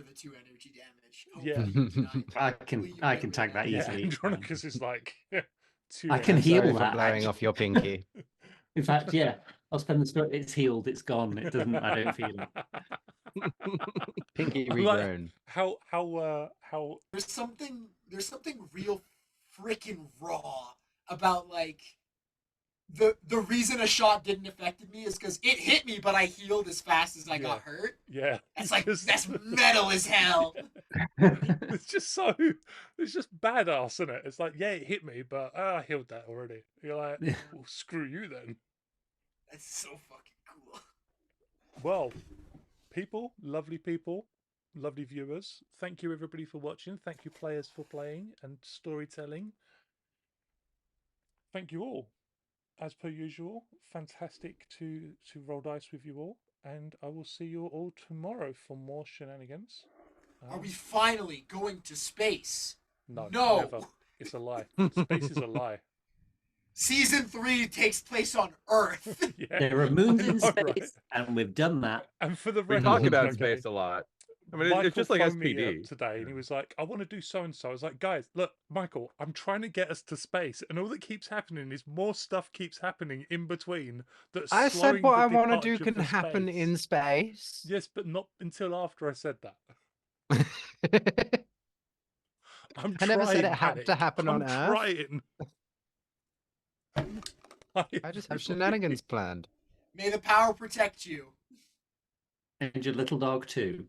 the 2 energy damage. Yeah. Hopefully tonight. I Hopefully can you tag that remember easily. Andronicus is like. I can heal Sorry for that. blowing off your pinky. In fact, yeah, I'll spend the story. It's healed. It's gone. It doesn't. I don't feel it. Pinky I like regrown. how There's something real freaking raw about like the reason a shot didn't affect me is because it hit me, but I healed as fast as I got hurt. yeah. That's like because- that's metal as hell. It's just so it's just badass, isn't it? It's like, yeah, it hit me, but I healed that already. You're like, Yeah. well, screw you then. That's so fucking cool. Well, people, lovely viewers, thank you everybody for watching. Thank you players for playing and storytelling. Thank you all. As per usual, fantastic to roll dice with you all, and I will see you all tomorrow for more shenanigans. Are we finally going to space? No, No. never. It's a lie. Space is a lie. Season 3 takes place on Earth. Yeah. There are moons I in know, space, right? and we've done that. And for the We record, talk about okay, space a lot. I mean, it's just like phoned me, SPD. today, and he was like, "I want to do so and so." I was like, "Guys, look, Michael, I'm trying to get us to space, and all that keeps happening is more stuff keeps happening in between that's I slowing said what the I want to do departure can for happen space." in space. Yes, but not until after I said that. I'm I never said it trying, had to Panic. happen on I'm Earth. trying. I just have shenanigans planned. May the power protect you. And your little dog too.